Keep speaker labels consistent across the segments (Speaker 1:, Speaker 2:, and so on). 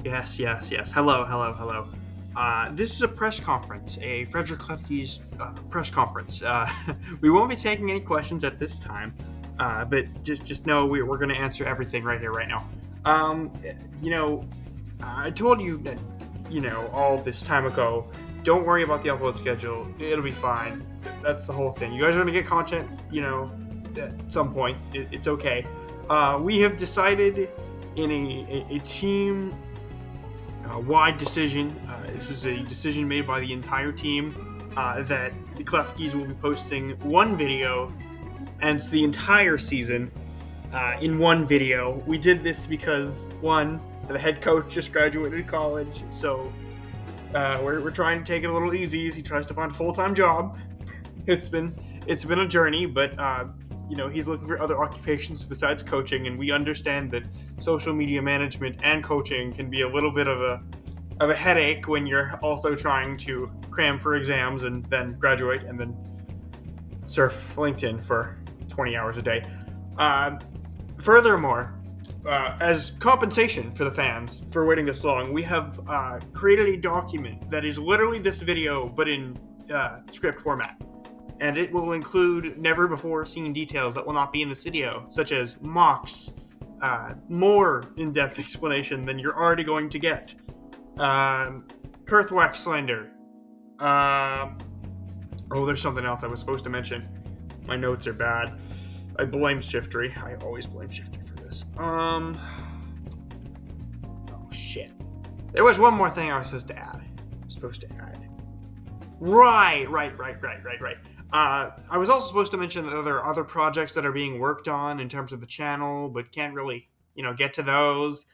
Speaker 1: Yes, yes, yes. Hello, hello, hello. This is a press conference, a Frederick Klefke's press conference. We won't be taking any questions at this time, but just know we're going to answer everything right here, right now. Um, you know, I told you that, all this time ago, don't worry about the upload schedule. It'll be fine. That's the whole thing. You guys are going to get content, at some point. It's okay. We have decided in a team wide decision. This was a decision made by the entire team that the Klefkes will be posting one video, and it's the entire season in one video. We did this because, one, the head coach just graduated college, so we're trying to take it a little easy as he tries to find a full-time job. It's been a journey, but he's looking for other occupations besides coaching, and we understand that social media management and coaching can be a little bit of a headache when you're also trying to cram for exams and then graduate and then surf LinkedIn for 20 hours a day. Furthermore, as compensation for the fans for waiting this long, we have created a document that is literally this video but in script format. And it will include never before seen details that will not be in this video, such as mocks, more in-depth explanation than you're already going to get, Kurthwax slander. There's something else I was supposed to mention. My notes are bad. I blame Shiftery. I always blame Shiftery for this. Oh, shit. There was one more thing I was supposed to add. Right. I was also supposed to mention that there are other projects that are being worked on in terms of the channel, but can't really, get to those.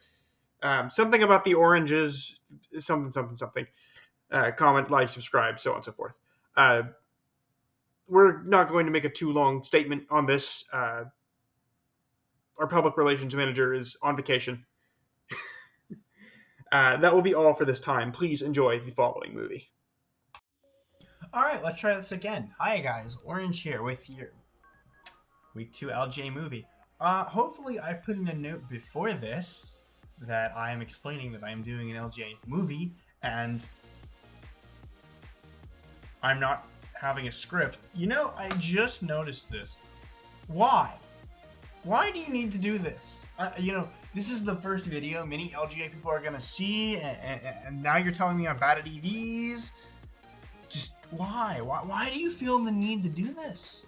Speaker 1: Something about the oranges, something. Comment, like, subscribe, so on and so forth. We're not going to make a too long statement on this. Our public relations manager is on vacation. That will be all for this time. Please enjoy the following movie.
Speaker 2: Alright, let's try this again. Hi guys, Orange here with your Week 2 LGA movie. Hopefully I've put in a note before this that I am explaining that I am doing an LGA movie and I'm not having a script. I just noticed this. Why? Why do you need to do this? This is the first video many LGA people are gonna see, and now you're telling me I'm bad at EVs? Just why? Why do you feel the need to do this?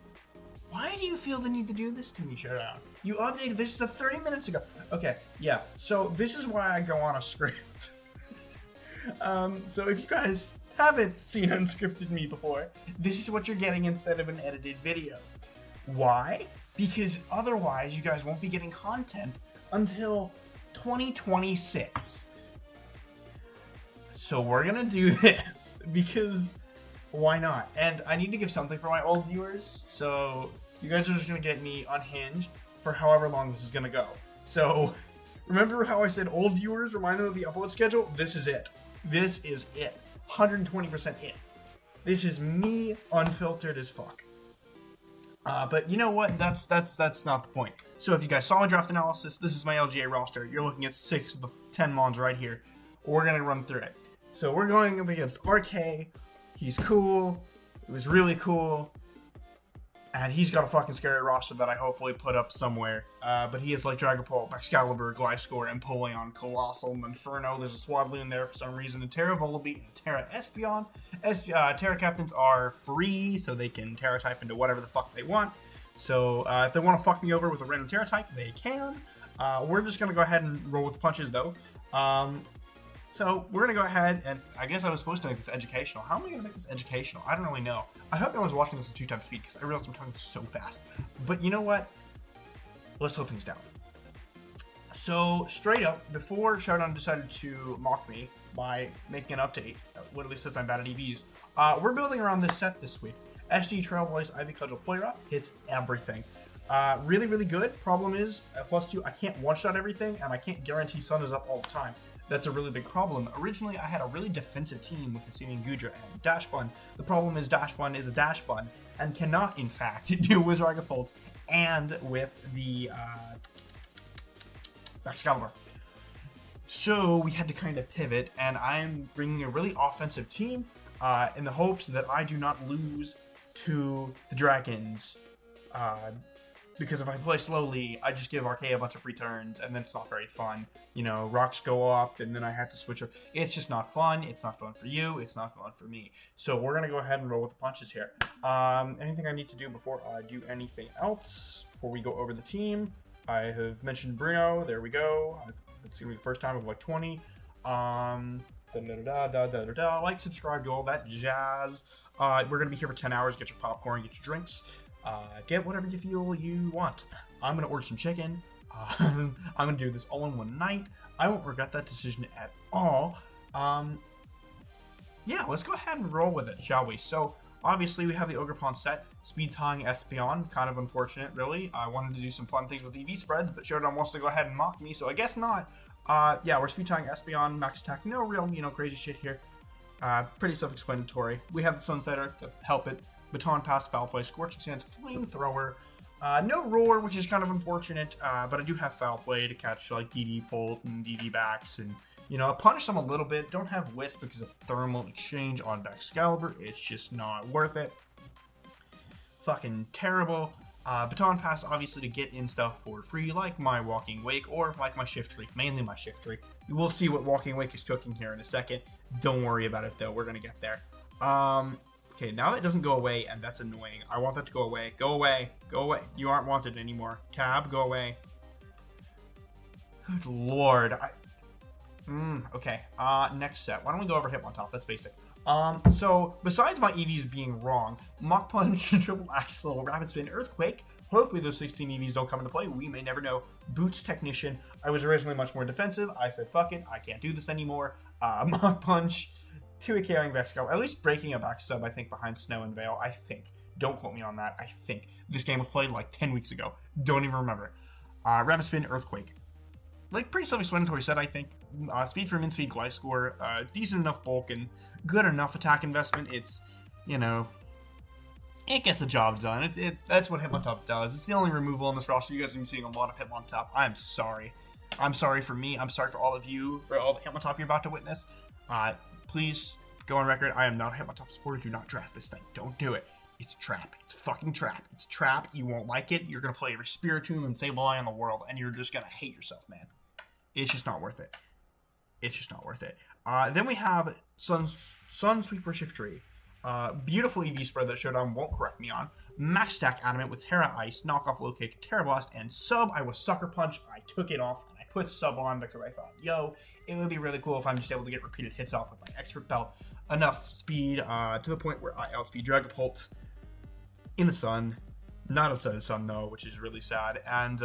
Speaker 2: Why do you feel the need to do this to me, Showdown? You updated this 30 minutes ago. Okay, yeah. So this is why I go on a script. So if you guys haven't seen Unscripted me before, this is what you're getting instead of an edited video. Why? Because otherwise you guys won't be getting content until 2026. So we're gonna do this because why not? And I need to give something for my old viewers, so you guys are just gonna get me unhinged for however long this is gonna go. So remember how I said old viewers, remind them of the upload schedule? This is it. 120% it. This is me unfiltered as fuck. But you know what? That's not the point. So if you guys saw my draft analysis, this is my LGA roster. You're looking at 6 of the 10 mons right here. We're gonna run through it. So we're going up against RK. He's cool. It was really cool. And he's got a fucking scary roster that I hopefully put up somewhere. But he is like Dragapult, Excalibur, Gliscor, Empoleon, Colossal, and Inferno. There's a Swadloon there for some reason. And Terra Volbeat and Terra Espeon. Terra Captains are free, so they can Terra type into whatever the fuck they want. So if they want to fuck me over with a random Terra type, they can. We're just going to go ahead and roll with punches, though. So we're going to go ahead, and I guess I was supposed to make this educational. How am I going to make this educational? I don't really know. I hope no one's watching this at 2 times speed, because I realize I'm talking so fast. But you know what? Let's slow things down. So, straight up, before Showdown decided to mock me by making an update that literally says I'm bad at EVs, we're building around this set this week. SD Trailblaze Ivy Cudgel Polyroth hits everything. Really, really good. Problem is, at +2, I can't one-shot everything, and I can't guarantee Sun is up all the time. That's a really big problem. Originally, I had a really defensive team with Hisuian Gudra and Dash Bun. The problem is Dash Bun is a Dash Bun and cannot, in fact, deal with Dragapult and with the Excalibur. So we had to kind of pivot, and I'm bringing a really offensive team in the hopes that I do not lose to the Dragons. Because if I play slowly, I just give RK a bunch of free turns, and then it's not very fun. You know, rocks go up, and then I have to switch up. It's just not fun. It's not fun for you. It's not fun for me. So we're going to go ahead and roll with the punches here. Anything I need to do before I do anything else? Before we go over the team, I have mentioned Bruno. There we go. It's going to be the first time of like 20. Like, subscribe, do all that jazz. We're going to be here for 10 hours. Get your popcorn, get your drinks. Get whatever you feel you want. I'm going to order some chicken. I'm going to do this all in one night. I won't regret that decision at all. Yeah, let's go ahead and roll with it, shall we? So, obviously, we have the OGERPON set. Speed tying Espeon. Kind of unfortunate, really. I wanted to do some fun things with EV spreads, but Showdown wants to go ahead and mock me, so I guess not. Yeah, we're speed tying Espeon, max attack. No real, crazy shit here. Pretty self-explanatory. We have the Sunsetter to help it. Baton Pass, Foul Play, Scorching Sands, Flamethrower. No Roar, which is kind of unfortunate, but I do have Foul Play to catch like DD Bolt and DD Backs and, punish them a little bit. Don't have Wisp because of Thermal Exchange on Excalibur. It's just not worth it. Fucking terrible. Baton Pass, obviously, to get in stuff for free, like my Walking Wake or like my Shift Tree. Mainly my Shift Tree. We'll see what Walking Wake is cooking here in a second. Don't worry about it, though. We're going to get there. Okay, now that doesn't go away, and that's annoying. I want that to go away. Go away. Go away. You aren't wanted anymore. Tab, go away. Good lord. Okay. Next set. Why don't we go over Hitmontop? That's basic. So, besides my EVs being wrong, Mach Punch, Triple Axle, Rapid Spin, Earthquake, hopefully those 16 EVs don't come into play. We may never know. Boots Technician. I was originally much more defensive. I said, fuck it. I can't do this anymore. Mach Punch. 2 carrying back scout, at least breaking a back sub, I think, behind Snow and Veil. I think. Don't quote me on that. I think. This game was played like 10 weeks ago. Don't even remember. Rapid Spin, Earthquake. Like, pretty self-explanatory set, I think. Speed for min speed, Gliscor. Decent enough bulk and good enough attack investment. It's, it gets the job done. That's what Hitmontop does. It's the only removal on this roster. You guys have been seeing a lot of Hitmontop. I'm sorry. I'm sorry for me. I'm sorry for all of you, for all the Hitmontop you're about to witness. Please go on record. I am not a Hitmontop supporter. Do not draft this thing. Don't do it. It's a trap. It's a fucking trap. It's a trap. You won't like it. You're going to play every Spiritomb and Sableye in the world, and you're just going to hate yourself, man. It's just not worth it. It's just not worth it. Then we have Sunsweeper Shift Tree. Beautiful EV spread that Showdown won't correct me on. Max Stack Adamant with Terra Ice, Knockoff Low Kick, Terra Blast, and Sub. I was Sucker Punch. I took it off, and I put Sub on because I thought, it would be really cool if I'm just able to get repeated hits off with my Expert Belt. Enough speed to the point where I outspeed Dragapult in the sun. Not outside the sun, though, which is really sad. And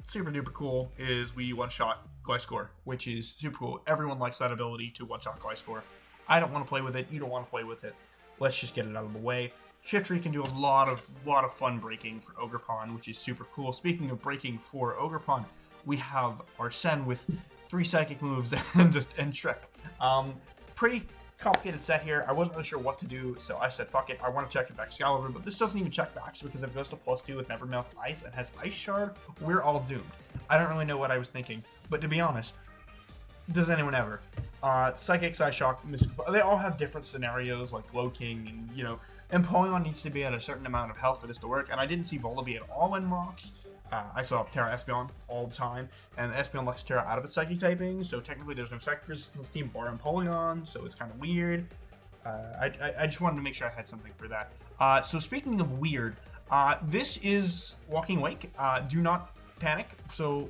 Speaker 2: super duper cool is we one-shot Gliscor, which is super cool. Everyone likes that ability to one-shot Gliscor. I don't want to play with it. You don't want to play with it. Let's just get it out of the way. Shift Tree can do a lot of fun breaking for OGERPON, which is super cool. Speaking of breaking for OGERPON, we have Arsene with 3 psychic moves and Trick. Pretty complicated set here. I wasn't really sure what to do, so I said, fuck it. I want to check it back Excalibur, but this doesn't even check backs because if it goes to +2 with Never Melt Ice and has Ice Shard, we're all doomed. I don't really know what I was thinking, but to be honest, does anyone ever? Psychic, Psyshock, Mystical, they all have different scenarios like Glow King and, Empoleon needs to be at a certain amount of health for this to work, and I didn't see Volibee at all in mocks. I saw Terra Espeon all the time, and Espeon lets Terra out of its Psychic typing, so technically there's no Psychic resistance team bar Empoleon, so it's kind of weird. I just wanted to make sure I had something for that. So speaking of weird, this is Walking Wake. Do not panic. So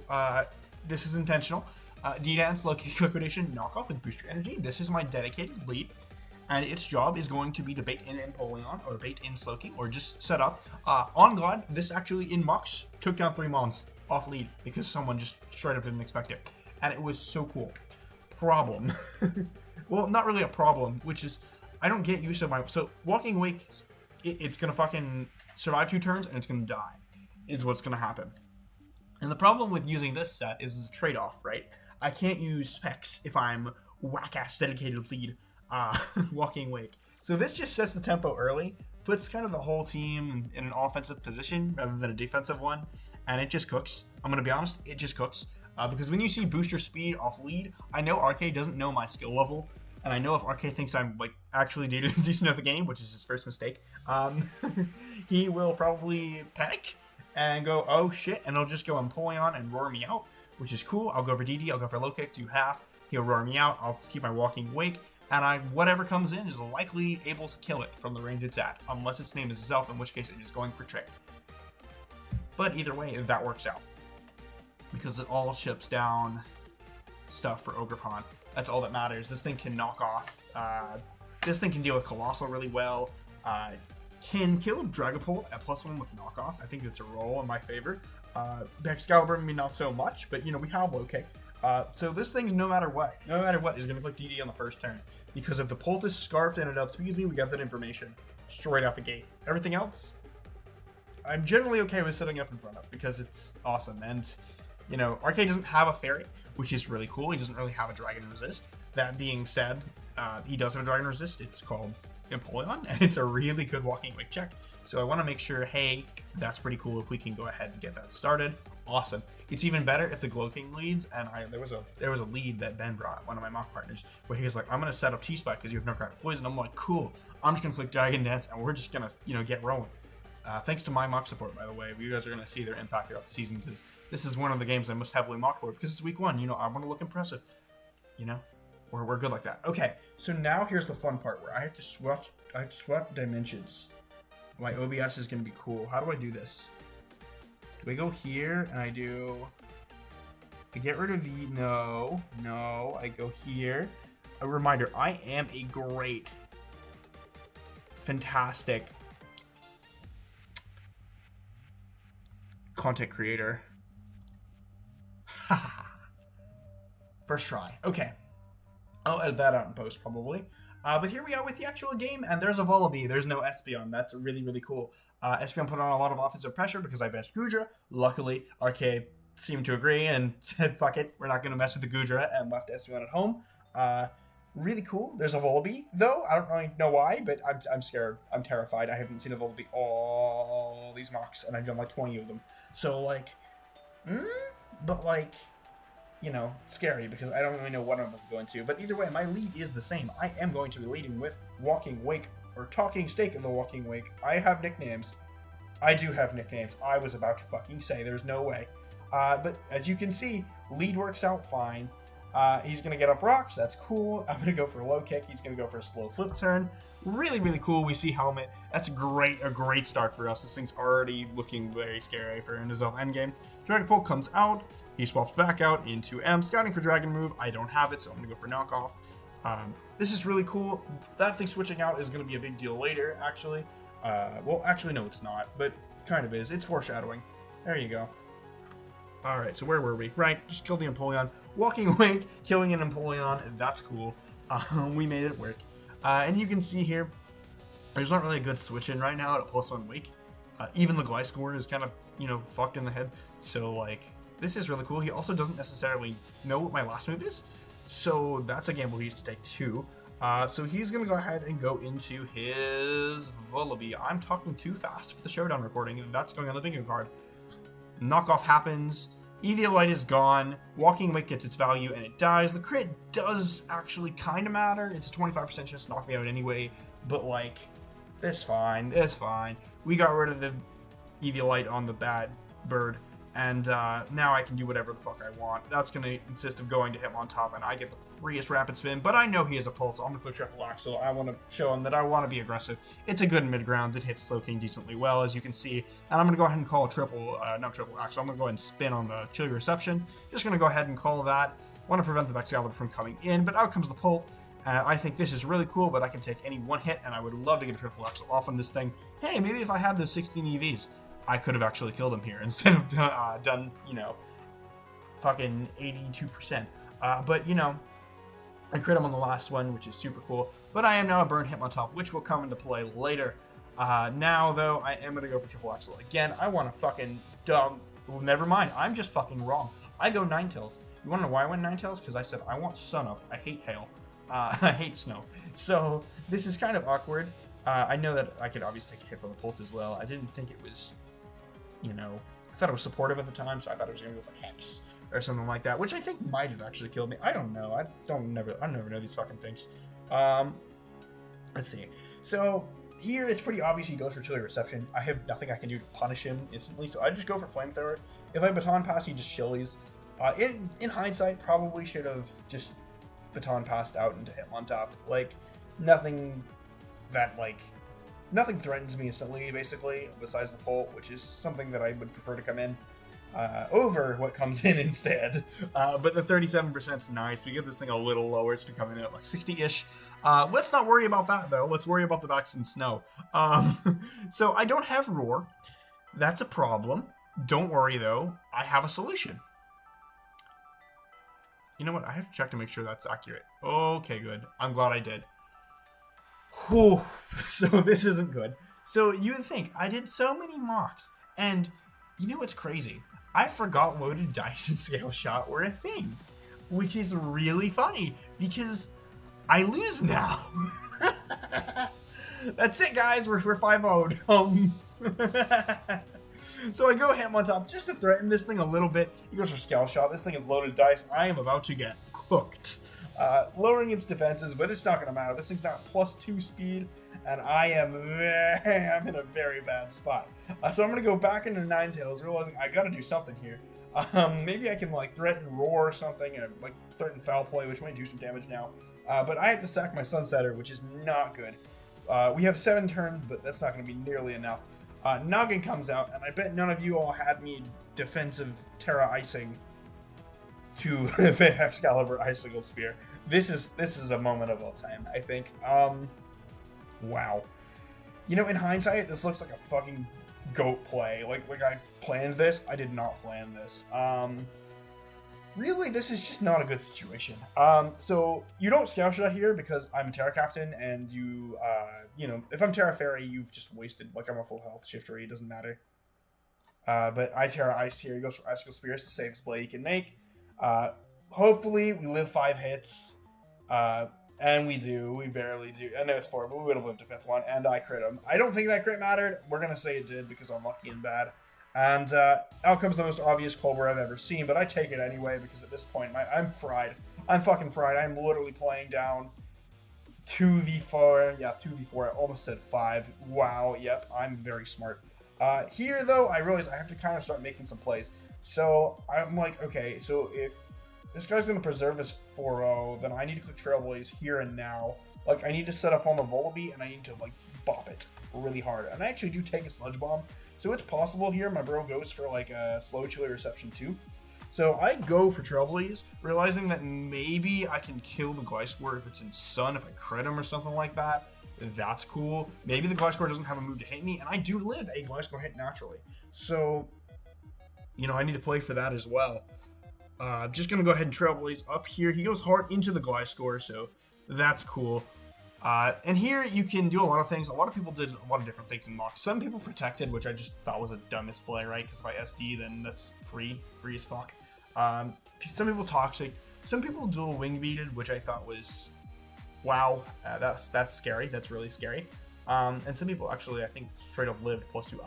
Speaker 2: this is intentional. D-Dance, Low-Kick, Liquidation, Knockoff with Booster Energy. This is my dedicated lead. And its job is going to be to bait in Empoleon, or bait in Slowking, or just set up. On God, this actually, in Mux, took down 3 Mons off lead, because someone just straight up didn't expect it. And it was so cool. Problem. Well, not really a problem, which is, I don't get used to my... So, Walking Wake, it's going to fucking survive 2 turns, and it's going to die, is what's going to happen. And the problem with using this set is a trade-off, right? I can't use Specs if I'm whack-ass dedicated lead. Walking Wake. So this just sets the tempo early, puts kind of the whole team in an offensive position rather than a defensive one, and it just cooks. I'm going to be honest, it just cooks. Because when you see booster speed off lead, I know RK doesn't know my skill level, and I know if RK thinks I'm like actually decent at the game, which is his first mistake, he will probably panic and go, oh shit, and he'll just go Empoleon and roar me out, which is cool. I'll go for DD, I'll go for low kick, do half, he'll roar me out, I'll keep my walking wake, and whatever comes in is likely able to kill it from the range it's at, unless its name is Zelf, in which case it is going for trick. But either way, that works out, because it all ships down stuff for OGERPON. That's all that matters. This thing can knock off. This thing can deal with Colossal really well. Can kill Dragapult at +1 with knockoff. I think it's a roll in my favor. Excalibur, maybe not so much, but we have low kick. So this thing, no matter what, is going to click DD on the first turn. Because if the Pult is scarfed and it outspeeds me, we got that information straight out the gate. Everything else, I'm generally okay with setting up in front of, because it's awesome. And RK doesn't have a fairy, which is really cool. He doesn't really have a dragon resist. That being said, he does have a dragon resist. It's called Empoleon, and it's a really good walking wake check. So I want to make sure, hey, that's pretty cool if we can go ahead and get that started. Awesome. It's even better if the Glow King leads, and there was a lead that Ben brought, one of my mock partners, where he was like, I'm going to set up T-Spike because you have no card of poison. I'm like, cool. I'm just going to click Dragon Dance, and we're just going to, get rolling. Thanks to my mock support, by the way. You guys are going to see their impact throughout the season, because this is one of the games I most heavily mocked for, because it's week 1. I want to look impressive. We're good like that. Okay, so now here's the fun part where I have to swap dimensions. My OBS is going to be cool. How do I do this? Do I go here and I get rid of the, no, I go here. A reminder, I am a great, fantastic content creator. First try. Okay. I'll edit that out in post, probably. But here we are with the actual game, and there's a Vullaby. There's no Espeon. That's really, really cool. Espeon put on a lot of offensive pressure because I benched Goodra. Luckily, RK seemed to agree and said, fuck it, we're not going to mess with the Goodra, and left Espeon at home. Really cool. There's a Vullaby, though. I don't really know why, but I'm scared. I'm terrified. I haven't seen a Vullaby all these mocks, and I've done like 20 of them. So, scary, because I don't really know what I'm about to go into. But either way, my lead is the same. I am going to be leading with Walking Wake, or Talking Steak in the Walking Wake. I have nicknames. I do have nicknames. I was about to fucking say, there's no way. But as you can see, lead works out fine. He's going to get up rocks. That's cool. I'm going to go for a low kick. He's going to go for a slow flip turn. Really, really cool. We see Helmet. That's great. A great start for us. This thing's already looking very scary for his endgame. Dragapult comes out. He swaps back out into M, scouting for Dragon Move. I don't have it, so I'm going to go for knockoff. This is really cool. That thing switching out is going to be a big deal later, actually. Well, actually, no, it's not, but kind of is. It's foreshadowing. There you go. Alright, so where were we? Right, just killed the Empoleon. Walking Wake, killing an Empoleon. That's cool. We made it work. And you can see here, there's not really a good switch in right now at a +1 Wake. Even the Gliscor is kind of, fucked in the head. So, this is really cool. He also doesn't necessarily know what my last move is. So that's a gamble he used to take too. So he's going to go ahead and go into his Vullaby. I'm talking too fast for the showdown recording. That's going on the bingo card. Knockoff happens. Eviolite is gone. Walking Wake gets its value and it dies. The crit does actually kind of matter. It's a 25% chance to knock me out anyway. But it's fine. It's fine. We got rid of the Eviolite on the bad bird. And now I can do whatever the fuck I want. That's going to insist of going to him on top, and I get the freest rapid spin. But I know he has a pulse, so I'm going to click triple axle. I want to show him that I want to be aggressive. It's a good mid-ground. It hits Slow King decently well, as you can see. And I'm going to go ahead and call a not triple axle. I'm going to go ahead and spin on the Chilly Reception. Just going to go ahead and call that. Want to prevent the Excalibur from coming in, but out comes the Pult. I think this is really cool, but I can take any one hit, and I would love to get a triple axle off on this thing. Hey, maybe if I had those 16 EVs, I could have actually killed him here instead of done, fucking 82%. But, I crit him on the last one, which is super cool. But I am now a burn hit on top, which will come into play later. Now, though, I am going to go for triple axle again. I want to fucking dumb. Well, never mind. I'm just fucking wrong. I go Ninetales. You want to know why I went Ninetales? Because I said I want sun up. I hate hail. I hate snow. So this is kind of awkward. I know that I could obviously take a hit from the Pult as well. I didn't think it was, I thought it was supportive at the time, so I thought it was going to go for Hex. or something like that, which I think might have actually killed me. I don't know. I never know these fucking things. Let's see. So here it's pretty obvious he goes for chili reception. I have nothing I can do to punish him instantly, so I just go for flamethrower. If I baton pass, he just chilies. In hindsight, probably should have just baton passed out into Hitmontop. Like, nothing threatens me instantly, basically, besides the pole, which is something that I would prefer to come in over what comes in instead. But the 37% is nice. We get this thing a little lower. It's to come in at like 60-ish. Let's not worry about that, though. Let's worry about the backs in snow. So I don't have roar. That's a problem. Don't worry, though. I have a solution. You know what? I have to check to make sure that's accurate. Okay, good. I'm glad I did. Whew. So this isn't good. So you would think, I did so many mocks, and you know what's crazy? I forgot loaded dice and scale shot were a thing, which is really funny, because I lose now. That's it, guys. We're 5-0'd. So I go Hitmontop just to threaten this thing a little bit. He goes for scale shot. This thing is loaded dice. I am about to get cooked. Lowering its defenses, but it's not going to matter. This thing's now +2 speed, and I'm in a very bad spot. So I'm going to go back into Ninetales, realizing I got to do something here. Maybe I can like threaten roar or something, and like threaten foul play, which might do some damage now. But I have to sack my Sunsetter, which is not good. We have 7 turns, but that's not going to be nearly enough. Noggin comes out, and I bet none of you all had me defensive Terra Icing to the Excalibur Icicle Spear. This is a moment of all time, I think. Wow. You know, in hindsight, this looks like a fucking goat play. Like I planned this. I did not plan this. Really, this is just not a good situation. So you don't Scout Shot here because I'm a Terra Captain, and you know, if I'm Terra Fairy, you've just wasted, like, I'm a full health Shifter, it doesn't matter. But I Terra Ice here, he goes for Icicle Spear, it's the safest play he can make. Hopefully, we live 5 hits, and we do, we barely do. I know it's 4, but we would have lived a 5th one, and I crit him. I don't think that crit mattered, we're gonna say it did because I'm lucky and bad. And out comes the most obvious Colbur I've ever seen, but I take it anyway because at this point, I'm fried. I'm fucking fried. I'm literally playing down 2v4. Yeah, 2v4. I almost said 5. Wow, yep, I'm very smart. Here, though, I realize I have to kind of start making some plays. So I'm like, okay, so if this guy's going to preserve his 4-0, then I need to click Trailblaze here and now. Like, I need to set up on the Volibee, and I need to, like, bop it really hard. And I actually do take a Sludge Bomb. So it's possible here my bro goes for like a slow chili reception too. So I go for Trailblaze, realizing that maybe I can kill the Gliscor if it's in Sun, if I crit him or something like that. That's cool. Maybe the Gliscor doesn't have a move to hit me, and I do live a Gliscor hit naturally. So, you know, I need to play for that as well. Just going to go ahead and Trailblaze up here. He goes hard into the Gliscor, so that's cool. And here you can do a lot of things. A lot of people did a lot of different things in mock. Some people protected, which I just thought was a dumb misplay, right? Because if I SD, then that's free as fuck. Some people toxic. Some people dual wing beated, which I thought was, wow, that's scary. That's really scary. And some people actually, I think, straight up lived +2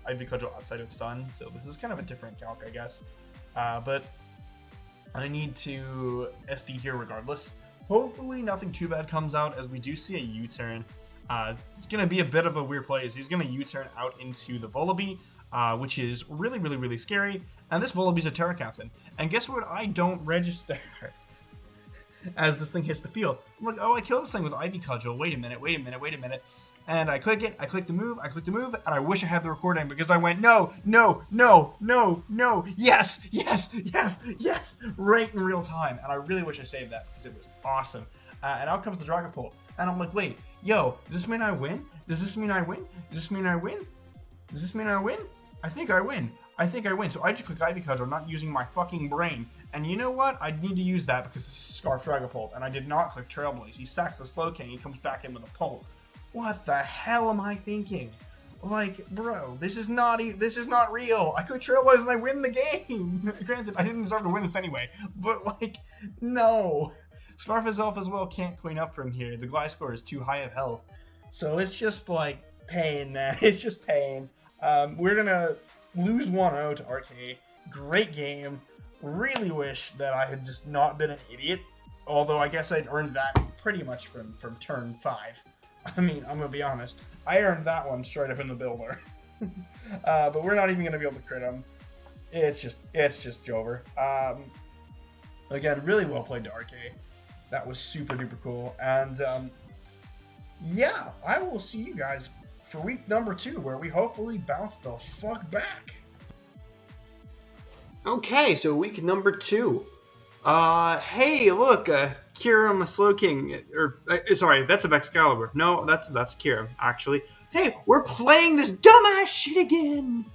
Speaker 2: Ivy Cudgel outside of Sun. So this is kind of a different calc, I guess. But I need to SD here regardless. Hopefully nothing too bad comes out, as we do see a U-turn. It's going to be a bit of a weird play, as he's going to U-turn out into the Volibee, which is really, really, really scary. And this Volibee's a Terra Captain. And guess what? I don't register as this thing hits the field. I'm like, oh, I killed this thing with Ivy Cudgel. Wait a minute. And I click it, I click the move, and I wish I had the recording because I went, no, yes, right in real time. And I really wish I saved that because it was awesome. And out comes the Dragapult. And I'm like, wait, yo, does this mean I win? Does this mean I win? I think I win. So I just click Ivy Cudgel, not using my fucking brain. And you know what? I need to use that because this is Scarf Dragapult. And I did not click Trailblaze. He sacks the Slowking, he comes back in with a Pult. What the hell am I thinking? Like, bro, this is not real. I click Trailblaze and I win the game. Granted, I didn't deserve to win this anyway, but like, no. Scarf itself as well can't clean up from here. The Gliscor is too high of health. So it's just like pain, man. It's just pain. We're gonna lose 1-0 to RK. Great game. really wish that I had just not been an idiot. Although I guess I'd earned that pretty much from turn 5. I mean, I'm gonna be honest. I earned that one straight up in the builder. But we're not even gonna be able to crit him. It's just Jover. Again, really well played to RK. That was super duper cool. And yeah, I will see you guys for week number 2, where we hopefully bounce the fuck back.
Speaker 1: Okay, so week number 2. Hey, look, Kiram Slowking, or sorry, that's a Excalibur. No, that's Kiram, actually. Hey, we're playing this dumbass shit again!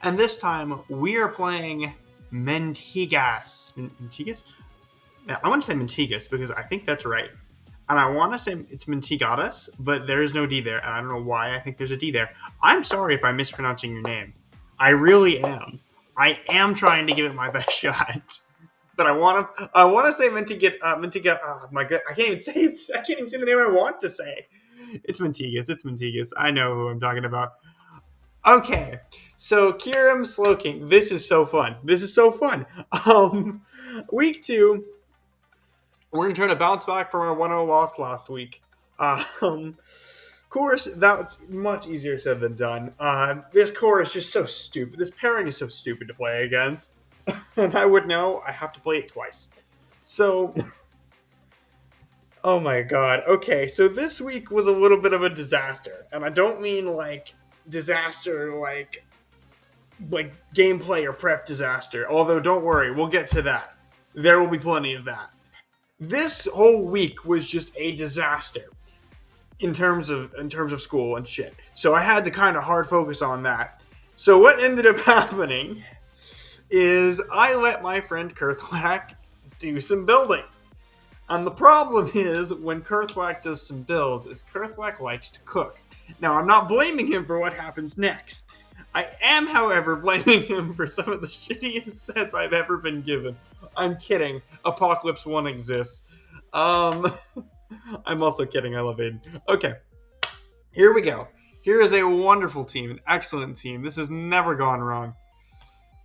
Speaker 1: And this time, we are playing Mentigas. Mentigas? I want to say Mentigas, because I think that's right. And I want to say it's Mentigatas, but there is no D there, and I don't know why I think there's a D there. I'm sorry if I'm mispronouncing your name. I really am. I am trying to give it my best shot. But I want to say Mentiga. Oh my god, I can't even say it. I can't even say the name I want to say. It's Mentigas. It's Mentigas. I know who I'm talking about. Okay, so Kiram Slowking. This is so fun. This is so fun. Week 2, we're gonna try to bounce back from our 1-0 loss last week. Course, that's much easier said than done. This core is just so stupid. This pairing is so stupid to play against. And I would know I have to play it twice. So, oh my god. Okay, so this week was a little bit of a disaster. And I don't mean like disaster like gameplay or prep disaster. Although don't worry, we'll get to that. There will be plenty of that. This whole week was just a disaster in terms of school and shit. So I had to kind of hard focus on that. So what ended up happening is I let my friend Kurthwack do some building. And the problem is, when Kurthwack does some builds, is Kurthwack likes to cook. Now, I'm not blaming him for what happens next. I am, however, blaming him for some of the shittiest sets I've ever been given. I'm kidding. Apocalypse 1 exists. I'm also kidding. I love Aiden. Okay. Here we go. Here is a wonderful team. An excellent team. This has never gone wrong.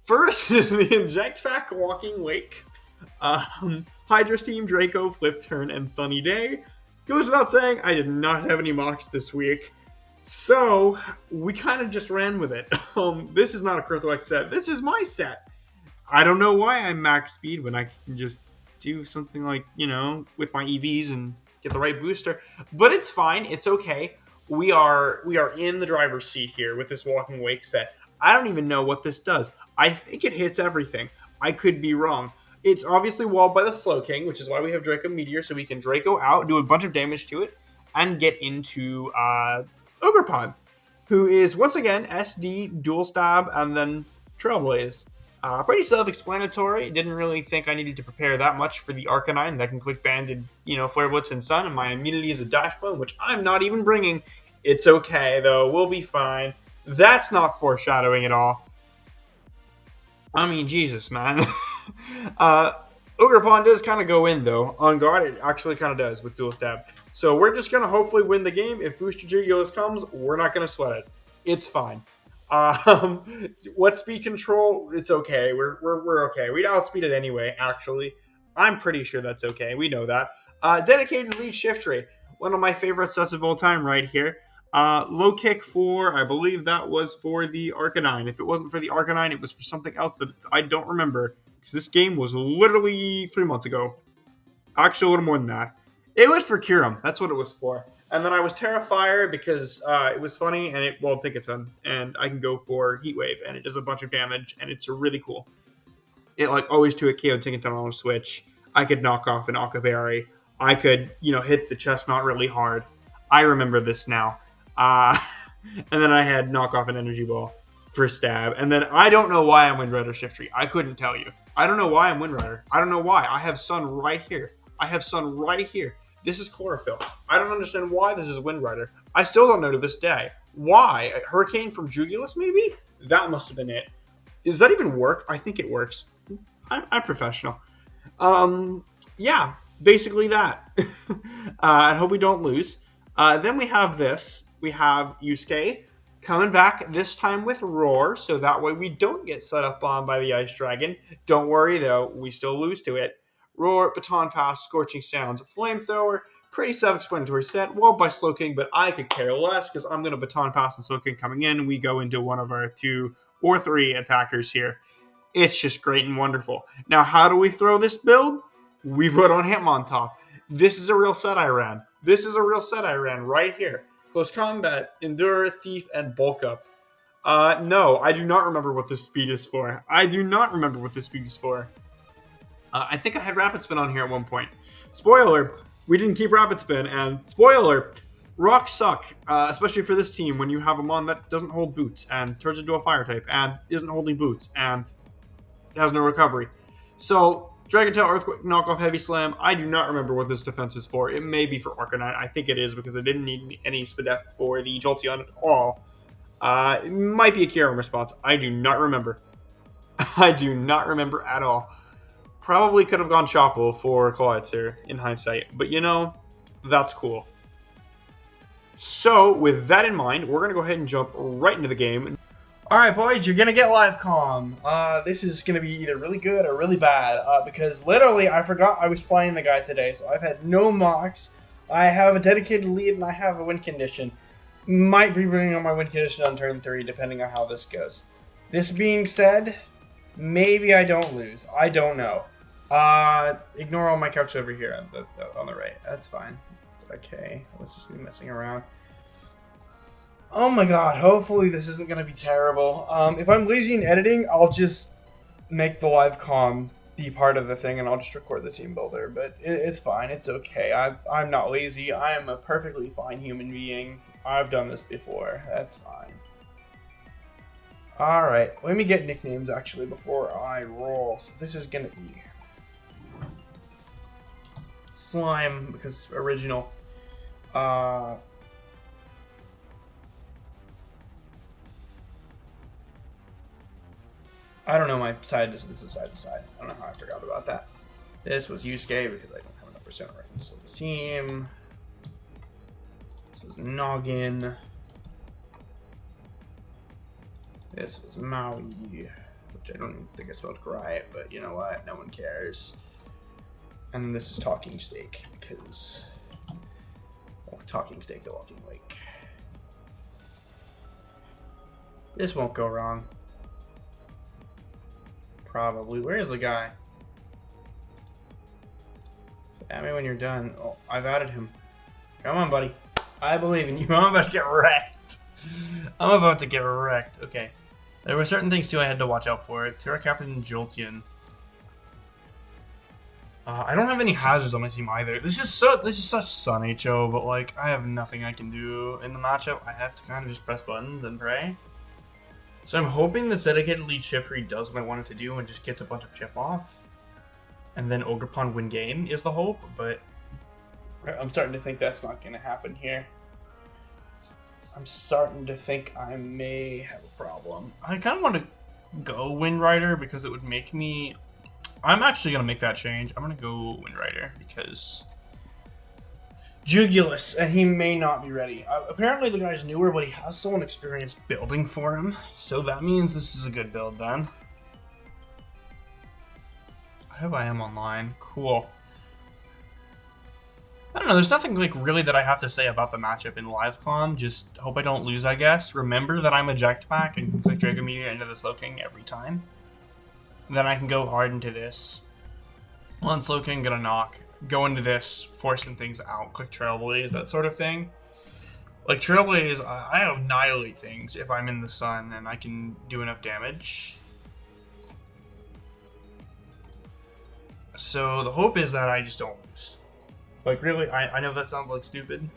Speaker 1: First is the Inject Pack Walking Wake. Hydra's team, Draco, Flip Turn, and Sunny Day. Goes without saying, I did not have any mocks this week. So, we kind of just ran with it. This is not a Kurthwack set. This is my set. I don't know why I'm max speed when I can just do something like, with my EVs and get the right booster. But it's fine. It's okay. We are in the driver's seat here with this Walking Wake set. I don't even know what this does. I think it hits everything. I could be wrong. It's obviously walled by the Slowking, which is why we have Draco Meteor, so we can Draco out, do a bunch of damage to it, and get into OGERPON, who is, once again, SD, Dual Stab, and then Trailblaze. Pretty self-explanatory. Didn't really think I needed to prepare that much for the Arcanine that can click Banded, Flare Blitz and Sun, and my immunity is a Dash Bone, which I'm not even bringing. It's okay, though. We'll be fine. That's not foreshadowing at all. I mean, Jesus, man. OGERPON does kind of go in, though. On guard, it actually kind of does with Dual Stab. So we're just going to hopefully win the game. If Booster Jugulus comes, we're not going to sweat it. It's fine. What speed control? It's okay. We're okay. We'd outspeed it anyway, actually. I'm pretty sure that's okay. We know that. Dedicated Lead Shift Ray. One of my favorite sets of all time right here. Low kick for, I believe that was for the Arcanine. If it wasn't for the Arcanine, it was for something else that I don't remember. Because this game was literally 3 months ago. Actually, a little more than that. It was for Kiram. That's what it was for. And then I was Terrafire because it was funny and it, well, Ticket's on. And I can go for Heat Wave and it does a bunch of damage and it's really cool. It always 2-hit KO Tinkaton on a switch. I could knock off an Akaberry. I could, hit the Chestnut really hard. I remember this now. And then I had knock off an Energy Ball for stab. And then I don't know why I'm Windrider Shift Tree. I couldn't tell you. I don't know why I'm Windrider. I don't know why. I have Sun right here. This is Chlorophyll. I don't understand why this is Windrider. I still don't know to this day. Why? A Hurricane from Jugulus, maybe? That must have been it. Does that even work? I think it works. I'm professional. Yeah, basically that. I hope we don't lose. Then we have this. We have Yusuke, Coming back this time with Roar, so that way we don't get set up on by the Ice Dragon. Don't worry though, we still lose to it. Roar, Baton Pass, Scorching Sounds, Flamethrower, pretty self-explanatory set. Well, by Slowking, but I could care less because I'm going to Baton Pass and Slowking coming in. We go into one of our 2 or 3 attackers here. It's just great and wonderful. Now, how do we throw this build? We put on Hitmontop. This is a real set I ran. Right here. Close Combat, Endure, Thief, and Bulk Up. No, I do not remember what this speed is for. I think I had Rapid Spin on here at one point. Spoiler, we didn't keep Rapid Spin, and spoiler, rocks suck, especially for this team when you have a mon that doesn't hold boots and turns into a fire type and isn't holding boots and has no recovery. So, Dragon Tail, Earthquake, Knockoff, Heavy Slam. I do not remember what this defense is for. It may be for Arcanine. I think it is because I didn't need any Spadef for the Jolteon at all. It might be a Kyurem response. I do not remember. At all. Probably could have gone Chople for Clawitzer in hindsight. But that's cool. So, with that in mind, we're going to go ahead and jump right into the game.
Speaker 2: Alright, boys, you're gonna get live comm. This is gonna be either really good or really bad, because literally I forgot I was playing the guy today, so I've had no mocks. I have a dedicated lead and I have a win condition. Might be bringing on my win condition on turn 3, depending on how this goes. This being said, maybe I don't lose. I don't know. Ignore all my couch over here on the right. That's fine. It's okay. Let's just be messing around. Oh my god, hopefully this isn't going to be terrible. If I'm lazy in editing, I'll just make the live comm be part of the thing and I'll just record the team builder. But it's fine, it's okay. I'm not lazy. I am a perfectly fine human being. I've done this before. That's fine. Alright, let me get nicknames actually before I roll. So this is going to be Slime, because original. I don't know my side. This is side to side. I don't know how I forgot about that. This was Yusuke because I don't have enough percent reference to this team. This was Noggin. This is Maui, which I don't even think I spelled right, but you know what? No one cares. And then this is Talking Steak because Talking Steak, the Walking Lake. This won't go wrong. Probably. Where's the guy? Add me when you're done. Oh, I've added him. Come on, buddy. I believe in you. I'm about to get wrecked. Okay. There were certain things, too, I had to watch out for. Terra Captain and Jolteon. I don't have any hazards on my team either. This is such Sun HO, but, like, I have nothing I can do in the matchup. I have to kind of just press buttons and pray. So I'm hoping the dedicated lead Shiftry does what I want it to do and just gets a bunch of chip off. And then OGERPON win game is the hope, but I'm starting to think that's not going to happen here. I'm starting to think I may have a problem. I kind of want to go Wind Rider because it would make me... I'm actually going to make that change. I'm going to go Wind Rider because... Jugulus, and he may not be ready. Apparently the guy's newer, but he has someone experienced building for him. So that means this is a good build then. I hope I am online. Cool. I don't know, there's nothing like really that I have to say about the matchup in LiveCon. Just hope I don't lose, I guess. Remember that I'm eject pack and can click Draco Meteor into the Slowking every time. Then I can go hard into this. On Slowking, get a knock. Go into this, forcing things out, click Trailblaze, that sort of thing. Like Trailblaze, I annihilate things if I'm in the sun and I can do enough damage. So the hope is that I just don't lose. Like really, I know that sounds like stupid,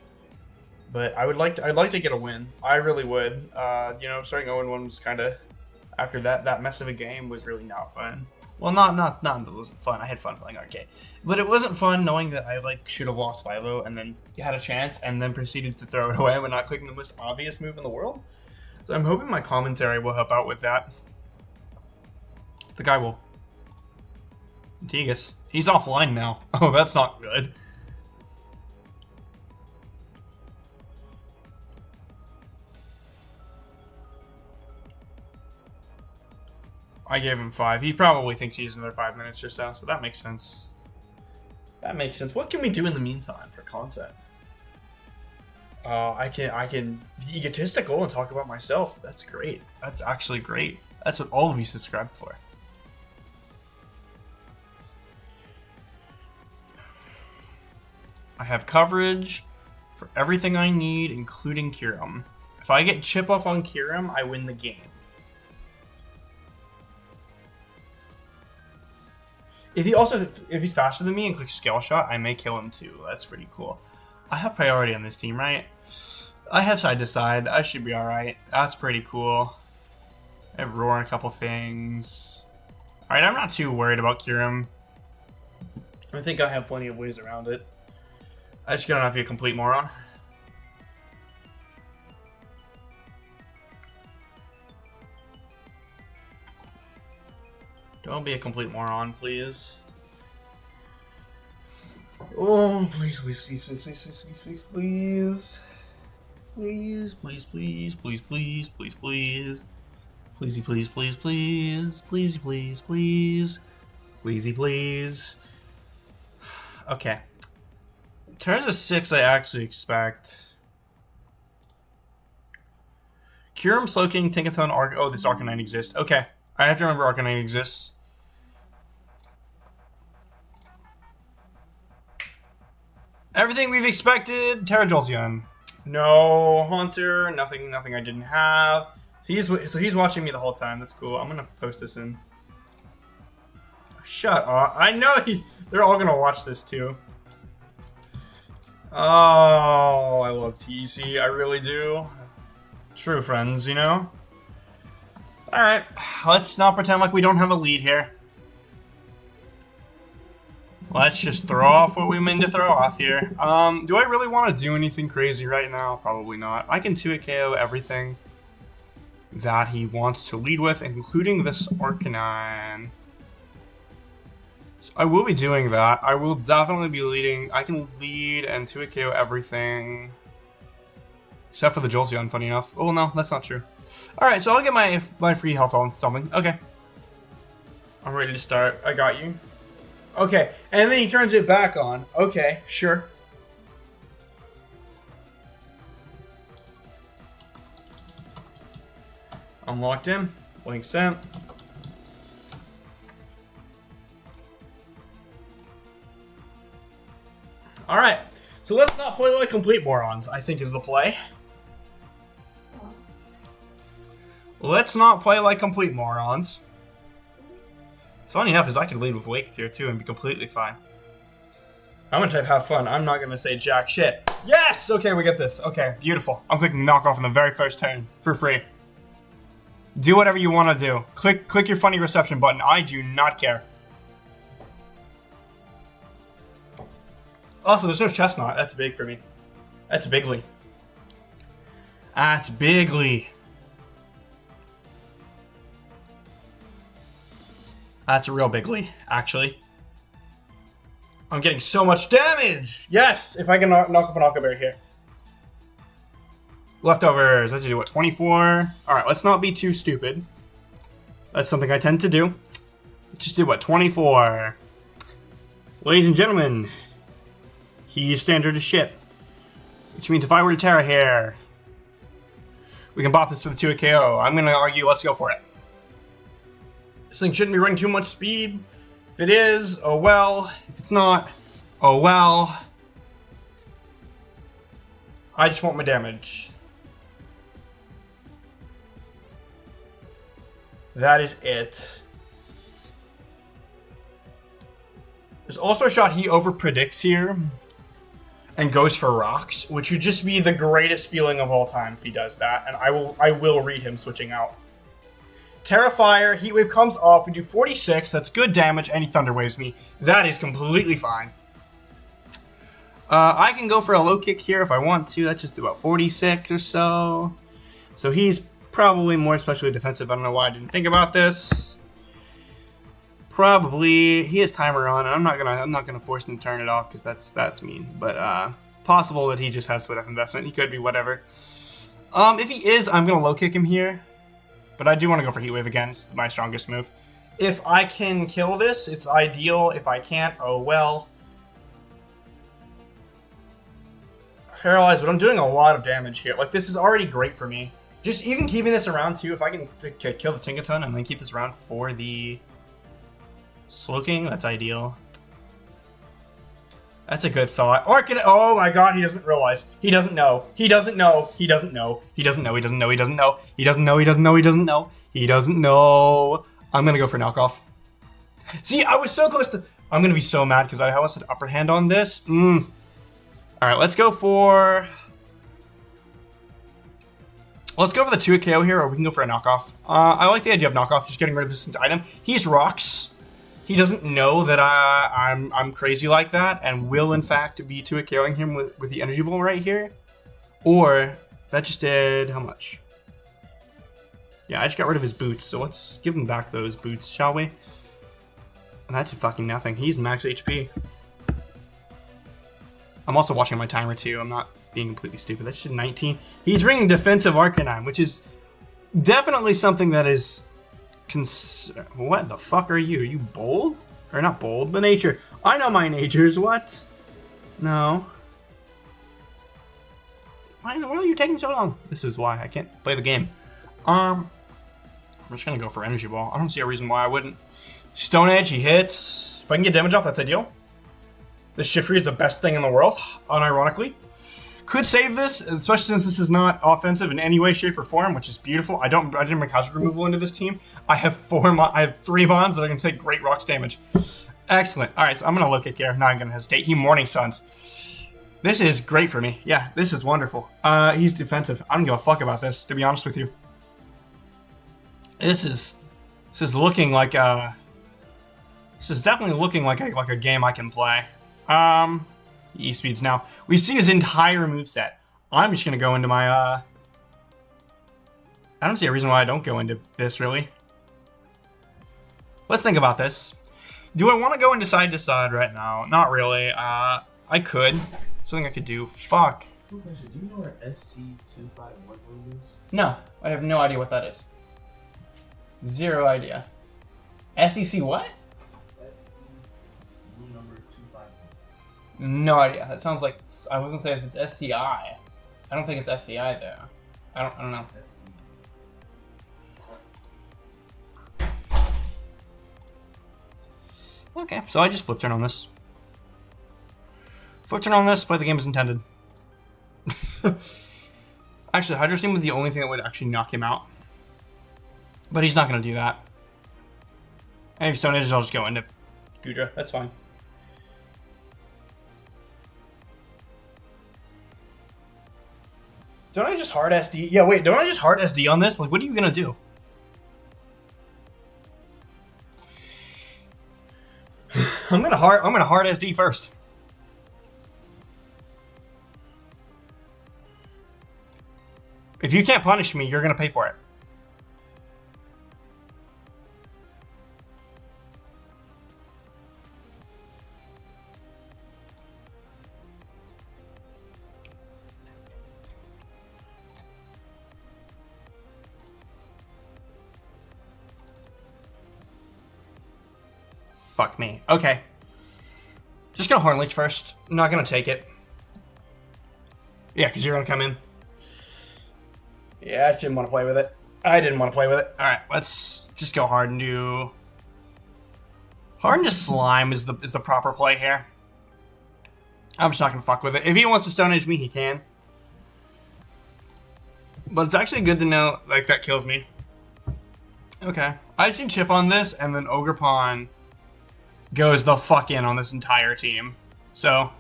Speaker 2: but I'd like to get a win. I really would. Starting 0-1 was kind of, after that mess of a game was really not fun. Well, not that it wasn't fun. I had fun playing arcade. But it wasn't fun knowing that I should have lost 5-0 and then had a chance and then proceeded to throw it away when not clicking the most obvious move in the world. So I'm hoping my commentary will help out with that. The guy will. Tegus. He's offline now. Oh, that's not good. I gave him 5. He probably thinks he has another 5 minutes or so, so that makes sense. That makes sense. What can we do in the meantime for content? I can be egotistical and talk about myself. That's great. That's actually great. That's what all of you subscribe for. I have coverage for everything I need, including Kirim. If I get chip off on Kirim, I win the game. If he's faster than me and clicks scale shot, I may kill him too. That's pretty cool. I have priority on this team, right? I have side to side. I should be alright. That's pretty cool. I have roar and a couple things. Alright, I'm not too worried about Kirim. I think I have plenty of ways around it. I just gotta not be a complete moron. Don't be a complete moron, please. Oh, please, please, please, please, please, please, please, please. Please, please, please, please, please, please, please. Pleasey, please, please, please. Pleasey, please, please. Pleasey, please. Okay. Turns of 6 I actually expect. Kirim, Slow King, Tinkaton, Arc. Oh, this Arcanine exists. Okay. I have to remember Arcanine exists. Everything we've expected. Terra Jolteon. No Haunter. Nothing I didn't have. So he's watching me the whole time. That's cool. I'm gonna post this in. Shut up. I know they're all gonna watch this too. Oh, I love TC. I really do. True friends, you know? Alright, let's not pretend like we don't have a lead here. Let's just throw off what we mean to throw off here. Do I really want to do anything crazy right now? Probably not. I can 2-hit KO everything that he wants to lead with, including this Arcanine. So I will be doing that. I will definitely be leading. I can lead and 2-hit KO everything. Except for the Jolteon, funny enough. Oh, no, that's not true. Alright, so I'll get my free health on something. Okay. I'm ready to start. I got you. Okay, and then he turns it back on. Okay, sure. Unlocked him. Link sent. Alright, so let's not play like complete morons, I think is the play. Let's not play like complete morons. It's funny enough is I can lead with Wake Tier too and be completely fine. I'm gonna type have fun. I'm not gonna say jack shit. Yes! Okay, we get this. Okay, beautiful. I'm clicking knockoff in the very first turn for free. Do whatever you want to do. Click your funny reception button. I do not care. Also, there's no Chestnut. That's big for me. That's bigly. That's bigly. That's a real bigly, actually. I'm getting so much damage! Yes! If I can knock off an Alkaberry here. Leftovers. Let's do what, 24? Alright, let's not be too stupid. That's something I tend to do. Let's just do what, 24. Ladies and gentlemen, he's standard as shit. Which means if I were to Terra here, we can bop this for the 2 KO. I'm gonna argue, let's go for it. This thing shouldn't be running too much speed. If it is, oh well. If it's not, oh well. I just want my damage. That is it. There's also a shot he over-predicts here and goes for rocks, which would just be the greatest feeling of all time if he does that, and I will read him switching out. Terrifier, Heat Wave comes off, we do 46, that's good damage, and he Thunder Waves me. That is completely fine. I can go for a low kick here if I want to, that's just about 46 or so. So he's probably more especially defensive, I don't know why I didn't think about this. Probably, he has timer on, and I'm not gonna force him to turn it off, because that's mean. But, possible that he just has split up investment, he could be whatever. If he is, I'm gonna low kick him here. But I do want to go for Heat Wave again. It's my strongest move. If I can kill this, it's ideal. If I can't, oh well. Paralyzed, but I'm doing a lot of damage here. Like, this is already great for me. Just even keeping this around, too, if I can kill the Tinkaton and then keep this around for the Slowking, that's ideal. That's a good thought. Arcan, oh my god, he doesn't realize. He doesn't know. He doesn't know. He doesn't know. He doesn't know. He doesn't know. He doesn't know. He doesn't know. He doesn't know. He doesn't know. He doesn't know. I'm gonna go for knockoff. See, I was so close to... I'm gonna be so mad because I almost had upper hand on this. Alright, let's go for... Let's go for the 2 KO here, or we can go for a knockoff. I like the idea of knockoff, just getting rid of this item. He's rocks. He doesn't know that I'm crazy like that, and will in fact be 2 KOing him with the energy ball right here. Or that just did how much? Yeah, I just got rid of his boots, so let's give him back those boots, shall we? And that did fucking nothing. He's max HP. I'm also watching my timer too. I'm not being completely stupid. That's just 19. He's bringing defensive Arcanine, which is definitely something that is... What the fuck are you? Are you bold? Or not bold, the nature. I know my natures, what? No. Why in the world are you taking so long? This is why I can't play the game. I'm just gonna go for Energy Ball. I don't see a reason why I wouldn't. Stone Edge, he hits. If I can get damage off, that's ideal. This Shiftry is the best thing in the world, unironically. Could save this, especially since this is not offensive in any way, shape, or form, which is beautiful. I didn't bring hazard removal into this team. I have 3 bonds that are gonna take great rocks damage. Excellent. All right, so I'm gonna low kick here. Not even gonna hesitate. He Morning Suns. This is great for me. Yeah, this is wonderful. He's defensive. I don't give a fuck about this, to be honest with you. This is looking like this is definitely looking like a game I can play. E-speeds now. We've seen his entire moveset. I'm just gonna go into my I don't see a reason why I don't go into this, really. Let's think about this. Do I want to go into side to side right now? Not really. I could. Something I could do. Fuck.
Speaker 3: Do you know what SC251 is?
Speaker 2: No, I have no idea what that is. Zero idea. SEC what?
Speaker 3: SC number 251.
Speaker 2: No idea. That sounds like... I wasn't saying if it's SCI. I don't think it's SCI though. I don't know.
Speaker 3: SC.
Speaker 2: Okay, so I just flip turn on this. Flip turn on this, play the game as intended. Actually, Hydro Steam would be the only thing that would actually knock him out. But he's not going to do that. And if Stone Edge, I'll just go into Gudra. That's fine. Don't I just hard SD? Yeah, wait, don't I just hard SD on this? Like, what are you going to do? I'm gonna hard SD first. If you can't punish me, you're gonna pay for it. Fuck me. Okay. Just gonna Horn Leech first. I'm not gonna take it. Yeah, because you're gonna come in. Yeah, I didn't want to play with it. Alright, let's just go hard and do... Hard and just Slime is the proper play here. I'm just not gonna fuck with it. If he wants to Stone Edge me, he can. But it's actually good to know, like, that kills me. Okay. I can chip on this, and then OGERPON goes the fuck in on this entire team. So,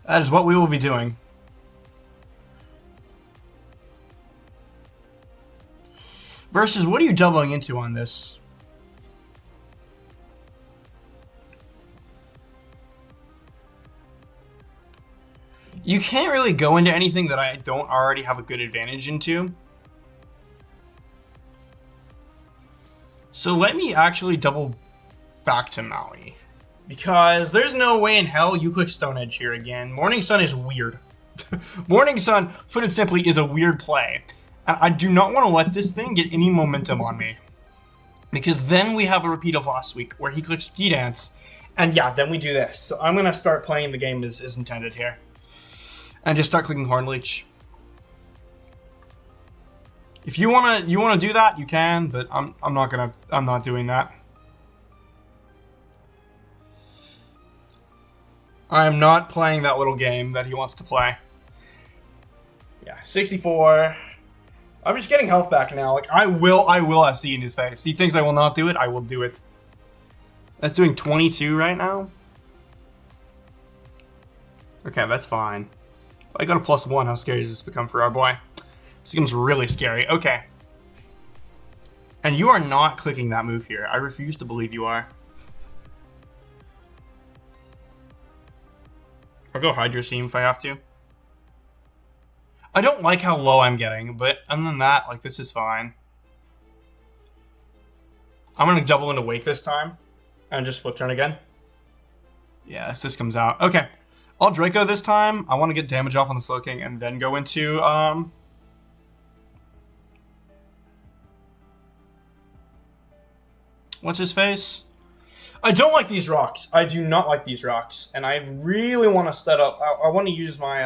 Speaker 2: that is what we will be doing. Versus, what are you doubling into on this? You can't really go into anything that I don't already have a good advantage into. So let me actually double back to Maui. Because there's no way in hell you click Stone Edge here again. Morning Sun is weird. Morning Sun, put it simply, is a weird play. And I do not want to let this thing get any momentum on me. Because then we have a repeat of last week where he clicks G-Dance. And yeah, then we do this. So I'm going to start playing the game as intended here. And just start clicking Hornleech. If you wanna do that, you can, but I'm not doing that. I am not playing that little game that he wants to play. Yeah, 64. I'm just getting health back now. Like I will SC in his face. He thinks I will not do it, I will do it. That's doing 22 right now. Okay, that's fine. If I got a +1, how scary does this become for our boy? This becomes really scary. Okay. And you are not clicking that move here. I refuse to believe you are. I'll go Hydro Steam if I have to. I don't like how low I'm getting, but other than that, like, this is fine. I'm going to double into Wake this time. And just flip turn again. Yeah, this comes out. Okay. I'll Draco this time. I want to get damage off on the Slowking and then go into, what's his face? I don't like these rocks. I do not like these rocks. And I really want to set up... I want to use my...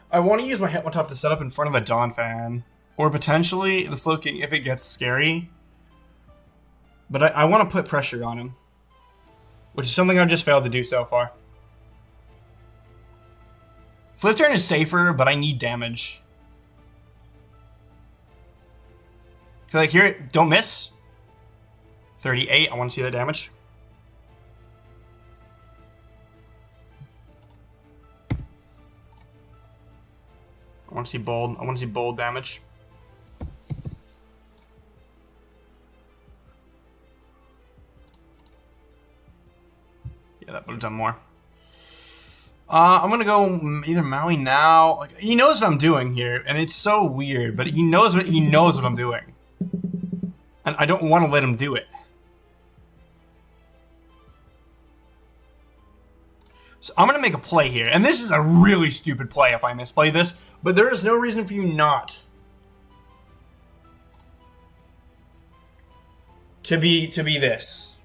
Speaker 2: I want to use my Hitmontop to set up in front of the Dawn Fan. Or potentially the Slowking if it gets scary. But I want to put pressure on him. Which is something I've just failed to do so far. Flip turn is safer, but I need damage. Like here, don't miss. 38, I want to see that damage. I want to see bold. I want to see bold damage. Yeah, that would have done more. I'm gonna go either Maui now. Like, he knows what I'm doing here, and it's so weird, but he knows what I'm doing. And I don't want to let him do it. So I'm going to make a play here. And this is a really stupid play if I misplay this. But there is no reason for you not to be this.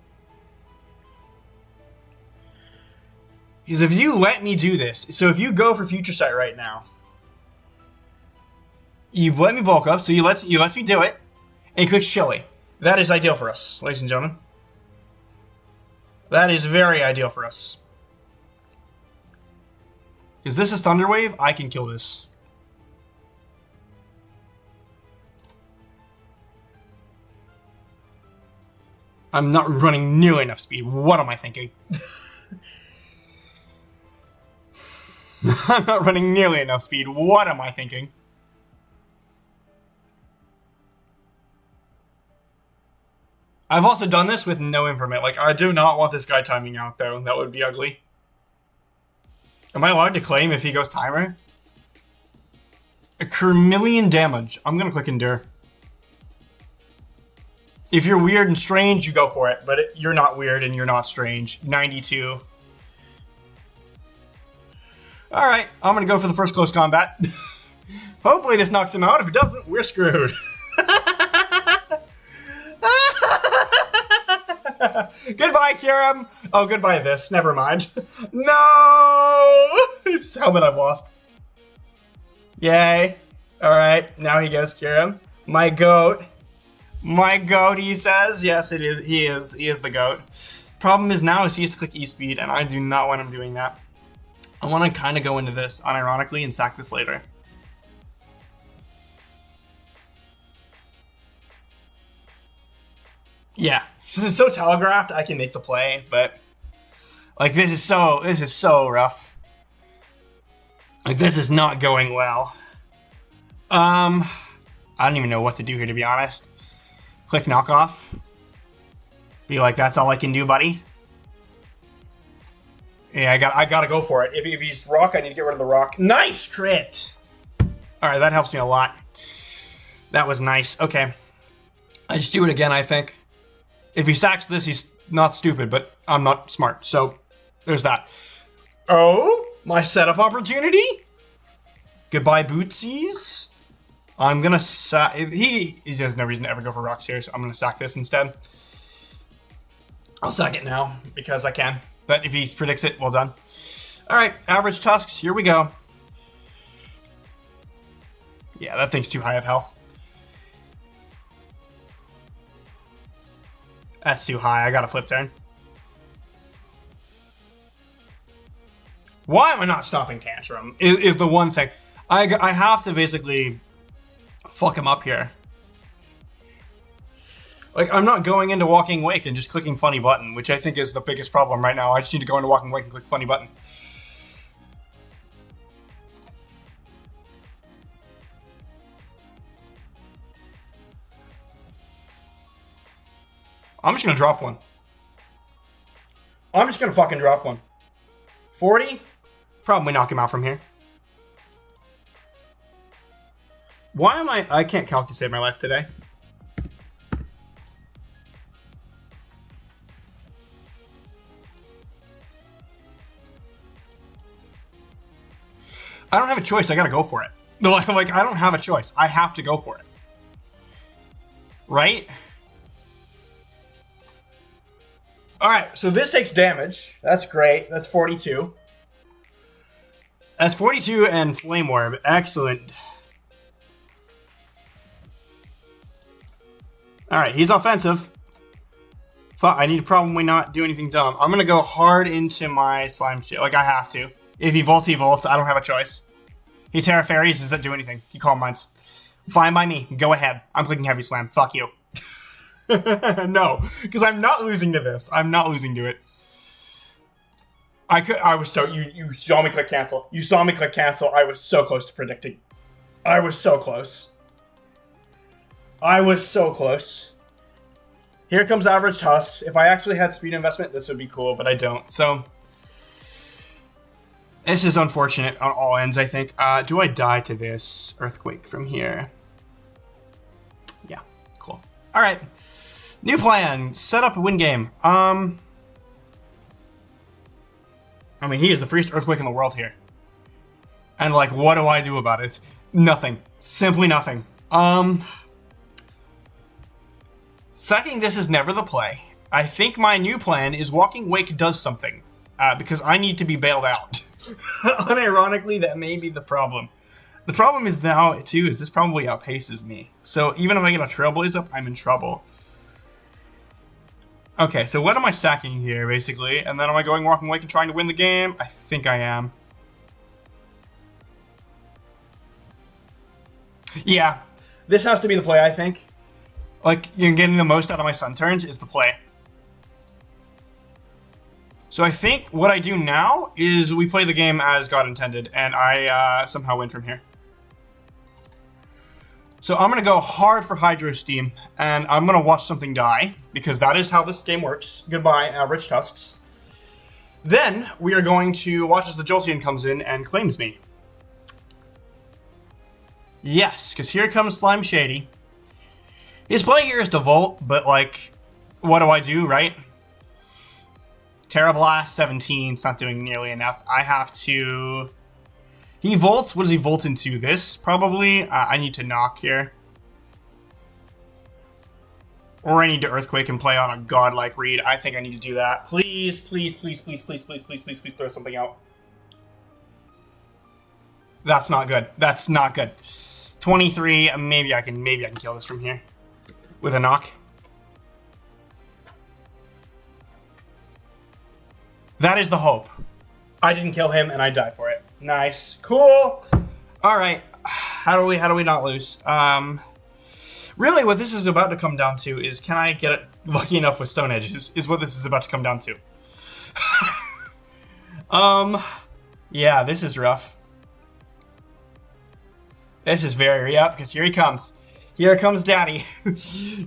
Speaker 2: Because if you let me do this, so if you go for Future Sight right now, you let me bulk up, so you let me do it, and you click Chili. That is ideal for us, ladies and gentlemen. That is very ideal for us. Because this is Thunder Wave, I can kill this. I'm not running nearly enough speed. What am I thinking? I'm not running nearly enough speed. What am I thinking? I've also done this with no information. Like, I do not want this guy timing out, though. That would be ugly. Am I allowed to claim if he goes timer? A million damage. I'm gonna click Endure. If you're weird and strange, you go for it. But you're not weird and you're not strange. 92. Alright, I'm gonna go for the first close combat. Hopefully this knocks him out. If it doesn't, we're screwed. Goodbye, Kiram. Oh, goodbye this. Never mind. No! It's helmet I've lost. Yay. Alright, now he goes, Kiram. My goat. My goat, he says. Yes, it is. He is. He is the goat. Problem is now is he has to click E-Speed, and I do not want him doing that. I want to kind of go into this unironically and sack this later. Yeah, this is so telegraphed. I can make the play, but like this is so rough. Like this is not going well. I don't even know what to do here, to be honest. Click knockoff. Be like, that's all I can do, buddy. Yeah, I gotta go for it. If he's rock, I need to get rid of the rock. Nice crit. All right, that helps me a lot. That was nice. Okay, I just do it again, I think. If he sacks this, he's not stupid, but I'm not smart. So there's that. Oh, my setup opportunity. Goodbye, Bootsies. I'm gonna sack. He has no reason to ever go for rocks here, so I'm gonna sack this instead. I'll sack it now because I can. But if he predicts it, well done. All right, average tusks. Here we go. Yeah, that thing's too high of health. That's too high. I got a flip turn. Why am I not stopping Tantrum? Is the one thing. I have to basically fuck him up here. Like, I'm not going into Walking Wake and just clicking funny button, which I think is the biggest problem right now. I just need to go into Walking Wake and click funny button. I'm just gonna drop one. I'm just gonna fucking drop one. 40? Probably knock him out from here. Why am I can't calculate my life today. I don't have a choice. I gotta go for it. Like, I don't have a choice. I have to go for it. Right? Alright, so this takes damage. That's great. That's 42. That's 42 and Flame Orb. Excellent. Alright, he's offensive. Fuck, I need to probably not do anything dumb. I'm gonna go hard into my slime shit. Like, I have to. If he volts, he volts. I don't have a choice. He Terra Fairies. Does that do anything? He Calm Minds. Fine by me. Go ahead. I'm clicking Heavy Slam. Fuck you. No, because I'm not losing to this. I'm not losing to it. I was so, you saw me click cancel. You saw me click cancel. I was so close to predicting. I was so close. I was so close. Here comes average tusks. If I actually had speed investment, this would be cool, but I don't. So this is unfortunate on all ends, I think. Do I die to this earthquake from here? Yeah, cool. All right. New plan. Set up a win game. I mean, he is the freest earthquake in the world here. And, like, what do I do about it? Nothing. Simply nothing. Sacking this is never the play. I think my new plan is Walking Wake does something. Because I need to be bailed out. Unironically, that may be the problem. The problem is now, too, is this probably outpaces me. So even if I get a Trailblaze up, I'm in trouble. Okay, so what am I stacking here, basically? And then am I going Walking Wake and trying to win the game? I think I am. Yeah, this has to be the play, I think. Like, you're getting the most out of my Sun turns is the play. So I think what I do now is we play the game as God intended, and I somehow win from here. So I'm going to go hard for Hydro Steam, and I'm going to watch something die, because that is how this game works. Goodbye, average tusks. Then we are going to watch as the Jolteon comes in and claims me. Yes, because here comes Slime Shady. His play here is to Volt, but, like, what do I do, right? Terra Blast, 17, it's not doing nearly enough. I have to... He volts. What does he volt into? This, probably. I need to knock here. Or I need to Earthquake and play on a godlike read. I think I need to do that. Please, please, please, please, please, please, please, please, please throw something out. That's not good. That's not good. 23. Maybe I can kill this from here. With a knock. That is the hope. I didn't kill him and I died for it. Nice. Cool. All right. How do we not lose? Really what this is about to come down to is can I get lucky enough with Stone Edges is what this is about to come down to. Yeah, this is rough. This is very, yep, because here he comes. Here comes Daddy.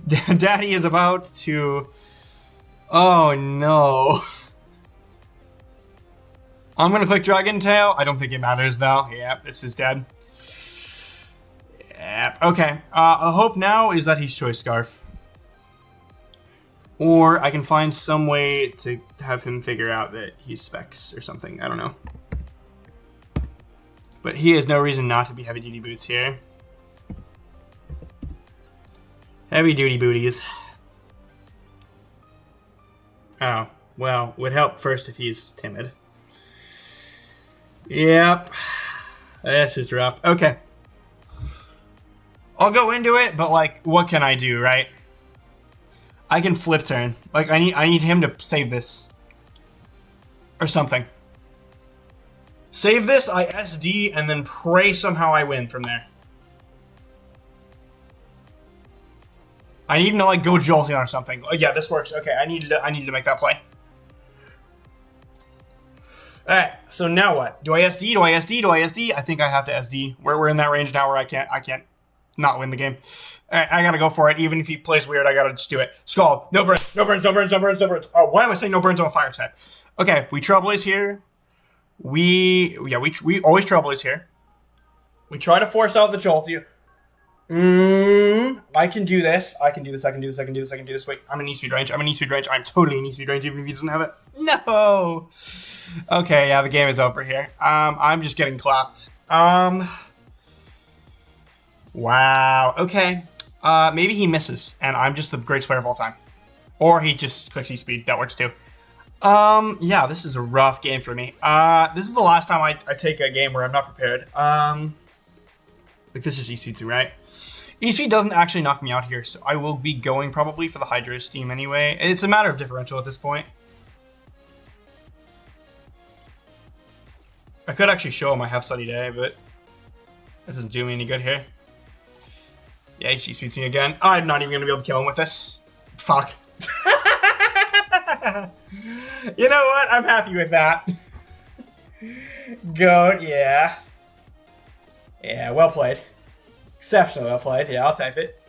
Speaker 2: Daddy is about to... Oh, no. I'm going to click Dragon Tail. I don't think it matters, though. Yep, this is dead. Yep, okay. The hope now is that he's Choice Scarf. Or I can find some way to have him figure out that he's Specs or something. I don't know. But he has no reason not to be Heavy Duty Boots here. Heavy duty booties. Oh, well, would help first if he's timid. Yep. This is rough. Okay. I'll go into it, but like, what can I do, right? I can flip turn. Like, I need him to save this. Or something. Save this, I SD, and then pray somehow I win from there. I need him to like go Jolteon or something. Oh, yeah, this works. Okay, I needed to make that play. Alright, so now what? Do I SD? Do I SD? Do I SD? I think I have to SD. We're in that range now where I can't not win the game. Alright, I gotta go for it. Even if he plays weird, I gotta just do it. Scald. No burns, no burns, no burns, no burns, no burns. Oh, why am I saying no burns on a fire type? Okay, we Trailblaze here. We always Trailblaze here. We try to force out the Jolteon. I can do this. I can do this. I can do this. I can do this. I can do this. Wait, I'm in E-speed range. I'm in E-speed range. I'm totally in E-speed range, even if he doesn't have it. No. Okay, yeah, the game is over here. I'm just getting clapped. Wow. Okay. Maybe he misses, and I'm just the greatest player of all time, or he just clicks E-speed. That works too. Yeah, this is a rough game for me. This is the last time I take a game where I'm not prepared. Like this is E-speed 2, right? E-speed doesn't actually knock me out here, so I will be going probably for the Hydro Steam anyway. It's a matter of differential at this point. I could actually show him I have Sunny Day, but that doesn't do me any good here. Yeah, he E-speeds me again. I'm not even going to be able to kill him with this. Fuck. You know what? I'm happy with that. Goat, yeah. Yeah, well played. Exceptionally well played. Yeah, I'll type it.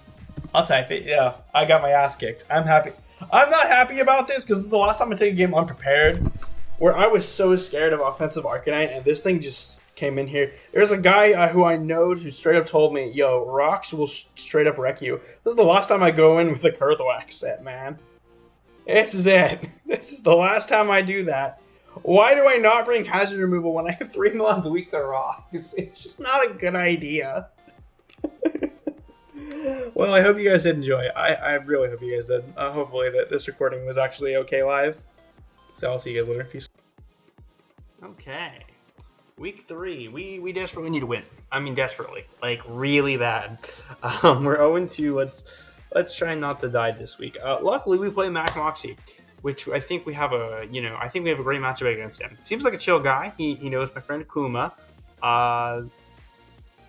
Speaker 2: I'll type it. Yeah, I got my ass kicked. I'm happy. I'm not happy about this because this is the last time I take a game unprepared where I was so scared of offensive Arcanine and this thing just came in here. There's a guy who I know who straight up told me, yo, rocks will straight up wreck you. This is the last time I go in with a Kurthwax set, man. This is it. This is the last time I do that. Why do I not bring hazard removal when I have 3 Milans weak to rocks? It's just not a good idea. Well, I hope you guys did enjoy. I really hope you guys did. Hopefully that this recording was actually okay live. So I'll see you guys later. Peace. Okay. Week 3. We desperately need to win. I mean desperately. Like really bad. We're 0-2. Let's try not to die this week. Luckily we play Mac Moxie, which I think we have a great matchup against him. Seems like a chill guy. He knows my friend Kuma.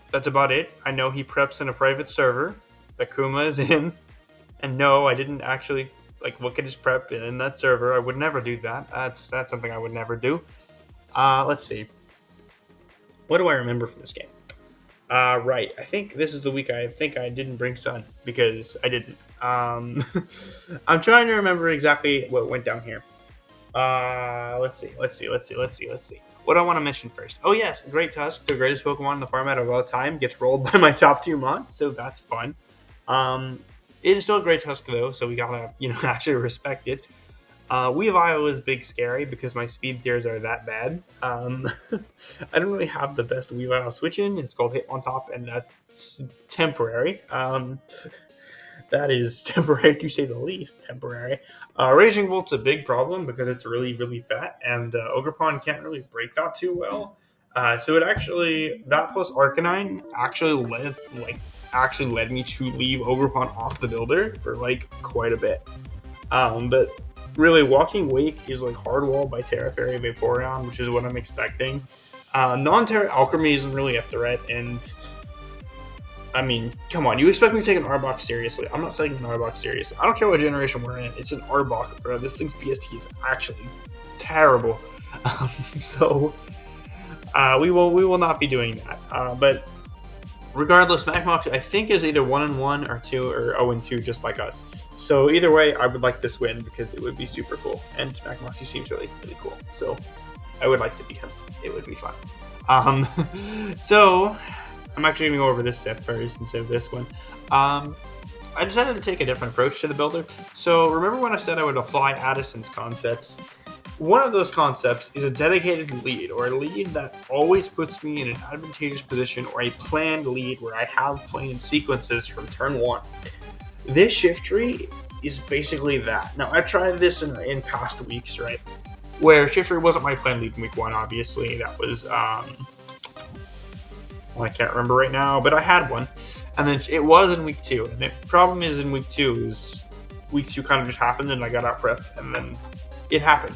Speaker 2: That's about it. I know he preps in a private server that Kuma is in. And no, I didn't actually look at his prep in that server. I would never do that. That's something I would never do. Let's see. What do I remember from this game? Right. I think this is the week I think I didn't bring Sun because I didn't. I'm trying to remember exactly what went down here. Let's see. What do I want to mention first? Oh yes, Great Tusk, the greatest Pokemon in the format of all time, gets rolled by my top 2 mods, so that's fun. It is still a Great Tusk though, so we gotta actually respect it. Weavile is big scary because my speed tiers are that bad. I don't really have the best Weavile switch in. It's called Hitmontop, and that's temporary. That is temporary to say the least. Temporary. Raging Volt's a big problem because it's really, really fat, and OGERPON can't really break that too well. So it actually, that plus Arcanine actually led me to leave OGERPON off the builder for quite a bit. But really, Walking Wake is hard wall by Terra Fairy Vaporeon, which is what I'm expecting. Non-Terra Alchemy isn't really a threat, and I mean, come on, you expect me to take an Arbok seriously? I'm not taking an Arbok seriously. I don't care what generation we're in. It's an Arbok, bro. This thing's PST is actually terrible. So we will not be doing that. But regardless, Magmox I think is either 1-1 or 2 or 0-2, just like us. So either way, I would like this win because it would be super cool, and Magmox seems really, really cool. So I would like to beat him. It would be fun. So I'm actually going to go over this set first instead of this one. I decided to take a different approach to the builder. So remember when I said I would apply Addison's concepts? One of those concepts is a dedicated lead, or a lead that always puts me in an advantageous position, or a planned lead where I have planned sequences from turn 1.
Speaker 1: This shift tree is basically that. Now, I tried this in past weeks, right? Where shift tree wasn't my plan lead in week 1, obviously. That was, well, I can't remember right now, but I had one. And then it was in week 2. And the problem is in week 2 is week 2 kind of just happened and I got out prepped and then it happened.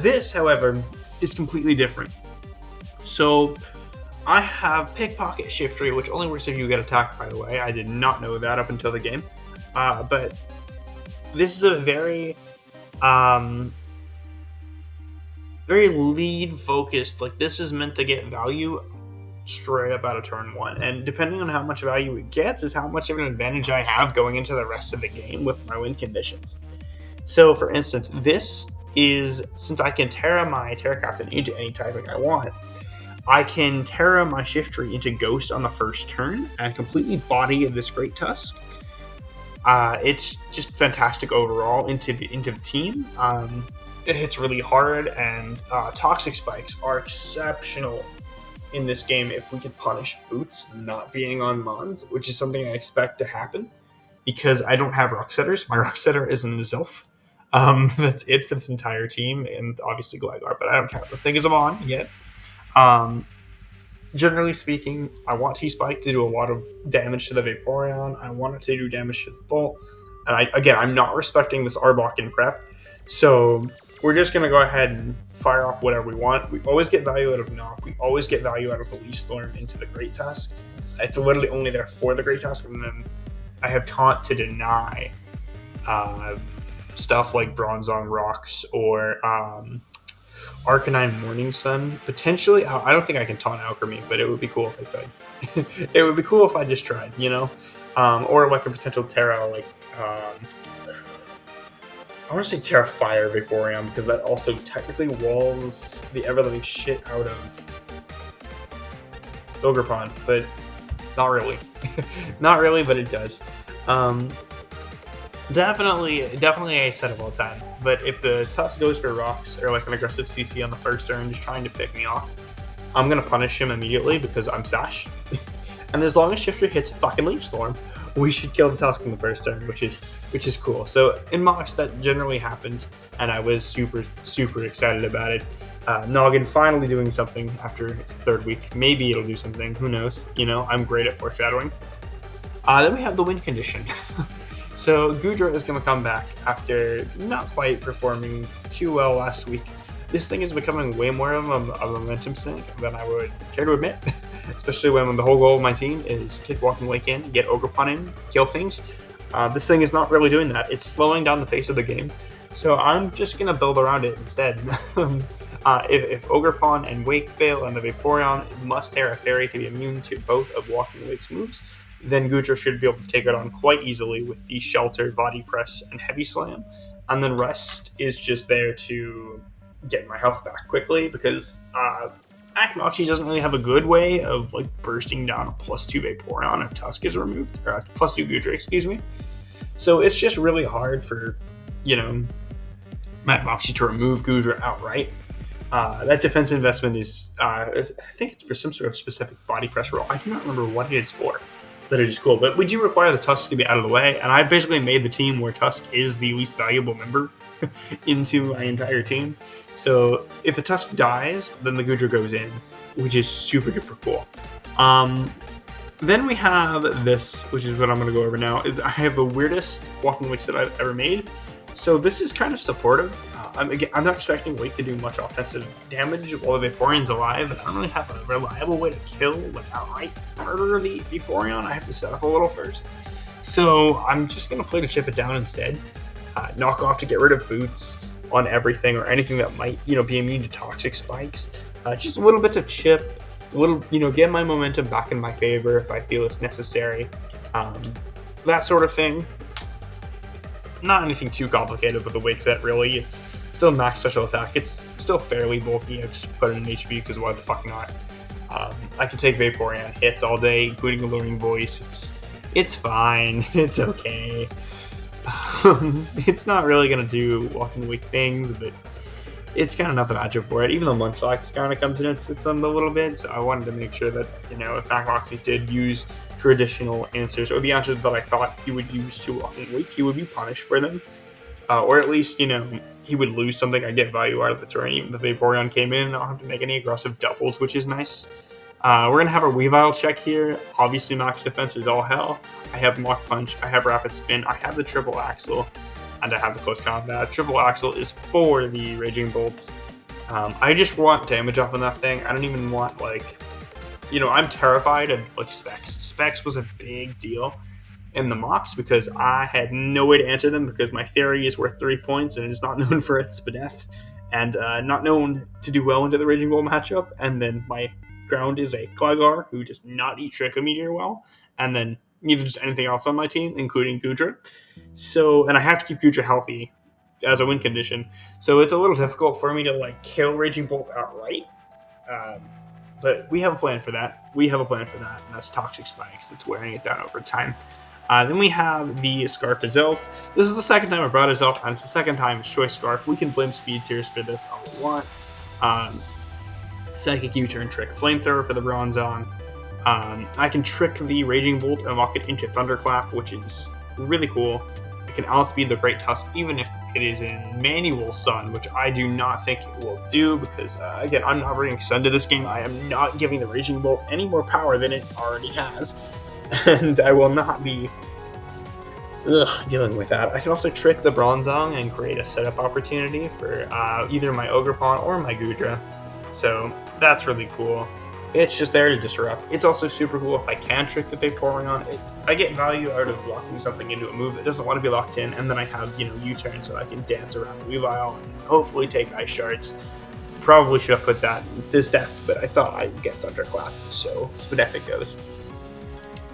Speaker 1: This, however, is completely different. So I have pickpocket shift tree, which only works if you get attacked, by the way. I did not know that up until the game. But this is a very lead focused, like this is meant to get value straight up out of turn 1, and depending on how much value it gets is how much of an advantage I have going into the rest of the game with my win conditions. So for instance, this is, since I can Terra my Terra Captain into any typing I want, I can Terra my shift tree into Ghost on the first turn and completely body this Great Tusk. It's just fantastic overall into the team. It hits really hard, and Toxic Spikes are exceptional in this game if we could punish Boots not being on Mons, which is something I expect to happen because I don't have Rock Setters. My Rock Setter is an Zilf. That's it for this entire team, and obviously Gligar, but I don't count the thing as a Mon yet. Generally speaking, I want T-Spike to do a lot of damage to the Vaporeon. I want it to do damage to the Bolt. And I'm not respecting this Arbok in prep. So we're just going to go ahead and fire off whatever we want. We always get value out of Knock. We always get value out of the Leaf Storm into the Great Tusk. It's literally only there for the Great Tusk. And then I have Taunt to deny stuff like Bronzong Rocks or Arcanine Morning Sun. Potentially, I don't think I can taunt Alchemy, but it would be cool if I could. It would be cool if I just tried, you know? Or like a potential Terra, like, I want to say Terra Fire Vaporeon, because that also technically walls the ever-living shit out of OGERPON, but not really. Not really, but it does. Definitely a set of all time. But if the Tusk goes for rocks or like an aggressive CC on the first turn, just trying to pick me off, I'm gonna punish him immediately because I'm Sash. And as long as Shifter hits fucking Leaf Storm, we should kill the Tusk in the first turn, which is cool. So in Mox, that generally happened, and I was super excited about it. Noggin finally doing something after its 3rd week. Maybe it'll do something. Who knows? You know, I'm great at foreshadowing. Then we have the win condition. So Goodra is going to come back after not quite performing too well last week. This thing is becoming way more of a momentum sink than I would care to admit, especially when the whole goal of my team is kick Walking Wake in, get OGERPON in, kill things. This thing is not really doing that. It's slowing down the pace of the game. So I'm just going to build around it instead. If OGERPON and Wake fail and the Vaporeon must Terra Fairy to be immune to both of Walking Wake's moves, then Goodra should be able to take it on quite easily with the Shelter, Body Press, and Heavy Slam. And then rest is just there to get my health back quickly because Akinoxi doesn't really have a good way of like bursting down a +2 Vaporeon if Tusk is removed, or +2 Goodra, excuse me. So it's just really hard for, you know, Akinoxi to remove Goodra outright. That defense investment is, I think it's for some sort of specific body press roll. I cannot remember what it is for. That it is cool, but we do require the Tusk to be out of the way, and I basically made the team where Tusk is the least valuable member into my entire team. So if the Tusk dies, then the Goodra goes in, which is super duper cool. Then we have this, which is what I'm going to go over now, is I have the weirdest Walking Wakes that I've ever made. So this is kind of supportive. I'm not expecting Wake to do much offensive damage while the Vaporeon's alive, and I don't really have a reliable way to kill, like outright murder the Vaporeon. I have to set up a little first. So I'm just going to play to chip it down instead. Knock off to get rid of Boots on everything or anything that might, you know, be immune to Toxic Spikes. Just a little bit of chip, a little, you know, get my momentum back in my favor if I feel it's necessary. That sort of thing. Not anything too complicated with the Wake set, really. It's still max special attack. It's still fairly bulky. I just put it in HP because why the fuck not? I can take Vaporeon hits all day, including Alluring Voice. It's fine. It's okay. It's not really going to do Walking Wake things, but it's kind of nothing matchup for it. Even though Munchlax kind of comes in and sits on a little bit, so I wanted to make sure that, you know, if Akinoxi did use traditional answers, or the answers that I thought he would use to walk in weak, he would be punished for them. Or at least, he would lose something. I get value out of the turn. Even if the Vaporeon came in, I don't have to make any aggressive doubles, which is nice. We're going to have a Weavile check here. Obviously, max defense is all hell. I have Mach Punch, I have Rapid Spin, I have the Triple Axle, and I have the Close Combat. Triple Axle is for the Raging Bolt. I just want damage off on that thing. I don't even want, I'm terrified of, Specs. Specs was a big deal in the mocks because I had no way to answer them because my Fairy is worth 3 points and it is not known for its Spadef and not known to do well into the Raging Bull matchup. And then my ground is a Gligar who does not eat Trick Meteor well, and then neither does anything else on my team, including Goodra. So, and I have to keep Goodra healthy as a win condition. So it's a little difficult for me to kill Raging Bolt outright. But we have a plan for that. And that's Toxic Spikes that's wearing it down over time. Then we have the Scarf as Elf. This is the second time I brought his Elf, and it's the second time it's Choice Scarf. We can blame Speed Tears for this all we want. Psychic U-Turn Trick, Flamethrower for the Bronzong. I can trick the Raging Bolt and lock it into Thunderclap, which is really cool. I can outspeed the Great Tusk, even if it is in Manual Sun, which I do not think it will do, because, again, I'm not bringing Sun to this game. I am not giving the Raging Bolt any more power than it already has. And I will not be dealing with that. I can also trick the Bronzong and create a setup opportunity for either my Ogerpon or my Goodra. So that's really cool. It's just there to disrupt. It's also super cool if I can trick the Vaporeon. I get value out of locking something into a move that doesn't want to be locked in, and then I have, U-turn so I can dance around the Weavile and hopefully take Ice Shards. Probably should have put that in this depth, but I thought I'd get Thunderclap, so Spadef goes.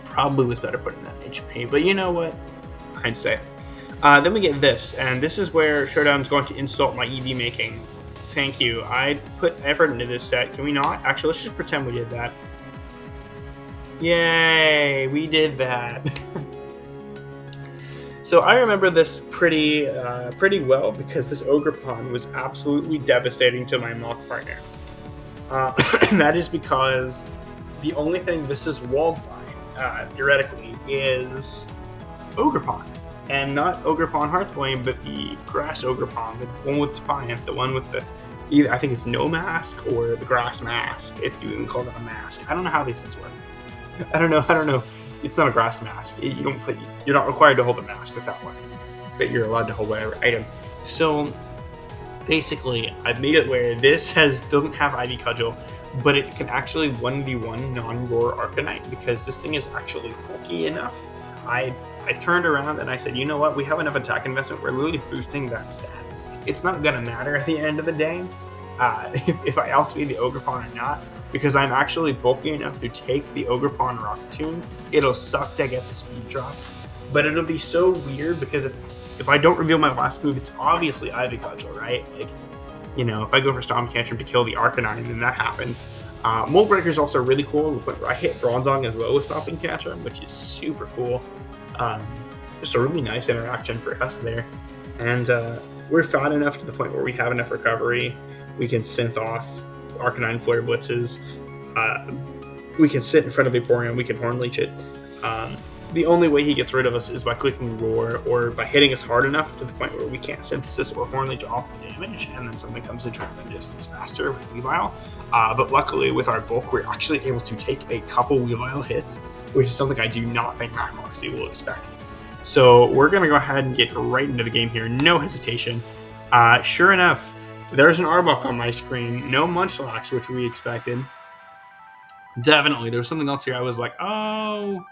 Speaker 1: Probably was better putting that in HP, but you know what? I'd say. Then we get this, and this is where Showdown's going to insult my EV making. Thank you. I put effort into this set. Can we not? Actually, let's just pretend we did that. Yay! We did that. So I remember this pretty well because this Ogerpon was absolutely devastating to my mock partner. And that is because the only thing this is walled by, theoretically, is Ogerpon. And not Ogerpon Hearthflame, but the Grass Ogerpon, the one with Defiant, the one with the, either I think it's No Mask or the Grass Mask, if you can call that a mask. I don't know how these things work. I don't know. It's not a Grass Mask. You're not required to hold a mask with that one, but you're allowed to hold whatever item. So basically, I've made it where this doesn't have Ivy Cudgel, but it can actually 1v1 non-Roar Arcanine because this thing is actually bulky enough. I turned around and I said, you know what? We have enough attack investment. We're literally boosting that stat. It's not going to matter at the end of the day if I outspeed the Ogerpon or not, because I'm actually bulky enough to take the Ogerpon Rock Tomb. It'll suck to get the speed drop, but it'll be so weird because if I don't reveal my last move, it's obviously Ivy Cudgel, right? If I go for Stomp Tantrum to kill the Arcanine, then that happens. Mold Breaker is also really cool. I hit Bronzong as well with Stomping Tantrum, which is super cool. Just a really nice interaction for us there. And we're fat enough to the point where we have enough recovery. We can synth off Arcanine Flare Blitzes. We can sit in front of Vaporeon. We can Horn Leech it. The only way he gets rid of us is by clicking Roar or by hitting us hard enough to the point where we can't Synthesis or Horn Leech off the damage, and then something comes to travel distance faster with Weavile. But luckily, with our bulk, we're actually able to take a couple Weavile hits, which is something I do not think Moxie will expect. So we're going to go ahead and get right into the game here. No hesitation. Sure enough, there's an Arbok on my screen. No Munchlax, which we expected. Definitely. There was something else here. I was like, oh,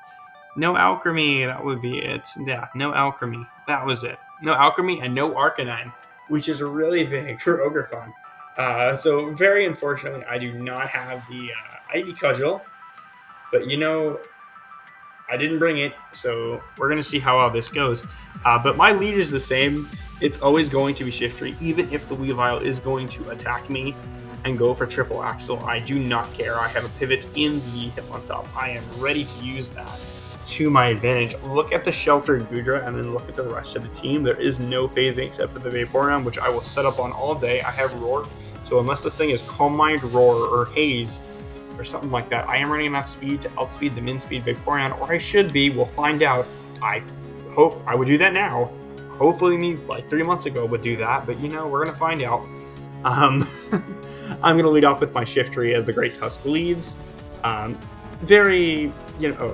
Speaker 1: no Alchemy. That would be it. Yeah, no Alchemy. That was it. No Alchemy and no Arcanine, which is really big for Ogerpon. So very unfortunately, I do not have the Ivy Cudgel. But I didn't bring it, so we're going to see how all this goes. But my lead is the same. It's always going to be Shiftry, even if the Weavile is going to attack me and go for Triple Axle. I do not care. I have a pivot in the Hitmontop. I am ready to use that to my advantage. Look at the Sheltered Goodra, and then look at the rest of the team. There is no phasing except for the Vaporeon, which I will set up on all day. I have Roar, so unless this thing is Calm Mind, Roar, or Haze, or something like that. I am running enough speed to outspeed the min speed Vaporeon, or I should be. We'll find out. I hope I would do that now. Hopefully me like 3 months ago would do that, but we're gonna find out. I'm gonna lead off with my Shiftry as the Great Tusk leads. Very,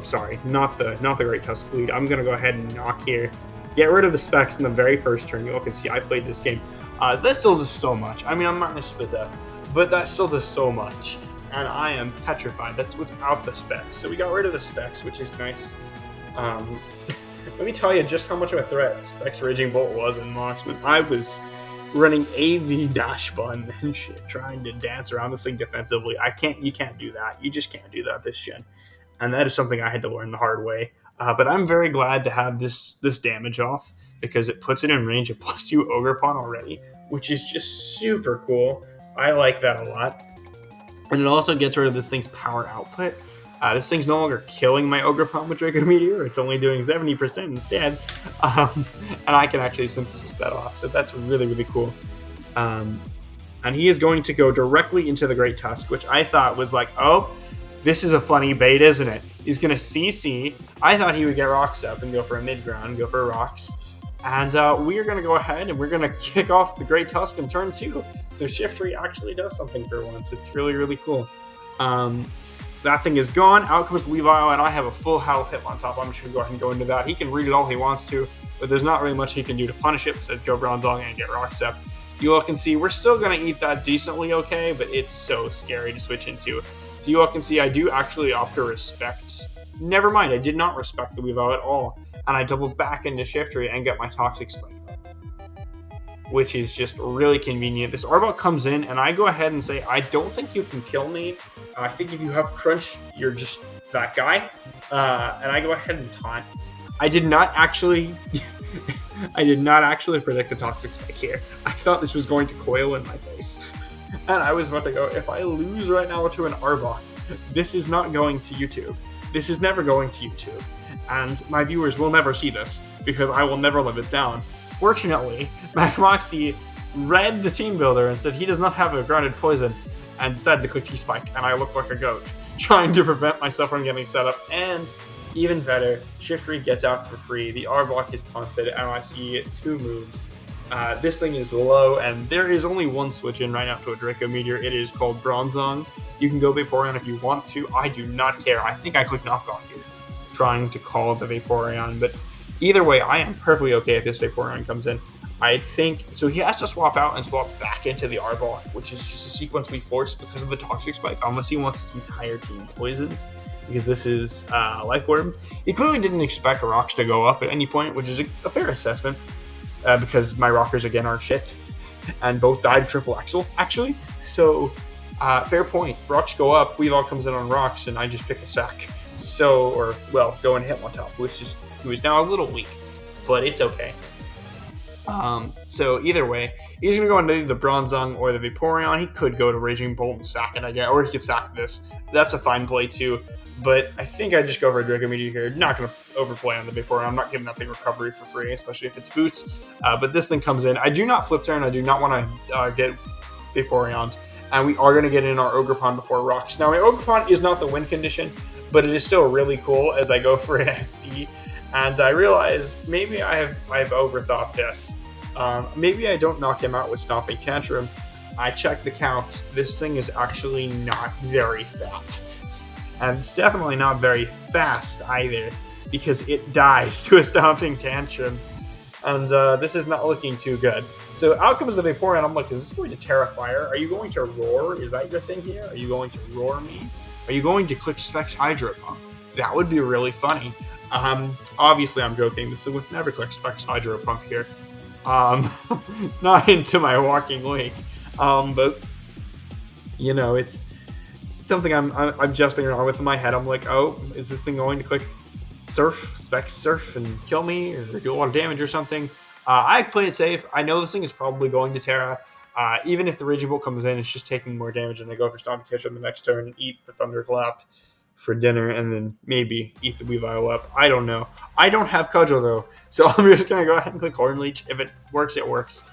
Speaker 1: sorry, not the Great Tusk lead. I'm gonna go ahead and knock here. Get rid of the specs in the very first turn. You all can see I played this game. That still does so much. I mean, I'm not gonna spit that, but that still does so much. And I am petrified. That's without the specs. So we got rid of the specs, which is nice. Let me tell you just how much of a threat Specs Raging Bolt was in Mox when I was running AV dash button and shit, trying to dance around this thing defensively. You can't do that. You just can't do that this gen. And that is something I had to learn the hard way. But I'm very glad to have this damage off because it puts it in range of +2 OGERPON already, which is just super cool. I like that a lot. And it also gets rid of this thing's power output. This thing's no longer killing my OGERPON with Draco Meteor. It's only doing 70% instead. And I can actually synthesis that off. So that's really, really cool. And he is going to go directly into the Great Tusk, which I thought was like, oh, this is a funny bait, isn't it? He's going to CC. I thought he would get Rocks up and go for a mid-ground, go for Rocks. And we are going to go ahead and we're going to kick off the Great Tusk in turn 2. So Shiftry actually does something for once. It's really, really cool. That thing is gone. Out comes the Weavile, and I have a full health hit on top. I'm just going to go ahead and go into that. He can read it all he wants to, but there's not really much he can do to punish it besides go Bronzong and get Rock Step. You all can see we're still going to eat that decently okay, but it's so scary to switch into. So you all can see I do actually opt to respect. Never mind, I did not respect the Weavile at all. And I double back into Shiftry and get my Toxic Spike, which is just really convenient. This Arbok comes in, and I go ahead and say, I don't think you can kill me. I think if you have Crunch, you're just that guy. And I go ahead and taunt. I did not actually predict the Toxic Spike here. I thought this was going to coil in my face. And I was about to go, if I lose right now to an Arbok, this is not going to YouTube. This is never going to YouTube. And my viewers will never see this, because I will never live it down. Fortunately, Moxie read the team builder and said he does not have a grounded poison and said to click T-Spike, and I look like a goat, trying to prevent myself from getting set up. And even better, Shiftry gets out for free. The Arbok is taunted, and I see 2 moves. This thing is low, and there is only one switch in right now to a Draco Meteor. It is called Bronzong. You can go Vaporeon if you want to. I do not care. I think I clicked knockoff here, trying to call the Vaporeon, but either way, I am perfectly okay if this Vaporeon comes in. I think, so he has to swap out and swap back into the Arbok, which is just a sequence we forced because of the Toxic Spike, unless he wants his entire team poisoned, because this is Life Orb. He clearly didn't expect Rocks to go up at any point, which is a fair assessment, because my Rockers, again, are shit, and both died triple Axel, actually. So, fair point. Rocks go up, Weavile comes in on Rocks, and I just pick a sack. So, or, well, go and hit one top, which is, who is now a little weak, but it's okay. So either way, he's going to go into the Bronzong or the Vaporeon. He could go to Raging Bolt and sack it, I guess, or he could sack this. That's a fine play too, but I think I just go for a Draco Meteor here. Not going to overplay on the Vaporeon. I'm not giving that thing recovery for free, especially if it's boots. But this thing comes in. I do not flip turn. I do not want to get Vaporeon, and we are going to get in our OGERPON before Rocks. Now, my OGERPON is not the win condition, but it is still really cool as I go for an SD. And I realize maybe I've overthought this. Maybe I don't knock him out with Stomping Tantrum. I checked the count. This thing is actually not very fat. And it's definitely not very fast either, because it dies to a Stomping Tantrum. And this is not looking too good. So out comes the Vaporeon. I'm like, is this going to Terrafire? Are you going to Roar? Is that your thing here? Are you going to Roar me? Are you going to click Specs Hydro Pump? That would be really funny. Obviously I'm joking. This would never click Specs Hydro Pump here. Not into my walking link. But you know, it's something I'm jesting around with in my head. I'm like, oh, is this thing going to click Surf, Specs Surf and kill me or do a lot of damage or something? I play it safe. I know this thing is probably going to Terra. Even if the Raging Bolt comes in, it's just taking more damage, and I go for Stomping Tantrum the next turn and eat the Thunderclap for dinner, and then maybe eat the Weavile up. I don't know. I don't have Cudgel, though, so I'm just going to go ahead and click Horn Leech. If it works, it works.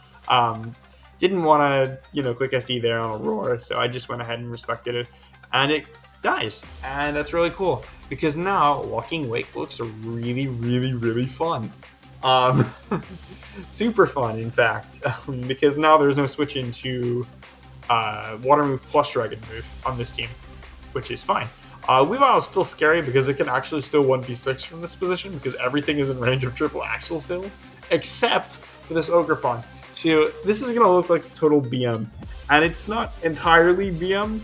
Speaker 1: Didn't want to, click SD there on a Roar, so I just went ahead and respected it. And it dies. And that's really cool because now Walking Wake looks really, really, really fun. Um, super fun, in fact, because now there's no switch into Water Move plus Dragon Move on this team, which is fine. Weavile is still scary because it can actually still 1v6 from this position because everything is in range of triple axle still, except for this OGERPON. So this is going to look like total BM, and it's not entirely BM.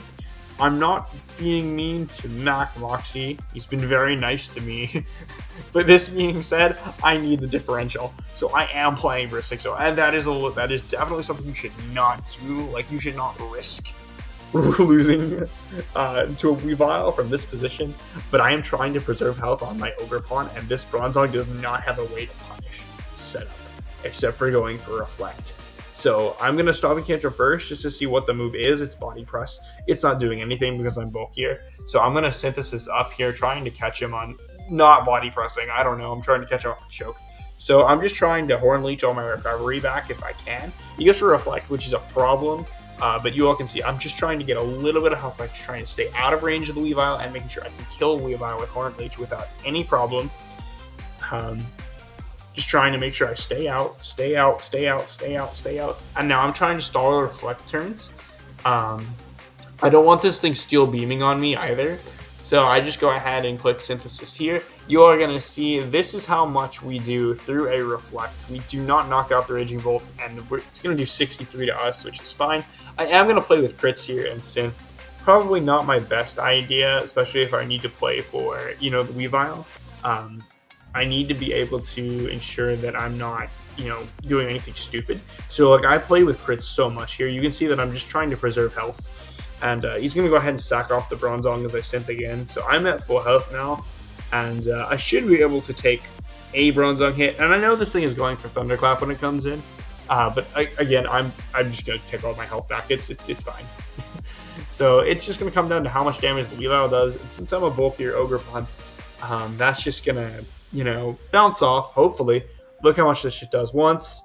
Speaker 1: I'm not being mean to Mac Moxie. He's been very nice to me. But this being said, I need the differential. So I am playing for 6-0, and that is definitely something you should not do. Like, you should not risk losing to a Weavile from this position. But I am trying to preserve health on my OGERPON, and this Bronzong does not have a way to punish setup, except for going for Reflect. So I'm going to stop and cantrip first just to see what the move is. It's Body Press. It's not doing anything because I'm bulkier. So I'm going to Synthesis up here, trying to catch him on not Body Pressing. I don't know. I'm trying to catch him on Choke. So I'm just trying to Horn Leech all my recovery back if I can. He goes for Reflect, which is a problem. But you all can see I'm just trying to get a little bit of health back, trying to stay out of range of the Weavile and making sure I can kill Weavile with Horn Leech without any problem. Just trying to make sure I stay out. And now I'm trying to stall the Reflect turns. I don't want this thing steel beaming on me either. So I just go ahead and click Synthesis here. You are going to see this is how much we do through a Reflect. We do not knock out the Raging Bolt, and it's going to do 63 to us, which is fine. I am going to play with crits here and Synth. Probably not my best idea, especially if I need to play for, the Weavile. I need to be able to ensure that I'm not, doing anything stupid. So, I play with crits so much here. You can see that I'm just trying to preserve health. And he's going to go ahead and sack off the Bronzong as I synth again. So I'm at full health now. And I should be able to take a Bronzong hit. And I know this thing is going for Thunderclap when it comes in. But again, I'm just going to take all my health back. It's fine. So it's just going to come down to how much damage the Weavile does. And since I'm a bulkier OGERPON, that's just going to, bounce off, hopefully. Look how much this shit does. Once,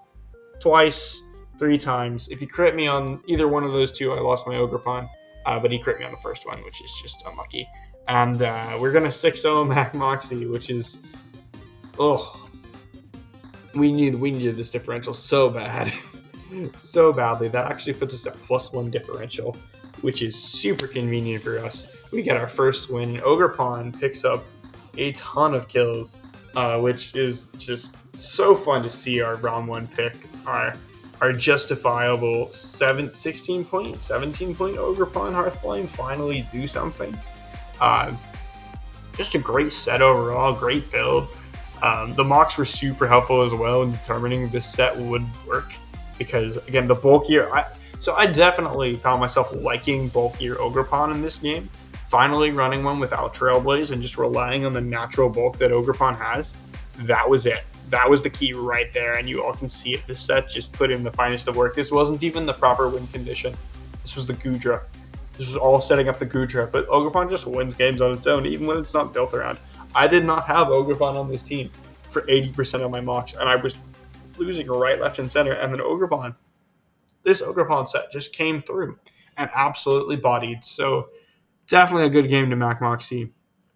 Speaker 1: twice, 3 times. If you crit me on either one of those two, I lost my OGERPON. But he crit me on the first one, which is just unlucky. And we're going to 6-0 Mac Moxie, which is... We needed this differential so bad. So badly. That actually puts us at +1 differential, which is super convenient for us. We get our first win. OGERPON picks up a ton of kills, which is just so fun to see our round 1 pick, our justifiable 17-point OGERPON Hearthflame finally do something. Just a great set overall, great build. The mocks were super helpful as well in determining this set would work because, again, the bulkier... I definitely found myself liking bulkier OGERPON in this game. Finally running one without Trailblaze and just relying on the natural bulk that OGERPON has. That was it. That was the key right there, and you all can see it. This set just put in the finest of work. This wasn't even the proper win condition. This was the Gudra. This was all setting up the Gudra, but OGERPON just wins games on its own, even when it's not built around. I did not have OGERPON on this team for 80% of my mocks, and I was losing right, left, and center, and then this OGERPON set just came through and absolutely bodied. So definitely a good game to Mac Moxie.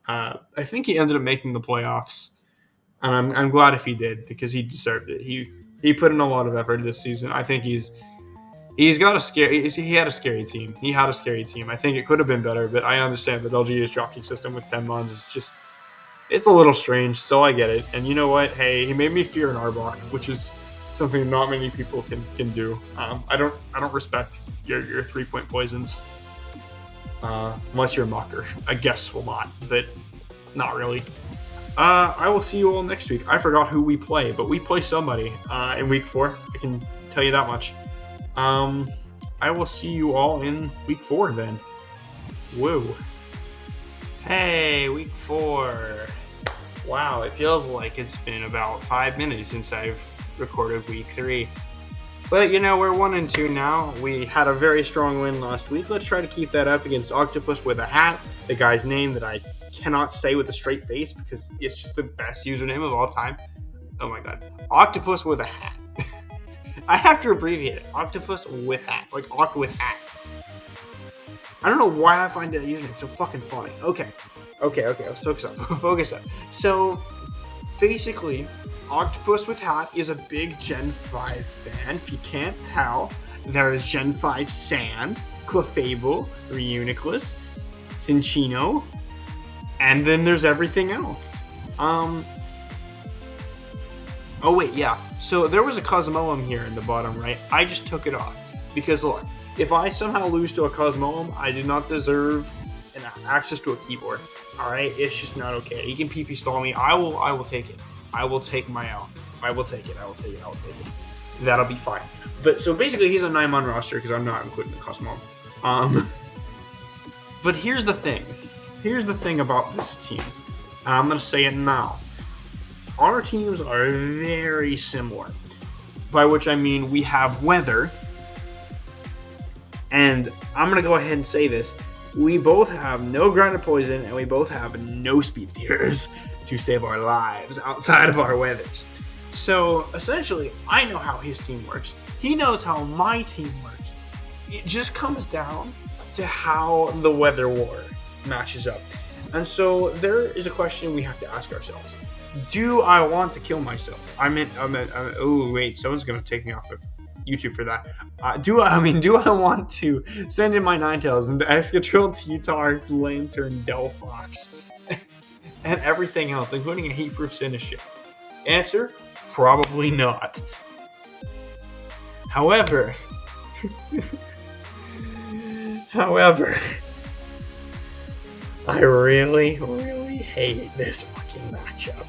Speaker 1: I think he ended up making the playoffs, and I'm glad if he did because he deserved it. He put in a lot of effort this season. I think he had a scary team. He had a scary team. I think it could have been better, but I understand that LGA's dropkick system with 10 mons is just, it's a little strange, so I get it. And you know what? Hey, he made me fear an Arbok, which is something not many people can do. I don't respect your 3-point poisons. Unless you're a mocker. I guess will not, but not really. I will see you all next week. I forgot who we play, but we play somebody in week 4. I can tell you that much. I will see you all in week 4 then. Woo. Hey, week 4. Wow, it feels like it's been about 5 minutes since I've recorded week 3. But, we're 1-2 now. We had a very strong win last week. Let's try to keep that up against Octopus with a hat, the guy's name that I cannot say with a straight face because it's just the best username of all time. Oh my god. Octopus with a hat. I have to abbreviate it. Octopus with hat. Like Oct with hat. I don't know why I find that username so fucking funny. Okay, let's focus up. Focus up. So, basically, Octopus with Hat is a big Gen 5 fan. If you can't tell, there is Gen 5 Sand, Clefable, Reuniclus, Cinchino, and then there's everything else. Oh wait, yeah. So there was a Cosmoem here in the bottom right. I just took it off because look, if I somehow lose to a Cosmoem, I do not deserve access to a keyboard. All right, it's just not okay. He can PP stall me. I will take it. I will take my L. I will take it. That'll be fine. But so basically, he's a 9-man roster because I'm not including the Cosmoem. But here's the thing. Here's the thing about this team. And I'm gonna say it now. Our teams are very similar, by which I mean we have weather, and I'm going to go ahead and say this. We both have no grounded poison, and we both have no speed tiers to save our lives outside of our weathers. So, essentially, I know how his team works. He knows how my team works. It just comes down to how the weather war matches up. And so, there is a question we have to ask ourselves. Do I want to kill myself? Oh wait, someone's gonna take me off of YouTube for that. Do I want to send in my Ninetales into Excadrill, T-Tar, Lantern, Delphox, and everything else, including a heat-proof Sinistcha? Answer: probably not. However, I really hate this fucking matchup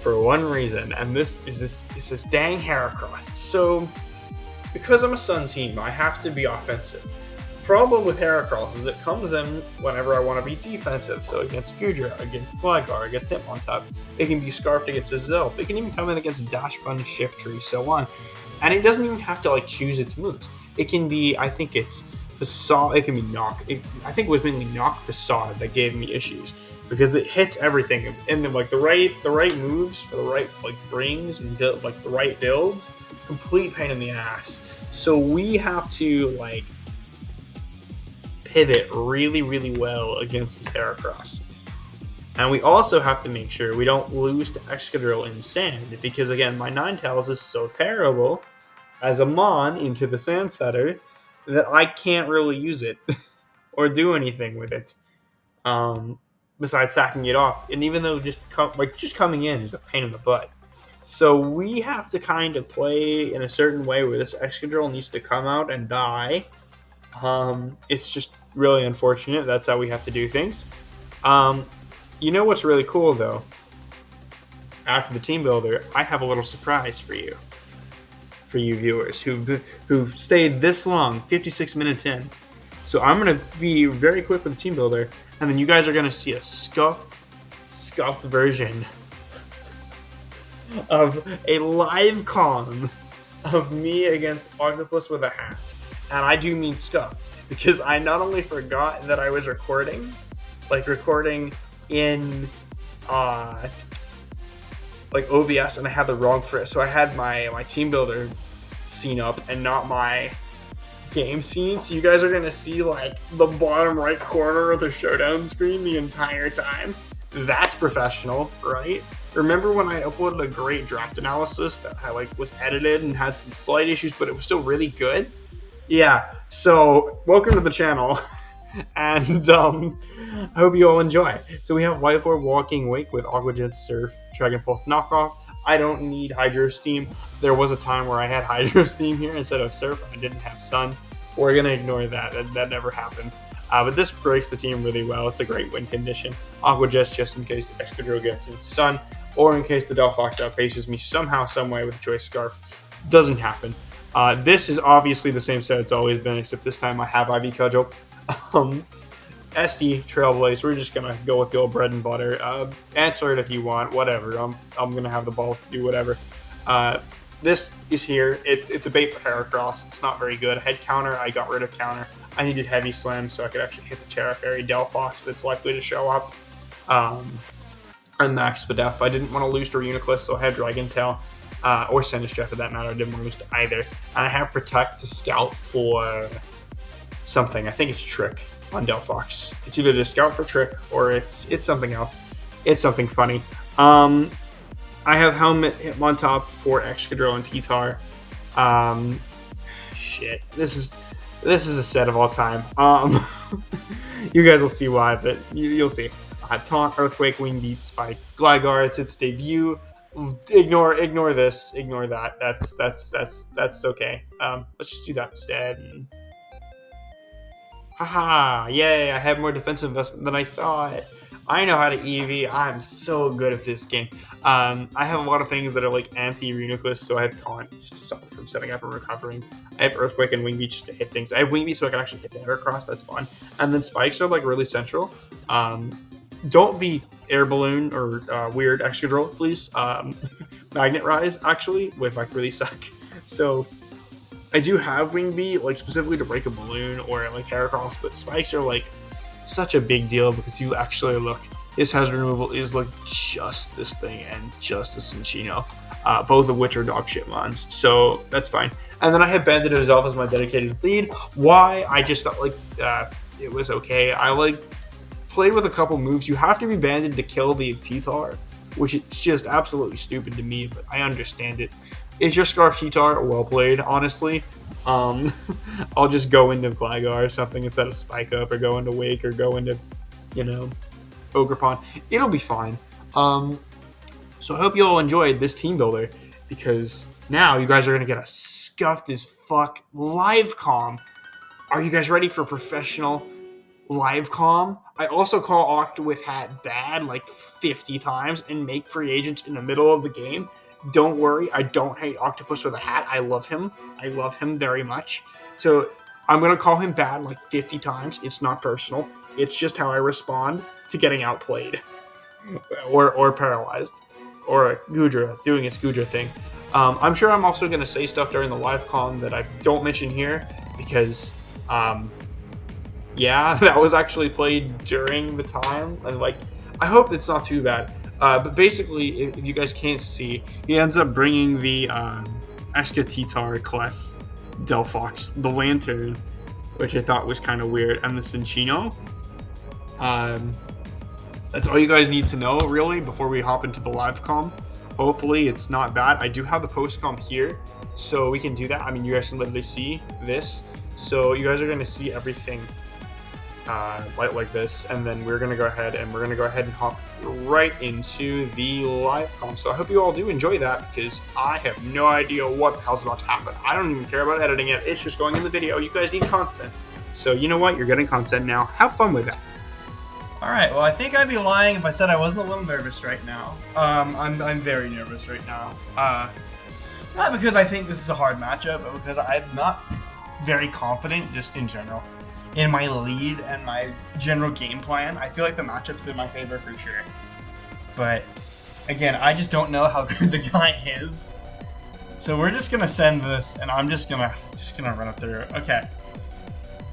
Speaker 1: for one reason, and this is this dang Heracross. So, because I'm a Sun team, I have to be offensive. Problem with Heracross is it comes in whenever I want to be defensive. So against Goodra, against Flygar, against Hitmontop, it can be Scarfed against Azelf. It can even come in against Dash Bun, Shiftry, so on. And it doesn't even have to like choose its moves. It can be, I think it's Facade. It can be Knock. I think it was mainly Knock Facade that gave me issues because it hits everything, and then like the right moves for the right like rings and like the right builds, complete pain in the ass. So we have to like pivot really well against this Heracross. And we also have to make sure we don't lose to Excadrill in Sand, because again, my Ninetales is so terrible as a Mon into the Sand Setter that I can't really use it or do anything with it besides sacking it off. And even though just coming in is a pain in the butt. So we have to kind of play in a certain way where this Excadrill needs to come out and die. It's just really unfortunate. That's how we have to do things. You know what's really cool, though? After the team builder, I have a little surprise for you viewers who've stayed this long, 56 minutes in. So I'm going to be very quick with the team builder, and then you guys are going to see a scuffed version of a live con of me against Octopus with a Hat. And I do mean scuffed, because I not only forgot that I was recording in like OBS, and I had the wrong so I had my team builder scene up and not my game scene, so you guys are gonna see like the bottom right corner of the showdown screen the entire time. That's professional, right? Remember when I uploaded a great draft analysis that I like was edited and had some slight issues, but it was still really good? Yeah, so welcome to the channel. And I hope you all enjoy. So we have White Orb, Walking Wake with Aqua Jet, Surf, Dragon Pulse knockoff. I don't need Hydro Steam. There was a time where I had Hydro Steam here instead of Surf. I didn't have Sun. We're going to ignore that. That never happened. But this breaks the team really well. It's a great win condition. Aqua Jet just in case the Excadrill gets in Sun, or in case the Delphox outpaces me somehow, some way with Choice Scarf. Doesn't happen. This is obviously the same set it's always been, except this time I have Ivy Cudgel. SD Trailblaze, we're just gonna go with the old bread and butter. Answer it if you want, whatever. I'm gonna have the balls to do whatever. This is here. It's a bait for Heracross. It's not very good. Head counter, I got rid of counter. I needed heavy slam so I could actually hit the Terra Fairy Delphox that's likely to show up. And Max Spadef. I didn't want to lose to Reuniclus, so I had Dragon Tail. Or Sinistcha for that matter. I didn't want to lose to either. And I have Protect to scout for something. I think it's Trick. on Delphox. It's either just Scout for Trick or it's something else. It's something funny. I have Helmet, Hitmontop for Excadrill and T-Tar. Shit. This is a set of all time. You guys will see why, but you'll see. Taunt, Earthquake, Wing Beat, Spike, Gligar. It's its debut. Ignore this. Ignore that. That's okay. Let's just do that instead. Haha! Yay! I have more defensive investment than I thought. I know how to EV. I'm so good at this game. I have a lot of things that are like anti-Reuniclus, so I have Taunt just to stop it from setting up and recovering. I have Earthquake and Wing Beat just to hit things. I have Wing Beat so I can actually hit the Heracross. That's fun. And then Spikes are like really central. Don't be Air Balloon or weird Excadrill, please. Magnet Rise actually would like really suck. So I do have Wing Beat like specifically to break a balloon or like Heracross, but Spikes are like such a big deal because you actually look. His hazard removal is like just this thing and just a Cinccino, both of which are dog shit mons. So that's fine. And then I have Bandit Resolve as my dedicated lead. Why? I just thought like it was okay. I like played with a couple moves. You have to be banded to kill the T-Tar, which is just absolutely stupid to me, but I understand it. If you're Scarf T-Tar, well played, honestly. I'll just go into Gligar or something instead of Spike Up, or go into Wake, or go into, OGERPON. It'll be fine. So I hope you all enjoyed this team builder, because now you guys are going to get a scuffed as fuck live comm. Are you guys ready for professional live comm? I also call Octawith Hat bad like 50 times and make free agents in the middle of the game. Don't worry, I don't hate Octopus with a hat. I love him. I love him very much. So I'm going to call him bad like 50 times. It's not personal. It's just how I respond to getting outplayed or paralyzed or Goodra doing its Goodra thing. I'm sure I'm also going to say stuff during the live comm that I don't mention here because, yeah, that was actually played during the time. And like, I hope it's not too bad. But basically, if you guys can't see, he ends up bringing the Escatitar, Clef, Delphox, the Lantern, which I thought was kind of weird, and the Cinccino. That's all you guys need to know, really, before we hop into the live comm. Hopefully, it's not bad. I do have the post comm here, so we can do that. I mean, you guys can literally see this. So you guys are going to see everything like this, and then we're going to go ahead and hop right into the live comm. So I hope you all do enjoy that, because I have no idea what the hell's about to happen. I don't even care about editing it. It's just going in the video. You guys need content. So you know what? You're getting content now. Have fun with that.
Speaker 2: Alright, well, I think I'd be lying if I said I wasn't a little nervous right now. I'm very nervous right now. Not because I think this is a hard matchup, but because I'm not very confident, just in general, in my lead and my general game plan. I feel like the matchup's in my favor for sure. But, again, I just don't know how good the guy is. So we're just gonna send this, and I'm just gonna run up there. Okay.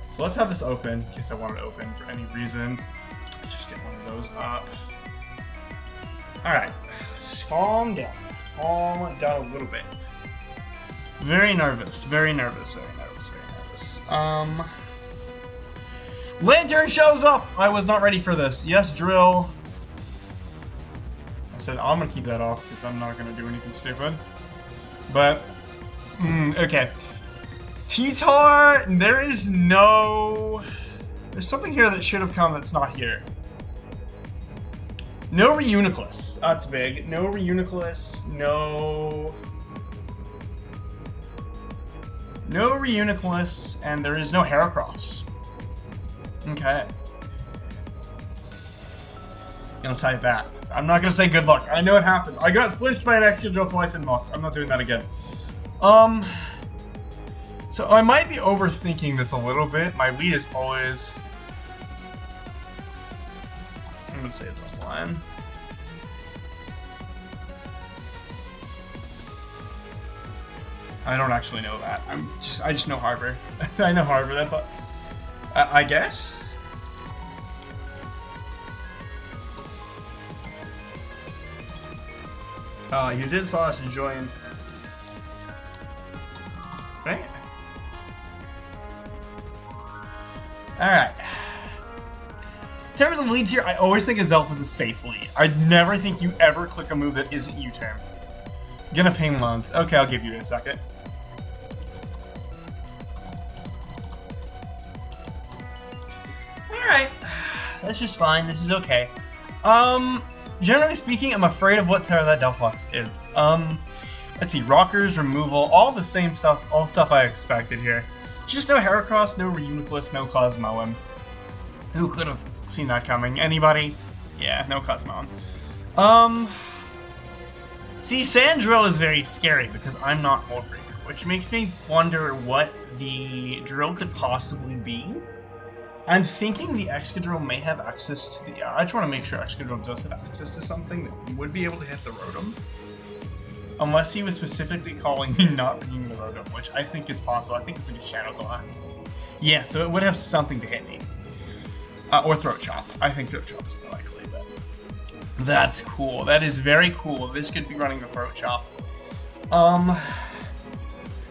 Speaker 2: So let's have this open, in case I want it open for any reason. Let's just get one of those up. Alright. Let's just calm down. Calm down a little bit. Very nervous. Very nervous. Very nervous. Very nervous. Lantern shows up! I was not ready for this. Yes, Drill. I said I'm gonna keep that off because I'm not gonna do anything stupid. But, okay. T-Tar, there's something here that should have come that's not here. No Reuniclus. That's big. No Reuniclus. No Reuniclus, and there is no Heracross. Okay. Gonna type that. I'm not gonna say good luck. I know it happened. I got flinched by an Excadrill twice in Mox. I'm not doing that again. So I might be overthinking this a little bit. My lead is always... I'm gonna say it's offline. I don't actually know that. I just know Harbor. I know Harbor. But I guess. You did saw us join. Right. All right. In terms of leads here, I always think a Zelf is a safe lead. I'd never think you ever click a move that isn't U-turn. Gonna ping once. Okay, I'll give you a second. Alright. That's just fine. This is okay. Generally speaking, I'm afraid of what Terra that Delphox is. Let's see. Rockers, removal, all the same stuff, all stuff I expected here. Just no Heracross, no Reuniclus, no Cosmoem. Who could have seen that coming? Anybody? Yeah, no Cosmoem. See, Sandrill is very scary because I'm not Mold Breaker, which makes me wonder what the drill could possibly be. I'm thinking the Excadrill may have access to the... I just want to make sure Excadrill does have access to something that would be able to hit the Rotom. Unless he was specifically calling me not bringing the Rotom, which I think is possible. I think it's like a Shadow Claw. Yeah, so it would have something to hit me. Or Throat Chop. I think Throat Chop is more likely, but... That's cool. That is very cool. This could be running the Throat Chop.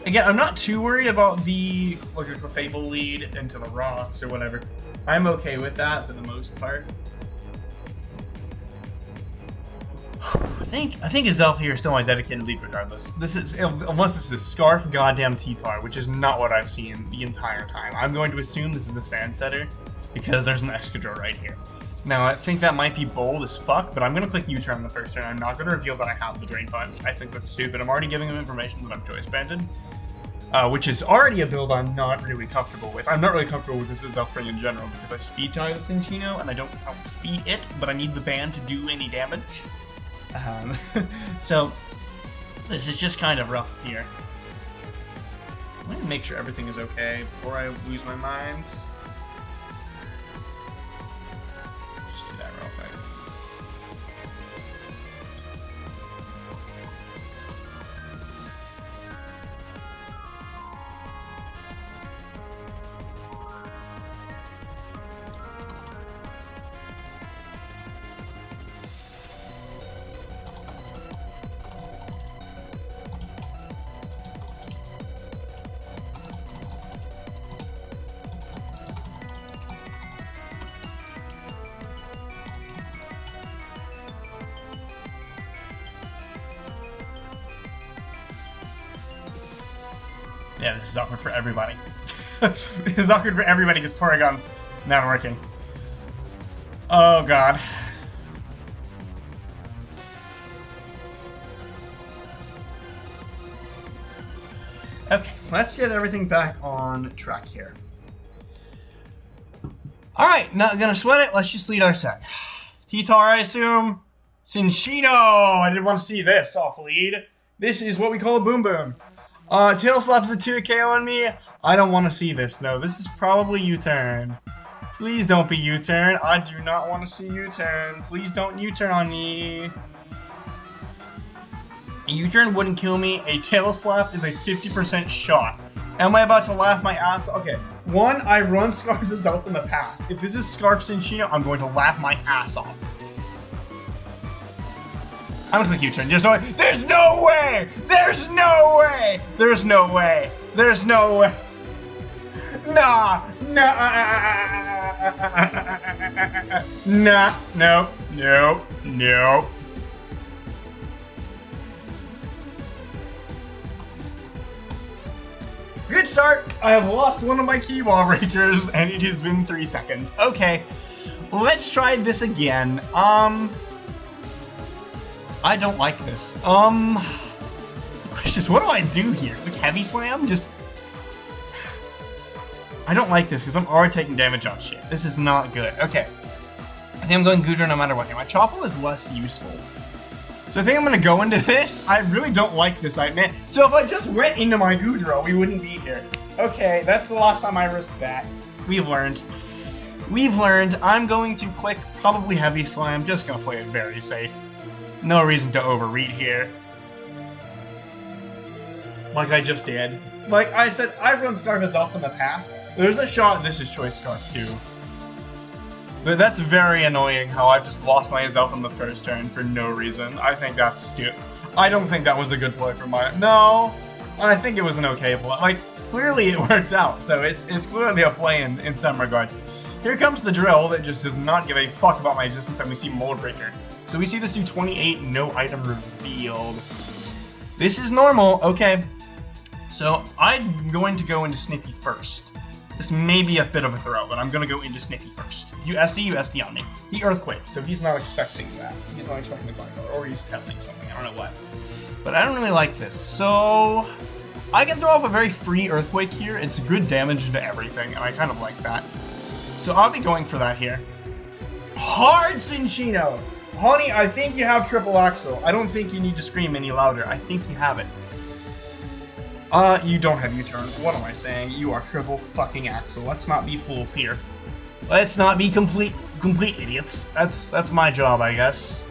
Speaker 2: Again, I'm not too worried about the like a Clefable lead into the rocks or whatever. I'm okay with that for the most part. I think a Zelf here is still my dedicated lead regardless. This is unless this is Scarf goddamn T-Tar, which is not what I've seen the entire time. I'm going to assume this is the Sand Setter because there's an Excadrill right here. Now, I think that might be bold as fuck, but I'm going to click U-turn the first turn. I'm not going to reveal that I have the Drain Punch. I think that's stupid. I'm already giving him information that I'm Choice Banded, which is already a build I'm not really comfortable with. I'm not really comfortable with this as Zelfring in general because I Speed Tie the Cinccino, and I don't outspeed it, but I need the band to do any damage. So, this is just kind of rough here. I'm going to make sure everything is okay before I lose my mind. Yeah, this is awkward for everybody. This is awkward for everybody because Porygon's not working. Oh god. Okay, let's get everything back on track here. Alright, not gonna sweat it, let's just lead our set. T-Tar, I assume. Cinccino! I didn't want to see this off lead. This is what we call a Boom Boom. Tail Slap's a 2KO on me. I don't want to see this, though. This is probably U-turn. Please don't be U-turn. I do not want to see U-turn. Please don't U-turn on me. A U-turn wouldn't kill me. A Tail Slap is a 50% shot. Am I about to laugh my ass? Okay. One, I run Scarf Zelf in the past. If this is Scarf Cinccino, I'm going to laugh my ass off. I'm gonna click U-turn. There's no way. There's no way! There's no way! There's no way! There's no way! Nah! Nah! Nah! Nope. Nope. Nope. Good start! I have lost one of my key wall breakers, and it has been 3 seconds. Okay. Let's try this again. I don't like this. The question is, what do I do here? Like Heavy Slam? Just... I don't like this because I'm already taking damage on shit. This is not good. Okay. I think I'm going Goodra no matter what here. My Chople is less useful. So I think I'm going to go into this. I really don't like this. So if I just went into my Goodra, we wouldn't be here. Okay, that's the last time I risked that. We've learned. We've learned. I'm going to click probably Heavy Slam. Just going to play it very safe. No reason to overread here. Like I just did. Like I said, I've run Scarf Zelf in the past. There's a shot this is Choice Scarf too. But that's very annoying how I just lost my Zelf in the first turn for no reason. I think that's stupid. I don't think that was a good play for my... No! I think it was an okay play. Like, clearly it worked out. So it's clearly a play in some regards. Here comes the drill that just does not give a fuck about my existence, and we see Mold Breaker. So we see this do 28, no item revealed. This is normal, okay. So I'm going to go into Snippy first. This may be a bit of a throw, but I'm going to go into Snippy first. You SD on me. He Earthquakes, so he's not expecting that. He's not expecting the Glide, or he's testing something, I don't know what. But I don't really like this, so I can throw off a very free Earthquake here. It's good damage to everything, and I kind of like that. So I'll be going for that here. Hard Cinchino! Honey, I think you have triple axle. I don't think you need to scream any louder. I think you have it. You don't have U-turn. What am I saying? You are triple fucking axle. Let's not be fools here. Let's not be complete idiots. That's my job, I guess.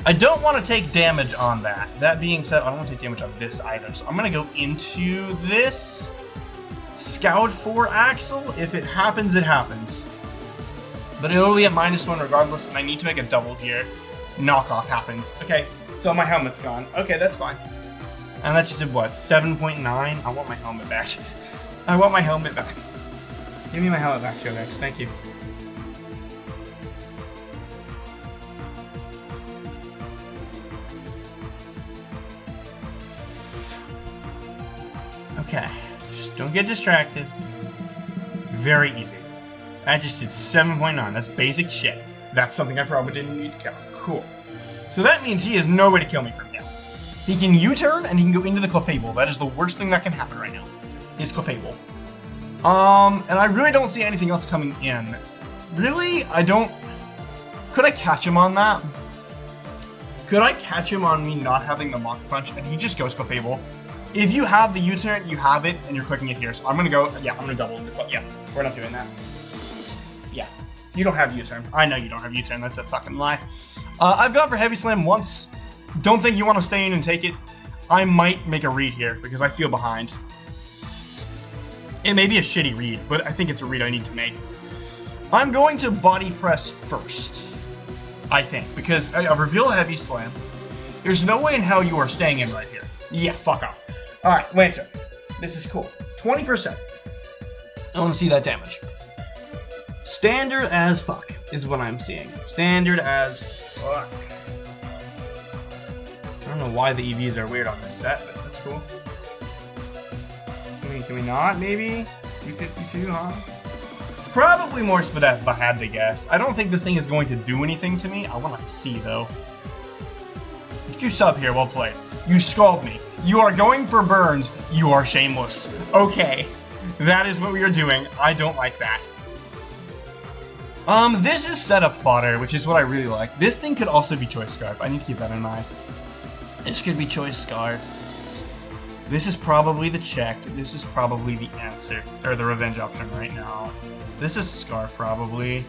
Speaker 2: I don't want to take damage on that. That being said, I don't want to take damage on this either. So I'm gonna go into this Scout 4 axle. If it happens, it happens. But it will be at -1 regardless, and I need to make a double here. Knockoff happens. Okay, so my helmet's gone. Okay, that's fine. And that just did what? 7.9? I want my helmet back. I want my helmet back. Give me my helmet back, Jovex. Thank you. Okay. Just don't get distracted. Very easy. That just did 7.9. That's basic shit. That's something I probably didn't need to count. Cool. So that means he has no way to kill me from now. He can U-turn and he can go into the Clefable. That is the worst thing that can happen right now. Is Clefable. And I really don't see anything else coming in. Really? I don't... Could I catch him on that? Could I catch him on me not having the Mach Punch and he just goes Clefable? If you have the U-turn, you have it, and you're clicking it here. So I'm gonna go, yeah, I'm gonna double into, yeah, we're not doing that. Yeah, you don't have U-turn. I know you don't have U-turn, that's a fucking lie. I've gone for Heavy Slam once. Don't think you want to stay in and take it. I might make a read here, because I feel behind. It may be a shitty read, but I think it's a read I need to make. I'm going to Body Press first, I think, because I reveal Heavy Slam. There's no way in hell you are staying in right here. Yeah, fuck off. Alright, Lantern. This is cool. 20%. I want to see that damage. Standard as fuck is what I'm seeing. Standard as fuck. I don't know why the EVs are weird on this set, but that's cool. Can we not, maybe? 252, huh? Probably more Spadef if I had to guess. I don't think this thing is going to do anything to me. I want to see, though. If you sub here, well played. You scald me. You are going for burns. You are shameless. Okay. That is what we are doing. I don't like that. This is setup fodder, which is what I really like. This thing could also be Choice Scarf. I need to keep that in mind. This could be Choice Scarf. This is probably the check. This is probably the answer. Or the revenge option right now. This is Scarf, probably.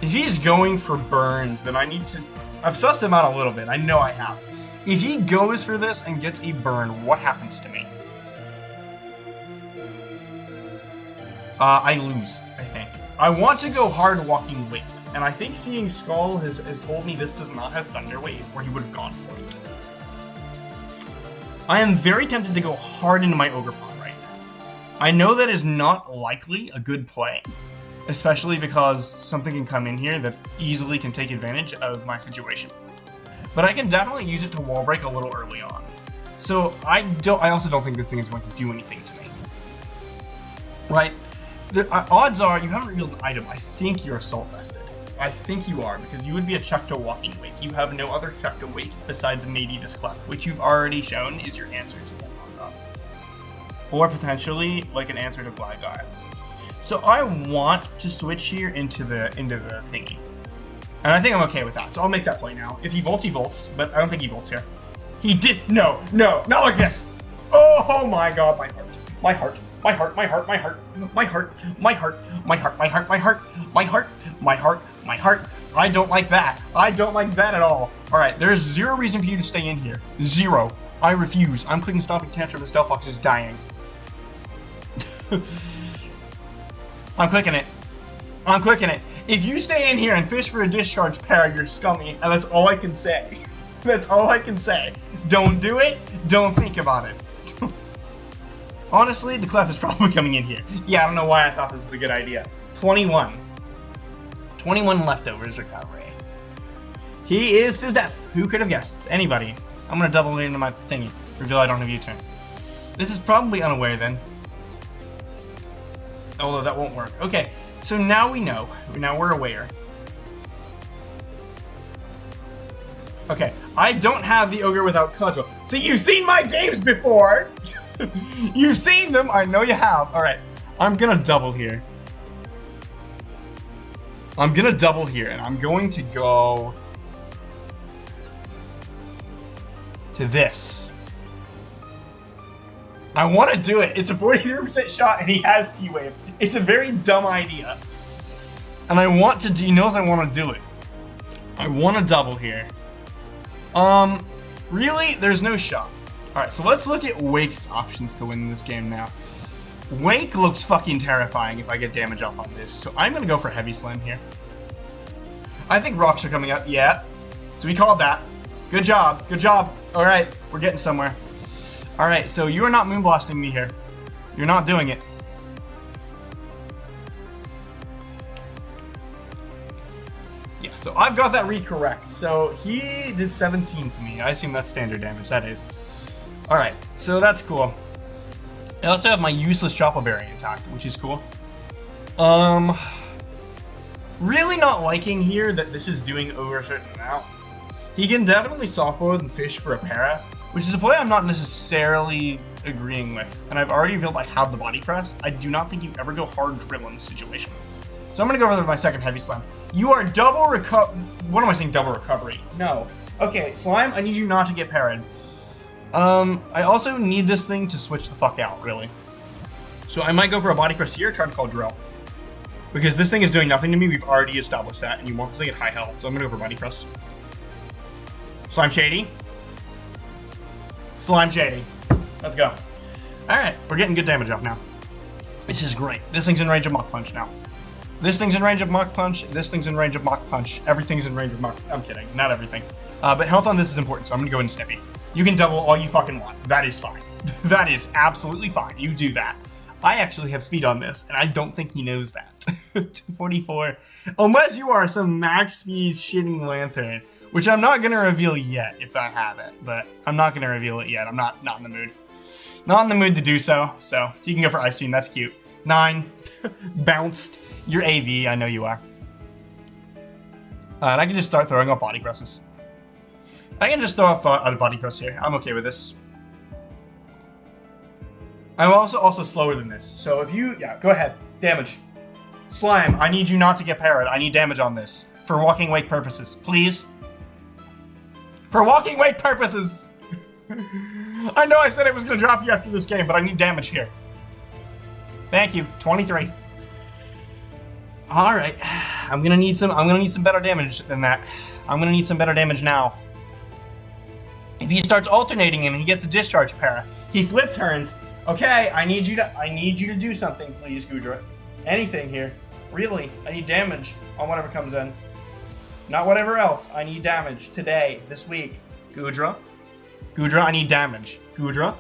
Speaker 2: If he's going for burns, then I need to... I've sussed him out a little bit. I know I have. If he goes for this and gets a burn, what happens to me? I lose, I think. I want to go hard Walking Wake, and I think seeing Skull has told me this does not have Thunder Wave, or he would have gone for it. I am very tempted to go hard into my OGERPON right now. I know that is not likely a good play, especially because something can come in here that easily can take advantage of my situation. But I can definitely use it to wall break a little early on. So I also don't think this thing is going to do anything to me. Right? The odds are you haven't revealed an item. I think you're Assault Vested. I think you are, because you would be a check to Walking Wake. You have no other check to Wake besides maybe this Clef, which you've already shown is your answer to that on top. Or potentially like an answer to Glide Guy. So I want to switch here into the thingy. And I think I'm okay with that, so I'll make that play now. If he volts, but I don't think he volts here. He did, no, not like this. Oh my god, my heart, my heart, my heart, my heart, my heart, my heart, my heart, my heart, my heart, my heart, my heart, my heart, my heart. I don't like that. I don't like that at all. All right, there's zero reason for you to stay in here. Zero. I refuse. I'm clicking Stomping Tantrum and Stealth Fox is dying. I'm clicking it. I'm clicking it. If you stay in here and fish for a discharge pair, you're scummy, and that's all I can say. That's all I can say. Don't do it. Don't think about it. Honestly, the clef is probably coming in here. Yeah, I don't know why I thought this was a good idea. 21. 21 leftovers recovery. He is Fizdef. Who could have guessed? Anybody. I'm going to double into my thingy. Reveal I don't have U-turn. This is probably unaware then. Although that won't work. Okay, so now we know. Now we're aware. Okay, I don't have the Ogre without Cudgel. See, you've seen my games before! You've seen them! I know you have. Alright, I'm gonna double here. I'm gonna double here, and I'm going to go to this. I want to do it. It's a 43% shot, and he has T-Wave. It's a very dumb idea. And I want to do, he knows I want to do it. I want to double here. Really? There's no shot. Alright, so let's look at Wake's options to win this game now. Wake looks fucking terrifying if I get damage off on this, so I'm gonna go for Heavy Slam here. I think rocks are coming up, yeah. So we called that. Good job, good job. Alright, we're getting somewhere. Alright, so you are not moonblasting me here. You're not doing it. Yeah, so I've got that read correct. So he did 17 to me. I assume that's standard damage, that is. Alright, so that's cool. I also have my useless Chopper Berry intact, which is cool. Really not liking here that this is doing over a certain amount. He can definitely softboard and fish for a para, which is a play I'm not necessarily agreeing with. And I've already revealed I have the body press. I do not think you ever go hard drill in this situation. So I'm gonna go over with my second Heavy Slam. You are double what am I saying, double recovery? No. Okay, Slime, I need you not to get parried. I also need this thing to switch the fuck out, really. So I might go for a body press here, try to call drill. Because this thing is doing nothing to me, we've already established that, and you want this thing at high health, so I'm gonna go for body press. Slime Shady. Slime Shady. Let's go. Alright, we're getting good damage off now. This is great. This thing's in range of Mach Punch now. This thing's in range of Mach Punch, this thing's in range of Mach Punch, everything's in range of Mach... I'm kidding, not everything. But health on this is important, so I'm gonna go in Snippy. You can double all you fucking want. That is fine. That is absolutely fine. You do that. I actually have speed on this, and I don't think he knows that. 244. Unless you are some max speed shitting lantern, which I'm not going to reveal yet if I have it, but I'm not going to reveal it yet. I'm not in the mood. Not in the mood to do so, so you can go for Ice Beam. That's cute. 9. Bounced. You're AV. I know you are. And I can just start throwing off body presses. I can just throw off a body press here. I'm okay with this. I'm also slower than this. So if you, yeah, go ahead. Damage. Slime, I need you not to get parried. I need damage on this. For Walking Wake purposes. Please. For Walking Wake purposes. I know I said I was going to drop you after this game, but I need damage here. Thank you. 23. All right. I'm going to need some better damage than that. I'm going to need some better damage now. If he starts alternating and he gets a discharge para, he flip turns. Okay, I need you to do something, please, Gudra. Anything here. Really, I need damage on whatever comes in. Not whatever else. I need damage today, this week. Gudra, I need damage. Gudra,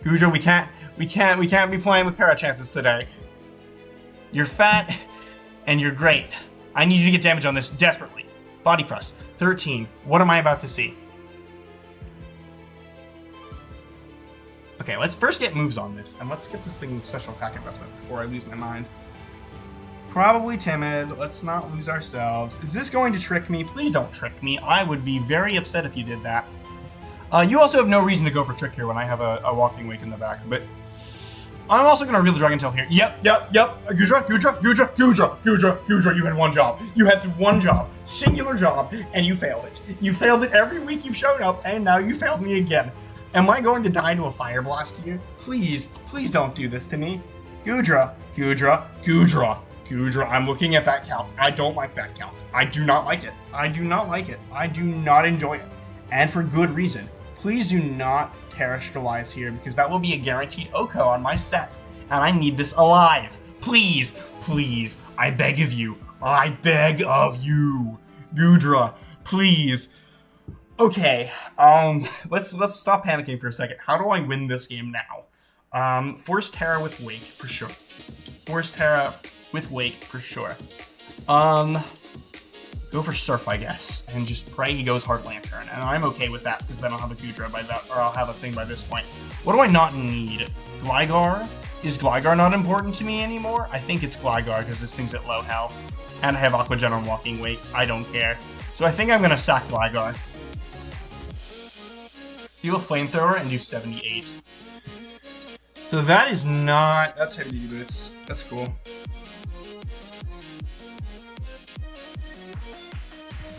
Speaker 2: we can't be playing with para chances today. You're fat and you're great. I need you to get damage on this desperately. Body press. 13. What am I about to see? Okay, let's first get moves on this, and let's get this thing special attack investment before I lose my mind. Probably timid. Let's not lose ourselves. Is this going to trick me? Please don't trick me. I would be very upset if you did that. You also have no reason to go for trick here when I have a Walking Wake in the back, but I'm also going to reveal the Dragon Tail here. Yep. Gudra, you had one job. You had one job. Singular job, and you failed it. You failed it every week you've shown up, and now you failed me again. Am I going to die to a fire blast here? Please don't do this to me. Gudra, I'm looking at that count. I don't like that count. I do not like it. I do not enjoy it. And for good reason. Please do not terrestrialize here, because that will be a guaranteed Oko on my set. And I need this alive. Please, I beg of you. Gudra, please. Okay, let's stop panicking for a second. How do I win this game now? Force Terra with Wake for sure. Force Terra with Wake for sure. Go for Surf, I guess, and just pray he goes Hard Lantern, and I'm okay with that because then I'll have a Gudra by that, or I'll have a thing by this point. What do I not need? Gligar? Is Gligar not important to me anymore? I think it's Gligar because this thing's at low health, and I have Aqua Jet on Walking Wake. I don't care. So I think I'm gonna sack Gligar. Deal a Flamethrower and do 78. So that is not... That's heavy duty boots. That's cool.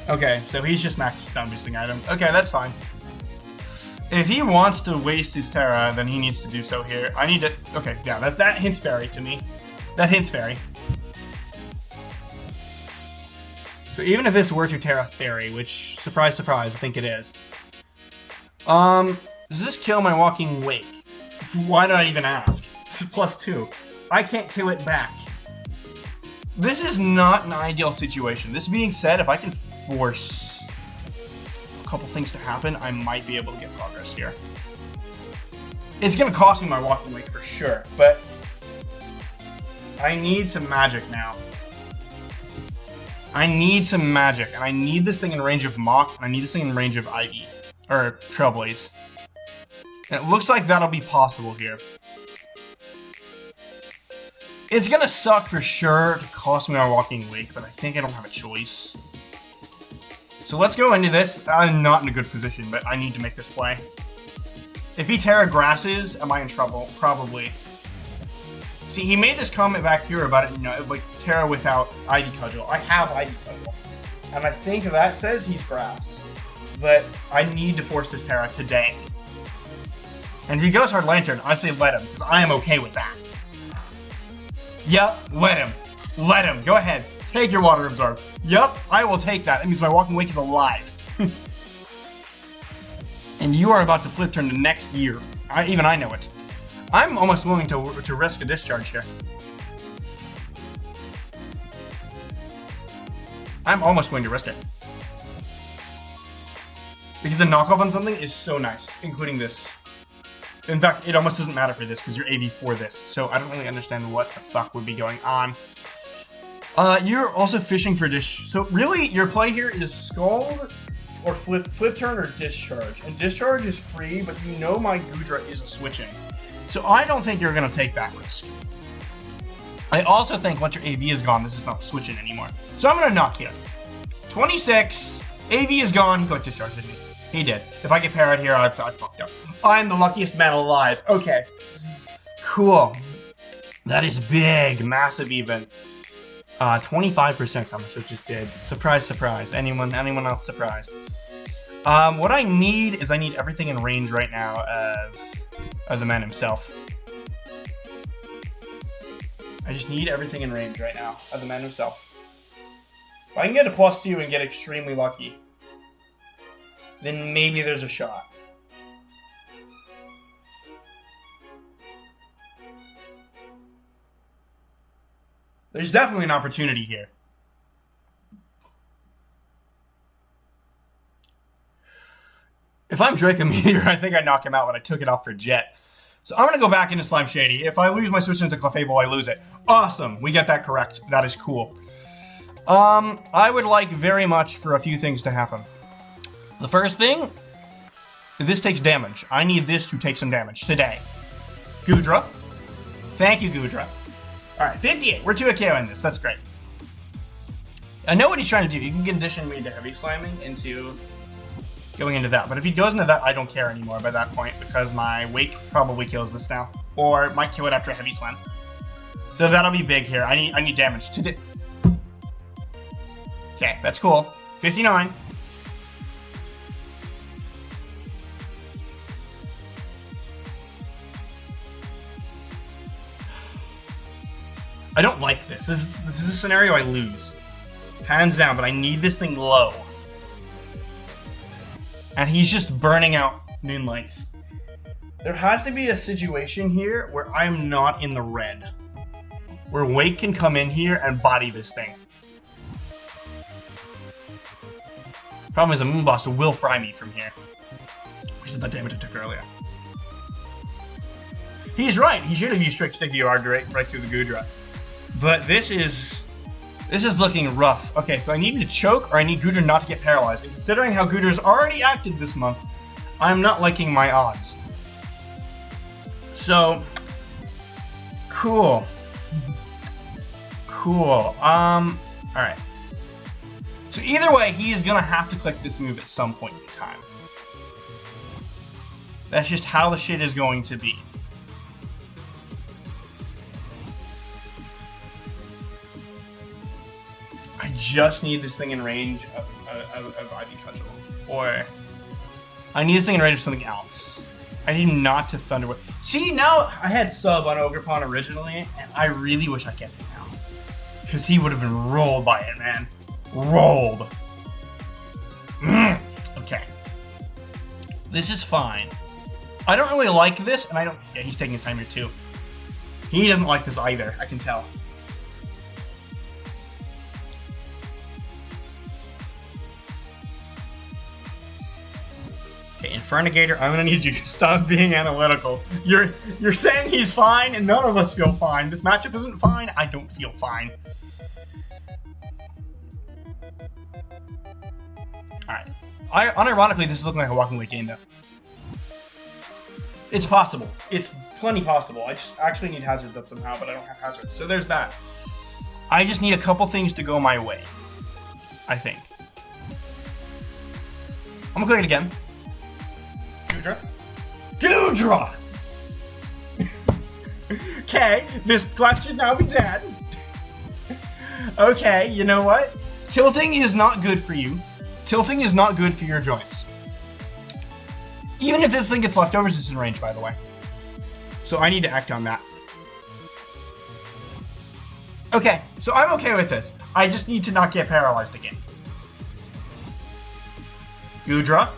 Speaker 2: Okay, so he's just max stun boosting item. Okay, that's fine. If he wants to waste his Terra, then he needs to do so here. I need to... Okay, yeah, that hints fairy to me. That hints fairy. So even if this were to Terra Fairy, which, surprise, surprise, I think it is. Does this kill my Walking Wake? Why did I even ask? It's a +2. I can't kill it back. This is not an ideal situation. This being said, if I can force a couple things to happen, I might be able to get progress here. It's going to cost me my Walking Wake for sure, but I need some magic now. I need some magic, and I need this thing in range of Mach, and I need this thing in range of Ivy, or Trailblaze. And it looks like that'll be possible here. It's gonna suck for sure to cost me our Walking Wake, but I think I don't have a choice. So let's go into this. I'm not in a good position, but I need to make this play. If he Terra Grasses, am I in trouble? Probably. See, he made this comment back here about it, you know, like Terra without Ivy Cudgel. I have Ivy Cudgel, and I think that says he's Grass. But I need to force this Terra today. And if he goes Hard Lantern, I say let him, because I am okay with that. Yep, let him. Let him. Go ahead. Take your Water Absorb. Yep, I will take that. That means my Walking Wake is alive. And you are about to flip turn the next year. Even I know it. I'm almost willing to risk a discharge here. I'm almost willing to risk it. Because the knockoff on something is so nice, including this. In fact, it almost doesn't matter for this, because you're AV for this, so I don't really understand what the fuck would be going on. You're also fishing for dish. So really, your play here is Scald, or flip turn, or Discharge. And Discharge is free, but you know my Gudra is a switching. So I don't think you're going to take that risk. I also think once your AV is gone, this is not switching anymore. So I'm going to knock here. 26, AV is gone, he got Discharge, didn't he? He did. If I get parried here, I fucked up. I'm the luckiest man alive. Okay. Cool. That is big. Massive even. 25% Summer Switch just did. Surprise, surprise. Anyone else surprised? What I need is I need everything in range right now of the man himself. I just need everything in range right now of the man himself. If I can get a +2 and get extremely lucky, then maybe there's a shot. There's definitely an opportunity here. If I'm Draco Meteor, I think I knock him out when I took it off for Jet. So I'm going to go back into Slime Shady. If I lose my switch into Clefable, I lose it. Awesome. We get that correct. That is cool. I would like very much for a few things to happen. The first thing, this takes damage. I need this to take some damage today. Gudra. Thank you, Gudra. Alright, 58. We're 2 KO in this. That's great. I know what he's trying to do. He can condition me to heavy slamming into going into that. But if he goes into that, I don't care anymore by that point because my Wake probably kills this now. Or might kill it after a heavy slam. So that'll be big here. I need damage to okay, that's cool. 59. I don't like this. This is a scenario I lose. Hands down, but I need this thing low. And he's just burning out Moonlights. There has to be a situation here where I'm not in the red. Where Wake can come in here and body this thing. Problem is, a Moonblast will fry me from here. Because of the damage I took earlier. He's right. He should have used Trick Sticky Yard right through the Goodra. But this is looking rough. Okay, so I need him to choke, or I need Goodra not to get paralyzed. And considering how Goodra's already acted this month, I'm not liking my odds. So, cool. Alright. So either way, he is gonna have to click this move at some point in time. That's just how the shit is going to be. I just need this thing in range of Ivy Cudgel. Or I need this thing in range of something else. I need him not to Thunder Wave. See, now I had sub on OGERPON originally, and I really wish I kept it now. Because he would have been rolled by it, man. Rolled. Okay. This is fine. I don't really like this, and I don't... Yeah, he's taking his time here, too. He doesn't like this either, I can tell. Okay, Infernigator, I'm gonna need you to stop being analytical. You're saying he's fine, and none of us feel fine. This matchup isn't fine. I don't feel fine. Alright. Unironically, this is looking like a walking away game, though. It's possible. It's plenty possible. I just actually need hazards up somehow, but I don't have hazards. So there's that. I just need a couple things to go my way. I think. I'm gonna click it again. Goodra. Goodra! Okay, this clap should now be dead. Okay, you know what? Tilting is not good for you. Tilting is not good for your joints. Even if this thing gets leftovers, it's in range, by the way. So I need to act on that. Okay, so I'm okay with this. I just need to not get paralyzed again. Goodra.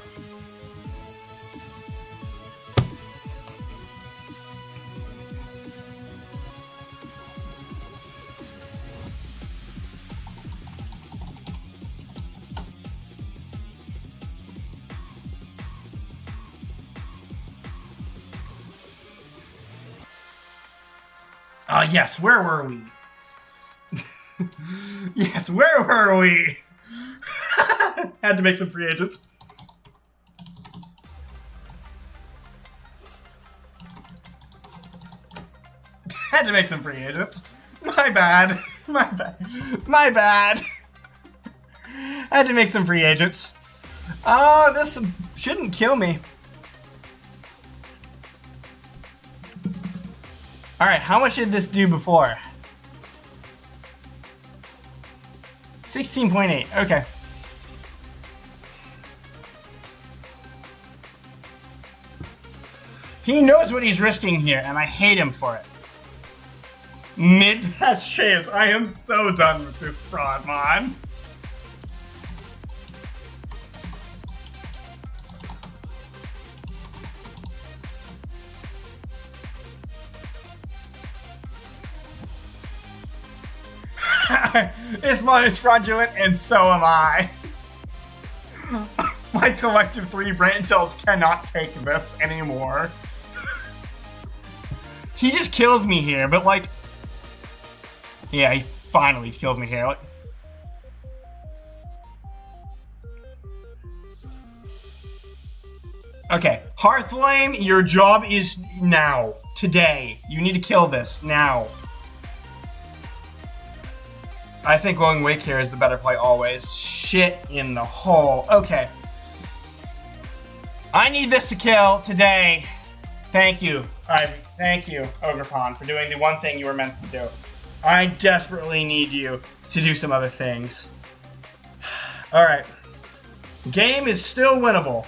Speaker 2: Yes, where were we? Yes, where were we? Had to make some free agents. Had to make some free agents. My bad. My bad. My bad. Had to make some free agents. Oh, this shouldn't kill me. Alright, how much did this do before? 16.8, okay. He knows what he's risking here, and I hate him for it. Mid-match chance, I am so done with this fraud, man. This mod is fraudulent, and so am I. My collective 3 brain cells cannot take this anymore. He just kills me here, but like... Yeah, he finally kills me here. Like... Okay, Hearthflame, your job is now. Today. You need to kill this, now. I think going Wake here is the better play always. Shit in the hole. Okay. I need this to kill today. Thank you, Ivy. Thank you, OGERPON, for doing the one thing you were meant to do. I desperately need you to do some other things. Alright. Game is still winnable.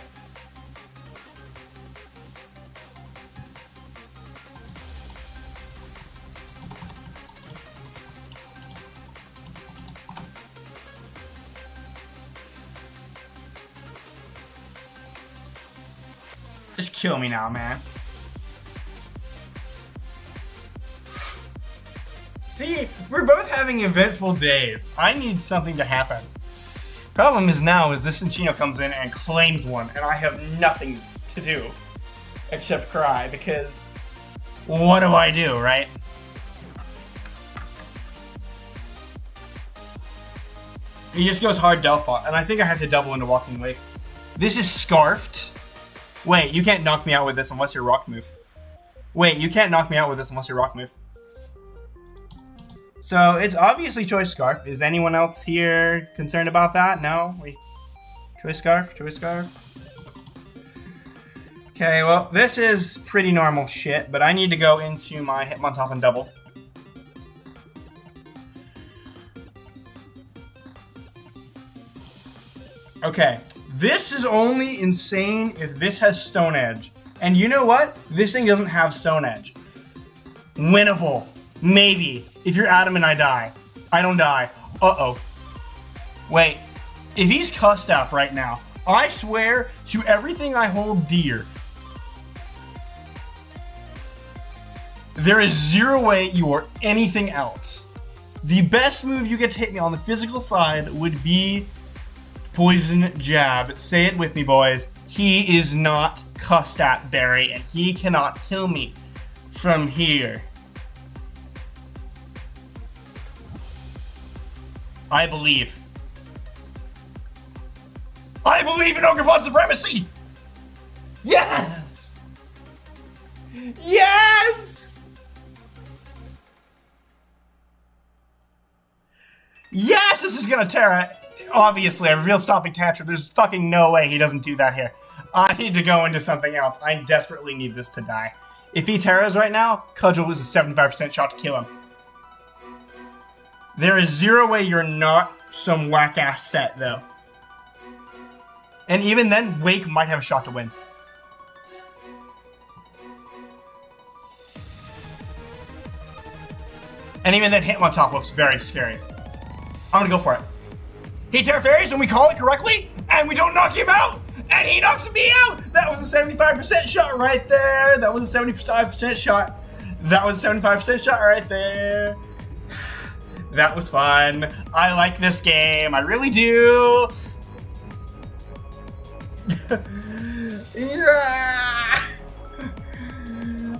Speaker 2: Just kill me now, man. See, we're both having eventful days. I need something to happen. Problem is now is this Cinchino comes in and claims one, and I have nothing to do except cry, because what do I do, right? He just goes hard Delphi, and I think I have to double into Walking Wake. This is Scarfed. Wait, you can't knock me out with this unless you're Rock Move. Wait, you can't knock me out with this unless you're Rock Move. So it's obviously Choice Scarf. Is anyone else here concerned about that? No? Choice Scarf? Choice Scarf? Okay, well, this is pretty normal shit, but I need to go into my Hitmontop and double. Okay, this is only insane if this has Stone Edge. And you know what? This thing doesn't have Stone Edge. Winnable. Maybe. If you're Adam and I die. I don't die. Uh-oh. Wait. If he's cussed up right now, I swear to everything I hold dear, there is zero way you are anything else. The best move you get to hit me on the physical side would be Poison Jab. Say it with me, boys. He is not cussed at, Barry, and he cannot kill me from here. I believe. I believe in OGERPON supremacy! Yes! Yes! Yes, this is gonna tear it. Obviously, a real stopping tantrum. There's fucking no way he doesn't do that here. I need to go into something else. I desperately need this to die. If he terras right now, Cudgel is a 75% shot to kill him. There is zero way you're not some whack-ass set, though. And even then, Wake might have a shot to win. And even then, Hitmontop looks very scary. I'm gonna go for it. He Terra Fairies and we call it correctly, and we don't knock him out, and he knocks me out! That was a 75% shot right there. That was a 75% shot. That was a 75% shot right there. That was fun. I like this game. I really do. Yeah.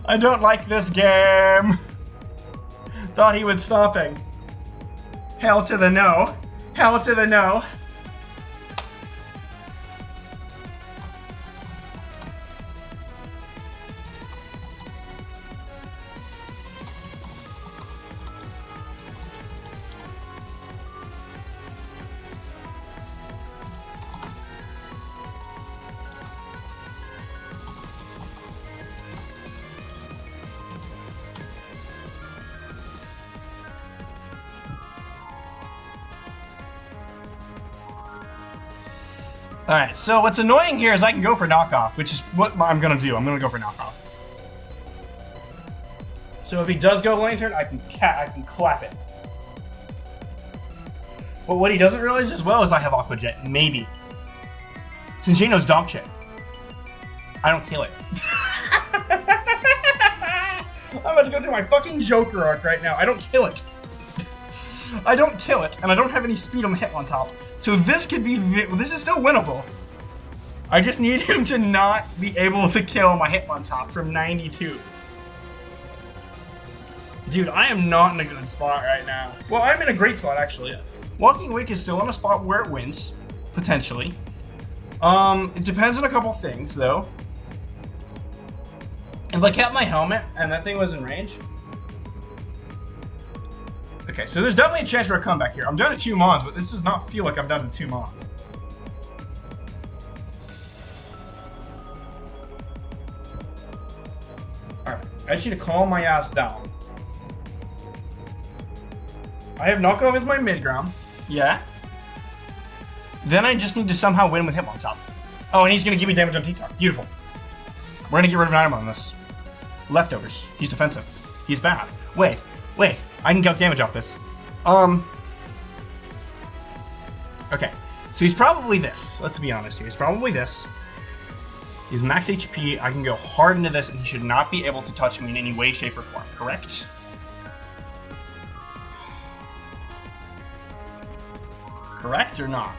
Speaker 2: I don't like this game. Thought he would stopping. Hell to the no. Hell to the no. Alright, so what's annoying here is I can go for knockoff, which is what I'm gonna do. I'm gonna go for knockoff. So if he does go Lantern, I can clap it. But what he doesn't realize as well is I have Aqua Jet. Maybe. Cinchino's dog shit. I don't kill it. I'm about to go through my fucking Joker arc right now. I don't kill it. I don't kill it, and I don't have any speed on the Hitmontop. So this could be, this is still winnable. I just need him to not be able to kill my Hitmontop from 92. Dude, I am not in a good spot right now. Well, I'm in a great spot, actually. Walking Wake is still in a spot where it wins, potentially. It depends on a couple things, though. If I kept my helmet and that thing was in range. Okay, so there's definitely a chance for a comeback here. I'm down to 2 mons, but this does not feel like I'm down to 2 mons. Alright, I just need to calm my ass down. I have knockoff as my mid ground. Yeah. Then I just need to somehow win with Hitmontop. Oh, and he's going to give me damage on T-Talk. Beautiful. We're going to get rid of an item on this. Leftovers. He's defensive. He's bad. Wait. I can get damage off this. Okay. So he's probably this. Let's be honest here. He's probably this. He's max HP. I can go hard into this, and he should not be able to touch me in any way, shape, or form. Correct? Correct or not?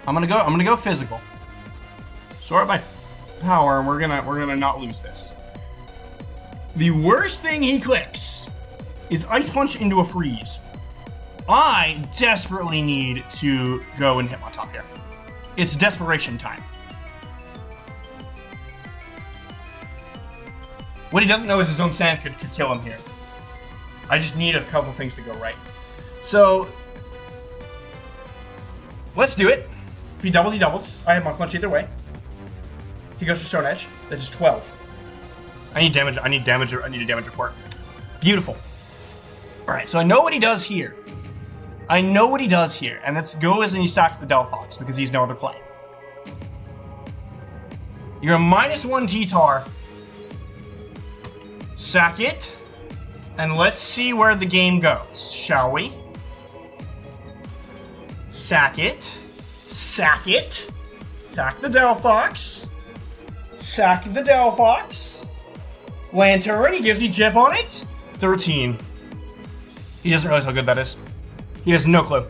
Speaker 2: I'm gonna go physical. Sort by power, and we're gonna not lose this. The worst thing he clicks is Ice Punch into a freeze. I desperately need to go and hit my top here. It's desperation time. What he doesn't know is his own sand could kill him here. I just need a couple things to go right. So, let's do it. If he doubles, he doubles. I have Mach Punch either way. He goes for Stone Edge. That is 12. I need damage. I need a damage report. Beautiful. Alright, so I know what he does here. And let's go as and he sacks the Delphox because he's no other play. You're a -1 T-Tar. Sack it. And let's see where the game goes, shall we? Sack it. Sack it. Sack the Delphox. Sack the Delphox. Lantern, he gives me Jib on it. 13. He doesn't realize how good that is. He has no clue.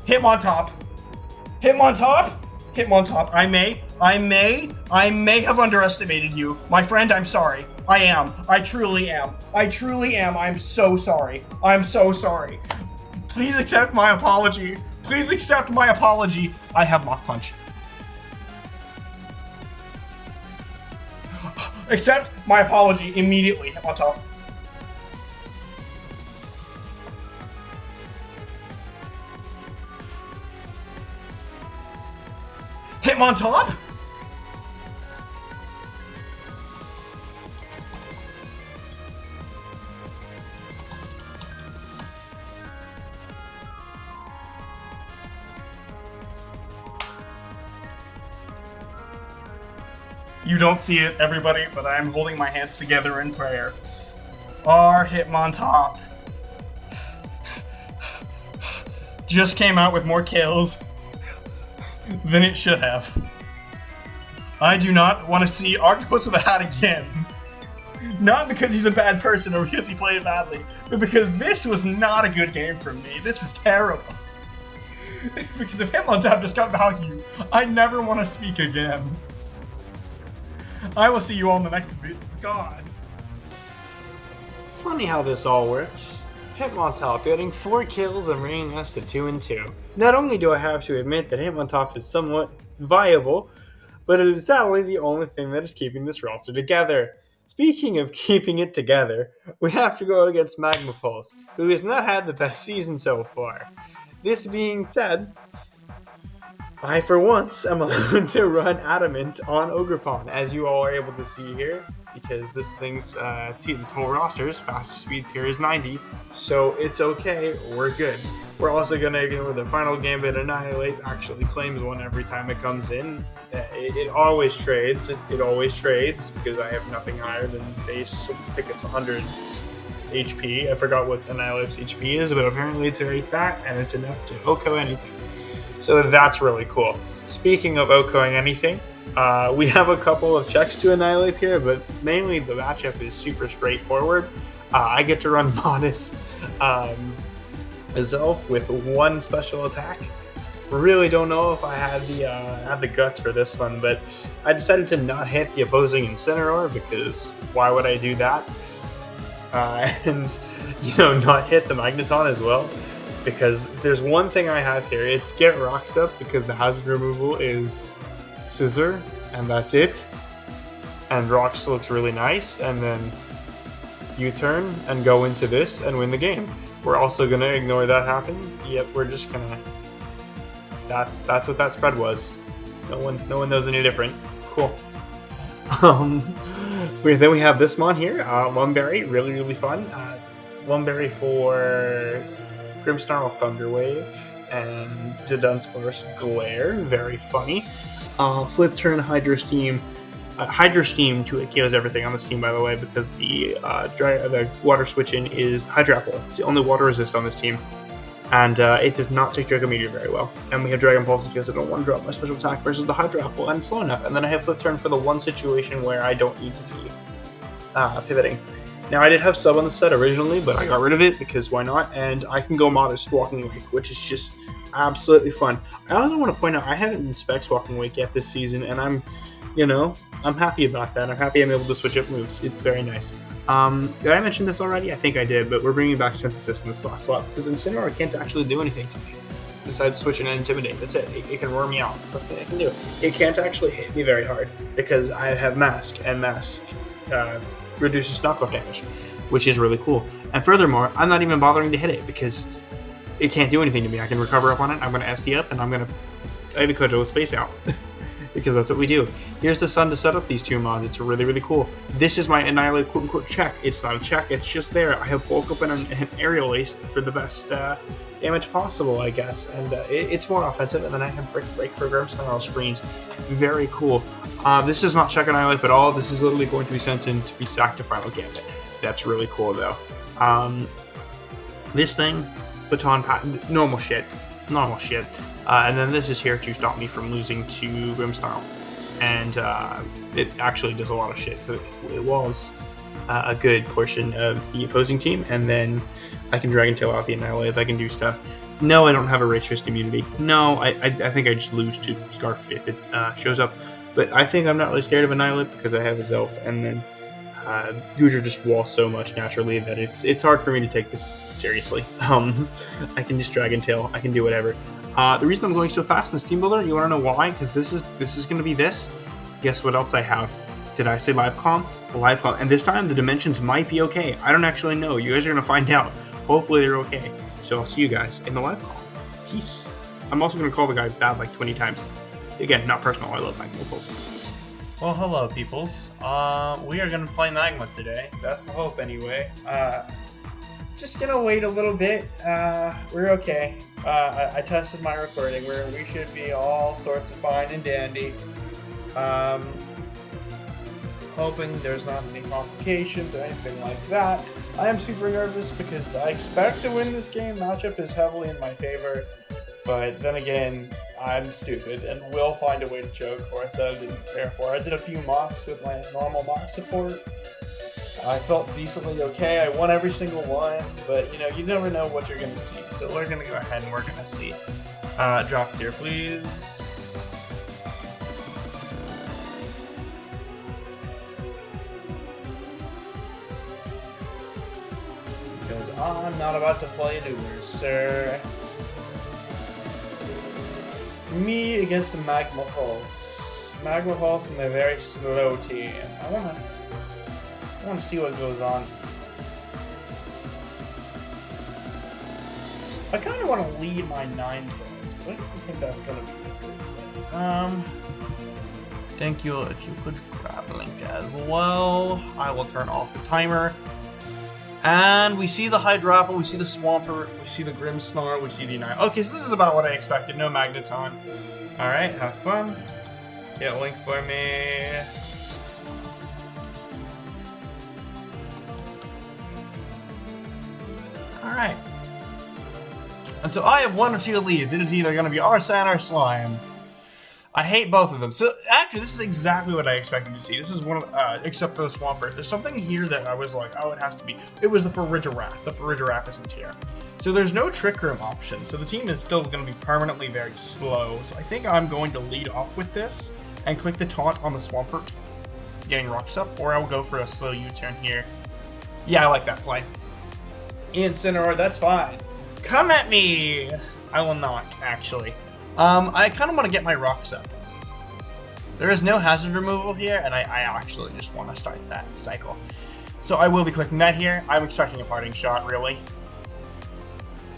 Speaker 2: Hit him on top. Hit him on top. Hit him on top. I may have underestimated you. My friend, I'm sorry. I am. I truly am. I'm so sorry. Please accept my apology. I have Mach Punch. Accept my apology immediately. Hit him on top. Hit him on top? You don't see it, everybody, but I'm holding my hands together in prayer. Our Hitmontop just came out with more kills than it should have. I do not want to see Octopus with a hat again. Not because he's a bad person or because he played badly, but because this was not a good game for me. This was terrible. Because if Hitmontop just got value, I never want to speak again. I will see you all in the next video. God.
Speaker 1: Funny how this all works. Hitmontop getting 4 kills and bringing us to 2-2. Not only do I have to admit that Hitmontop is somewhat viable, but it is sadly the only thing that is keeping this roster together. Speaking of keeping it together, we have to go against Magma Pulse, who has not had the best season so far. This being said, I, for once, am allowed to run Adamant on OGERPON, as you all are able to see here, because this whole roster's fastest speed tier is 90, so it's okay, we're good. We're also going to ignore the final Gambit Annihilate, actually claims one every time it comes in. It always trades, because I have nothing higher than base, so I think it's 100 HP. I forgot what Annihilate's HP is, but apparently it's very fat, and it's enough to OHKO anything. So that's really cool. Speaking of OHKOing anything, we have a couple of checks to annihilate here, but mainly the matchup is super straightforward. I get to run Modest Zelf with 1 special attack. Really don't know if I had the guts for this one, but I decided to not hit the opposing Incineroar because why would I do that? And not hit the Magneton as well. Because there's one thing I have here, it's get rocks up because the hazard removal is Scissor, and that's it. And rocks looks really nice, and then U-turn and go into this and win the game. We're also gonna ignore that happen. Yep, we're just gonna. That's what that spread was. No one knows any different. Cool. Then we have this mon here, Lumberry, really fun. Lumberry for Grimmsnarl Thunderwave and Dunsparce Glare, very funny. Flip turn Hydro Steam. Hydro Steam to it kills everything on this team, by the way, because the water switch in is Hydro Apple. It's the only water resist on this team. And it does not take Dragon Meteor very well. And we have Dragon Pulse because I don't want to drop my special attack versus the Hydro Apple, and it's slow enough. And then I have Flip Turn for the one situation where I don't need to be pivoting. Now, I did have sub on the set originally, but I got rid of it because why not? And I can go modest walking wake, which is just absolutely fun. I also want to point out I haven't been specs walking wake yet this season, and I'm happy about that. I'm happy I'm able to switch up moves. It's very nice. Did I mention this already? I think I did, but we're bringing back synthesis in this last slot because Incineroar can't actually do anything to me besides switch and intimidate. That's it. It can roar me out. It's the best thing I can do. It can't actually hit me very hard because I have mask, and mask reduces knockoff damage, which is really cool. And furthermore, I'm not even bothering to hit it because it can't do anything to me. I can recover up on it. I'm going to SD up, and I'm going to Ivy Kojo its face out. Because that's what we do. Here's the sun to set up these two mods. It's really, really cool. This is my Annihilate quote-unquote check. It's not a check, it's just there. I have bulk up and an aerial ace for the best damage possible, I guess. And it's more offensive, and then I have break for Grimmsnarl screens. Very cool. This is not check Annihilate at all. This is literally going to be sent in to be sacked to Final Gambit. That's really cool, though. This thing, Baton Patent, normal shit. Normal shit. And then this is here to stop me from losing to Grimmsnarl. And it actually does a lot of shit. It was a good portion of the opposing team. And then I can Dragon Tail out the Annihilate if I can do stuff. No, I don't have a Rage Fist immunity. No, I think I just lose to Scarf if it shows up. But I think I'm not really scared of Annihilate because I have his Elf. And then Gujar just walls so much naturally that it's hard for me to take this seriously. I can just Dragon Tail. I can do whatever. The reason I'm going so fast in this team builder, you want to know why? Because this is going to be this. Guess what else I have? Did I say live comm? Live comm. And this time the dimensions might be okay. I don't actually know. You guys are going to find out. Hopefully they're okay. So I'll see you guys in the live comm. Peace. I'm also going to call the guy bad like 20 times. Again, not personal. I love Magma-Pulse.
Speaker 2: Well, hello, peoples. We are going to play Magma today. That's the hope, anyway. Just gonna wait a little bit. We're okay. I tested my recording. We should be all sorts of fine and dandy. Hoping there's not any complications or anything like that. I am super nervous because I expect to win this game. Matchup is heavily in my favor, but then again, I'm stupid and will find a way to choke, or I said I didn't prepare for. I did a few mocks with my normal mock support. I felt decently okay. I won every single one, but you never know what you're gonna see. So we're gonna go ahead and we're gonna see. Drop here, please. Because I'm not about to play losers, sir. Me against a Magma-Pulse. Magma-Pulse and a very slow team. I want to see what goes on. I kind of want to lead my 9 turns, but I don't think that's going to be a good thing. Thank you. If you could grab Link as well, I will turn off the timer. And we see the Hydrapple, we see the Swampert, we see the Grimmsnarl, we see the Annihilate. Okay, so this is about what I expected. No Magneton. Alright, have fun. Get Link for me. Alright. And so I have one or two leads. It is either going to be Arslan or Slime. I hate both of them. So actually, this is exactly what I expected to see. This is one of except for the Swampert. There's something here that I was like, oh, it has to be. It was the Farigiraf. The Farigiraf isn't here. So there's no Trick Room option. So the team is still going to be permanently very slow. So I think I'm going to lead off with this and click the taunt on the Swampert, getting rocks up, or I will go for a slow U-turn here. Yeah, I like that play. Incineroar, that's fine. Come at me! I will not, actually. I kind of want to get my rocks up. There is no hazard removal here, and I actually just want to start that cycle. So I will be clicking that here. I'm expecting a parting shot, really.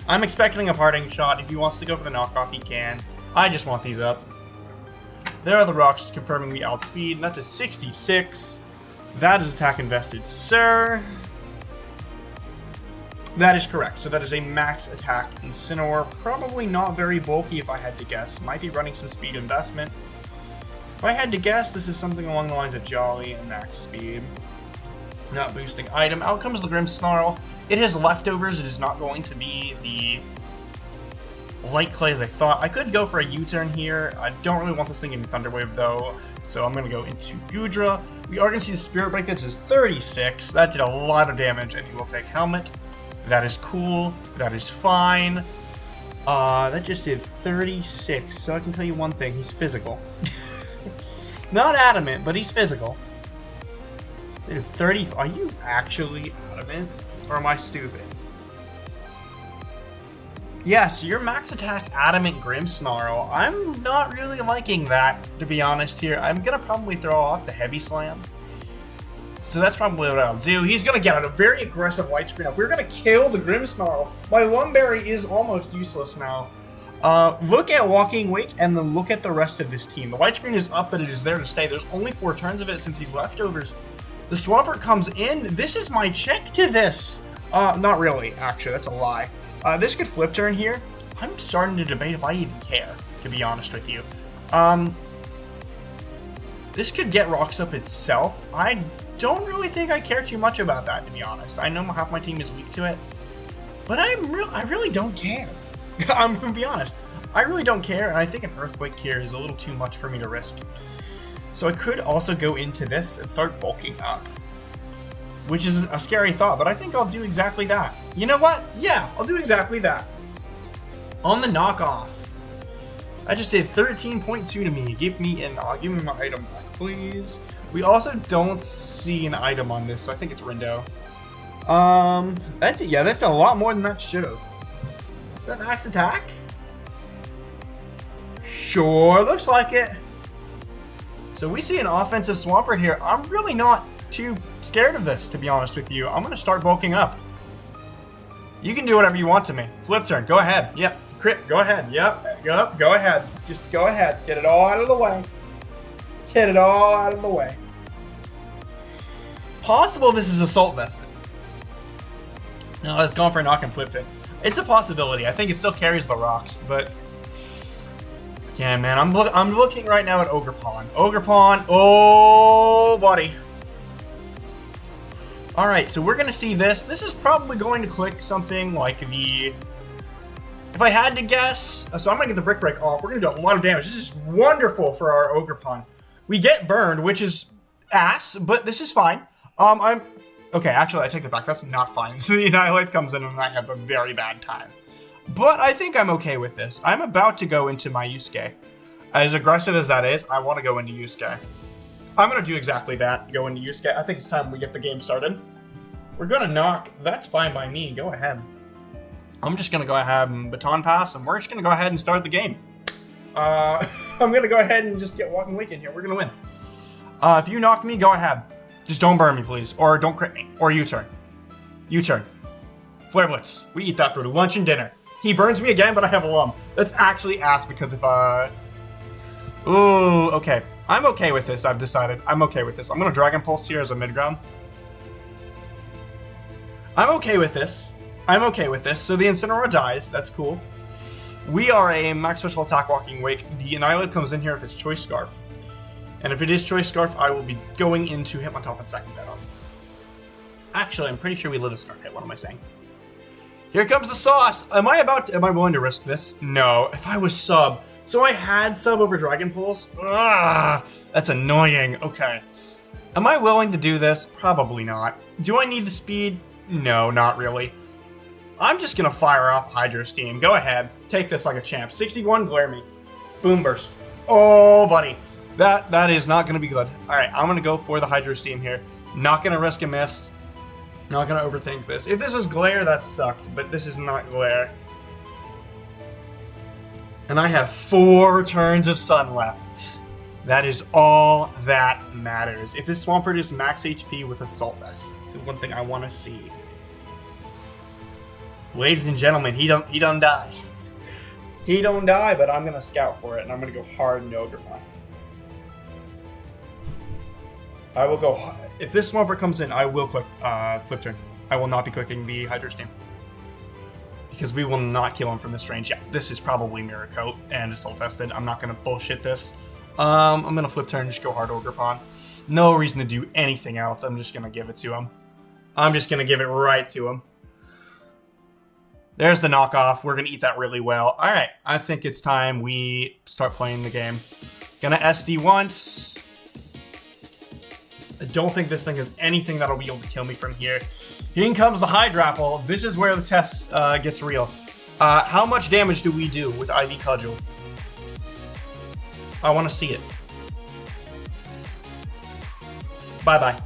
Speaker 2: I'm expecting a parting shot. If he wants to go for the knockoff, he can. I just want these up. There are the rocks confirming the outspeed. That's a 66. That is attack invested, sir. That is correct. So that is a max attack Incineroar. Probably not very bulky if I had to guess. Might be running some speed investment. If I had to guess, this is something along the lines of Jolly and max speed. Not boosting item. Out comes the Grimmsnarl. It has leftovers. It is not going to be the light clay as I thought. I could go for a U-turn here. I don't really want this thing in Thunderwave though, so I'm going to go into Gudra. We are going to see the Spirit Break. That is 36. That did a lot of damage, and he will take Helmet. That is cool. That is fine. That just did 36, so I can tell you one thing. He's physical. Not adamant, but he's physical. They did 30. Are you actually adamant? Or am I stupid? Yes, your max attack Adamant Grimmsnarl. I'm not really liking that, to be honest here. I'm going to probably throw off the Heavy Slam. So that's probably what I'll do. He's going to get out a very aggressive Light Screen up. We're going to kill the Grimmsnarl. My Lumberry is almost useless now. Look at Walking Wake and then look at the rest of this team. The Light Screen is up, but it is there to stay. There's only 4 turns of it since he's leftovers. The Swampert comes in. This is my check to this. Not really, actually. That's a lie. This could flip turn here. I'm starting to debate if I even care, to be honest with you. This could get Rocks up itself. I don't really think I care too much about that, to be honest. I know half my team is weak to it, but I really don't care. I'm going to be honest. I really don't care, and I think an Earthquake here is a little too much for me to risk. So I could also go into this and start bulking up, which is a scary thought, but I think I'll do exactly that. You know what? Yeah, I'll do exactly that. On the knockoff. I just did 13.2 to me. Give me my item back, please. We also don't see an item on this, so I think it's Rindo. That's a lot more than that should have. Is that max attack? Sure, looks like it. So we see an offensive Swampert here. I'm really not too scared of this, to be honest with you. I'm going to start bulking up. You can do whatever you want to me. Flip turn, go ahead. Yep. Crit, go ahead. Yep. Go ahead. Just go ahead. Get it all out of the way. Get it all out of the way. Possible this is Assault Vested. No, it's going for a knock and flip turn. It's a possibility. I think it still carries the rocks, but again, man, I'm looking right now at OGERPON. OGERPON, oh, buddy. All right, so we're gonna see this. This is probably going to click something like the. If I had to guess, so I'm gonna get the Brick Break off. We're gonna do a lot of damage. This is wonderful for our OGERPON. We get burned, which is ass, but this is fine. Okay, actually, I take that back. That's not fine. So the Annihilate comes in and I have a very bad time. But I think I'm okay with this. I'm about to go into my Yusuke. As aggressive as that is, I want to go into Yusuke. I'm going to do exactly that, go into Yusuke. I think it's time we get the game started. We're going to knock. That's fine by me. Go ahead. I'm just going to go ahead and Baton Pass, and we're just going to go ahead and start the game. I'm going to go ahead and just get Walking Wake in here. We're going to win. If you knock me, go ahead. Just don't burn me, please. Or don't crit me. Or U-turn. U-turn. Flare Blitz. We eat that for lunch and dinner. He burns me again, but I have a Lum. That's actually ass because if Ooh, okay. I'm okay with this, I've decided. I'm okay with this. I'm going to Dragon Pulse here as a mid-ground. I'm okay with this. I'm okay with this. So the Incineroar dies. That's cool. We are a max special attack Walking Wake. The Annihilate comes in here if it's Choice Scarf. And if it is Choice Scarf, I will be going into Hitmontop and sacking that off. Actually, I'm pretty sure we live a Scarf hit. What am I saying? Here comes the sauce. Am I willing to risk this? No. If I was sub. So I had sub over Dragon Pulse. Ugh, that's annoying. Okay. Am I willing to do this? Probably not. Do I need the speed? No, not really. I'm just going to fire off Hydro Steam. Go ahead. Take this like a champ. 61, glare me. Boom Burst. Oh, buddy. That is not going to be good. All right, I'm going to go for the Hydro Steam here. Not going to risk a miss. Not going to overthink this. If this was Glare, that sucked, but this is not Glare. And I have 4 turns of Sun left. That is all that matters. If this Swampert is max HP with Assault Vest, it's the one thing I want to see. Ladies and gentlemen, he don't die. He don't die, but I'm going to scout for it, and I'm going to go hard into OGERPON. I will go. If this Swampert comes in, I will click Flip Turn. I will not be clicking the Hydro Steam. Because we will not kill him from this range. Yeah, this is probably Mirror Coat and Assault Vested. I'm not going to bullshit this. I'm going to Flip Turn and just go hard OGERPON. No reason to do anything else. I'm just going to give it to him. I'm just going to give it right to him. There's the knockoff. We're going to eat that really well. All right. I think it's time we start playing the game. Gonna SD once. I don't think this thing has anything that'll be able to kill me from here. In comes the Hydrapple. This is where the test gets real. How much damage do we do with Ivy Cudgel? I want to see it. Bye-bye.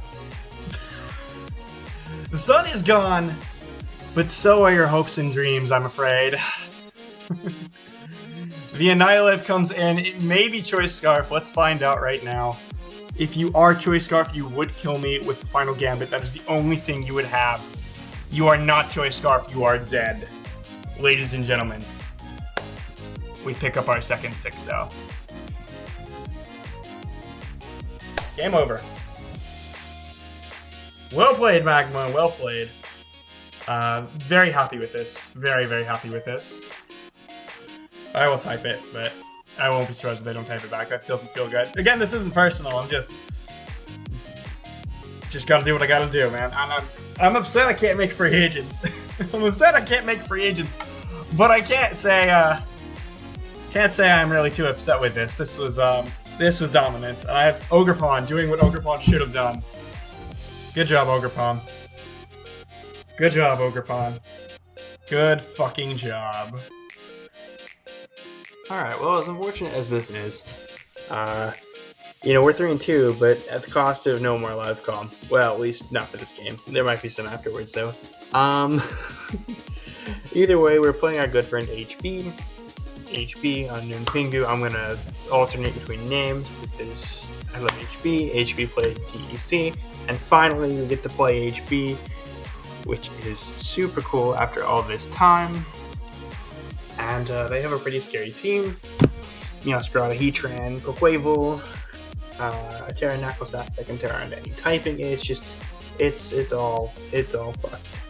Speaker 2: The sun is gone, but so are your hopes and dreams, I'm afraid. The Annihilate comes in. It may be Choice Scarf. Let's find out right now. If you are Choice Scarf, you would kill me with the Final Gambit. That is the only thing you would have. You are not Choice Scarf. You are dead. Ladies and gentlemen, we pick up our second 6-0. Game over. Well played, Magma. Well played. Very happy with this. Very, very happy with this. I will type it, but I won't be surprised if they don't type it back. That doesn't feel good. Again, this isn't personal. I'm just gotta do what I gotta do, man. I'm upset I can't make free agents. I'm upset I can't make free agents, but I can't say I'm really too upset with this. This was dominant. And I have OGERPON doing what OGERPON should have done. Good job, OGERPON. Good job, OGERPON. Good fucking job.
Speaker 1: Alright, well, as unfortunate as this is, we're 3-2, but at the cost of no more live comm. Well, at least not for this game. There might be some afterwards, though. Either way, we're playing our good friend HB. HB, Unknown Pingu. I'm gonna alternate between names because I love HB. HB played DEC. And finally, we get to play HB, which is super cool after all this time. And they have a pretty scary team. Strata Heatran, Koquavel, a Terra Knucklestack that can tear on any typing. It's all fucked.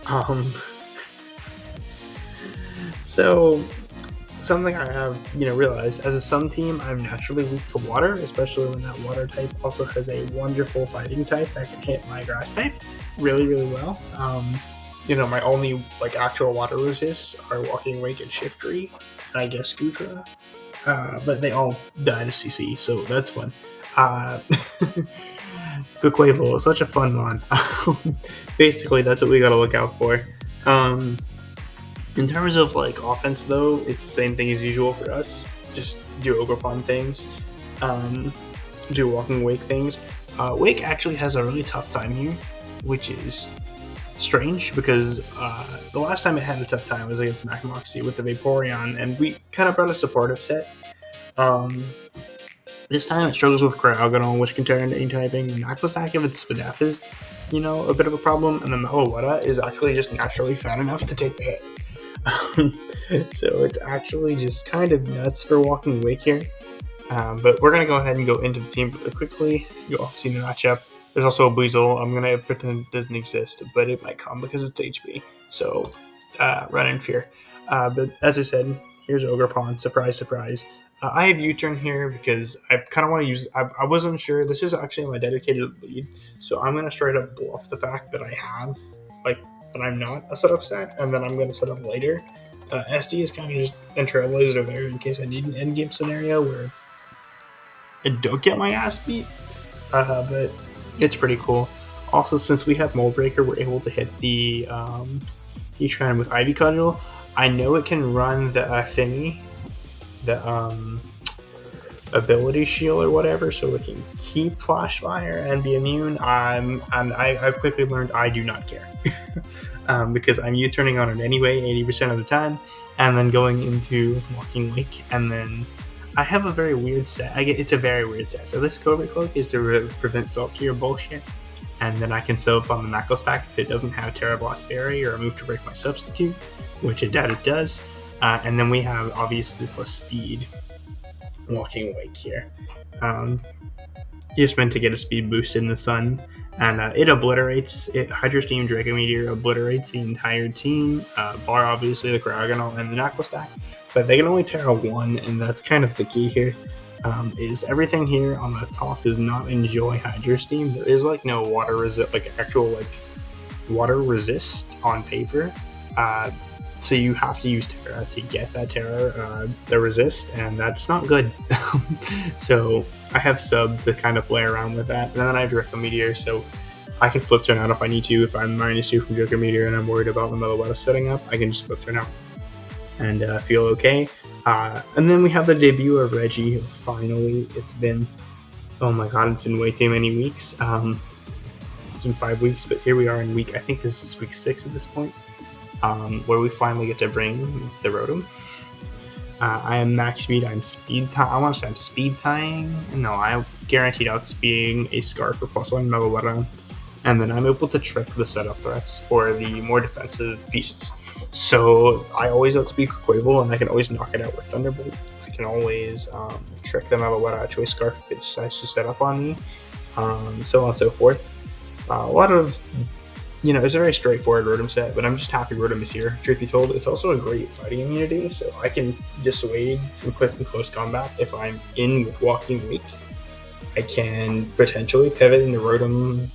Speaker 1: So something I have realized as a Sun team, I'm naturally weak to water, especially when that water type also has a wonderful fighting type that can hit my grass type really, really well. My only actual water resists are Walking Wake and Shiftry, and I guess Goodra. But they all die to CC, so that's fun. Koquavel is such a fun one. Basically, that's what we gotta look out for. In terms of offense, though, it's the same thing as usual for us. Just do OGERPON things, do Walking Wake things. Wake actually has a really tough time here, which is strange because the last time it had a tough time was against Macmoxie with the Vaporeon, and we kind of brought a supportive set. This time it struggles with Cryogonal, which can turn into any typing. Knucklestack, if it's Spadaf, is a bit of a problem, and then the Meloetta is actually just naturally fat enough to take the hit. So it's actually just kind of nuts for Walking Wake here. But we're going to go ahead and go into the team really quickly. You'll all see the matchup. There's also a Weasel. I'm going to pretend it doesn't exist, but it might come because it's HB. So run in fear. But as I said, here's OGERPON. Surprise, surprise. I have U-turn here because I kind of want to use... I wasn't sure. This is actually my dedicated lead. So I'm going to straight up bluff the fact that I have... that I'm not a setup set, and then I'm going to set up later. SD is kind of just in Trailblazer there in case I need an endgame scenario where I don't get my ass beat. But it's pretty cool. Also, since we have Mold Breaker, we're able to hit the Heatran with Ivy Cudgel. I know it can run the thingy, the ability shield or whatever, so it can keep Flash Fire and be immune. And I quickly learned I do not care. Because I'm U-turning on it anyway 80% of the time, and then going into Walking Wake, and then I have a very weird set. It's a very weird set. So this Covert Cloak is to prevent Salt Cure bullshit, and then I can sew up on the Knucklestack if it doesn't have Terra Blast Berry or a move to break my substitute, which I doubt it does. And then we have obviously plus speed Walking Wake here. Just meant to get a speed boost in the sun. And it obliterates, Hydro Steam Draco Meteor obliterates the entire team, bar obviously the Cryogonal and the Knucklestack, but they can only Terra one, and that's kind of the key here, is everything here on the top does not enjoy Hydro Steam. There is no water resist, actual water resist on paper. So you have to use Terra to get that Terra, the resist, and that's not good. So I have sub to kind of play around with that, and then I have Draco Meteor, so I can flip turn out if I need to. If I'm -2 from Draco Meteor and I'm worried about the Meloetta setting up, I can just flip turn out and feel okay. And then we have the debut of Reggie. Finally, it's been, oh my god, it's been way too many weeks. It's been 5 weeks, but here we are in week, I think this is week 6 at this point, where we finally get to bring the Rotom. I am max speed. I'm speed time. I want to say I'm speed tying. No, I guaranteed outspeeding a Scarf for +1 Meloetta, and then I'm able to trick the setup threats or the more defensive pieces. So I always outspeed Quavel, and I can always knock it out with Thunderbolt. I can always trick the Meloetta Choice Scarf if it decides to set up on me, so on and so forth. A lot of, it's a very straightforward Rotom set, but I'm just happy Rotom is here. Truth be told, it's also a great fighting immunity, so I can dissuade from quick and close combat if I'm in with Walking Wake. I can potentially pivot into Rotom,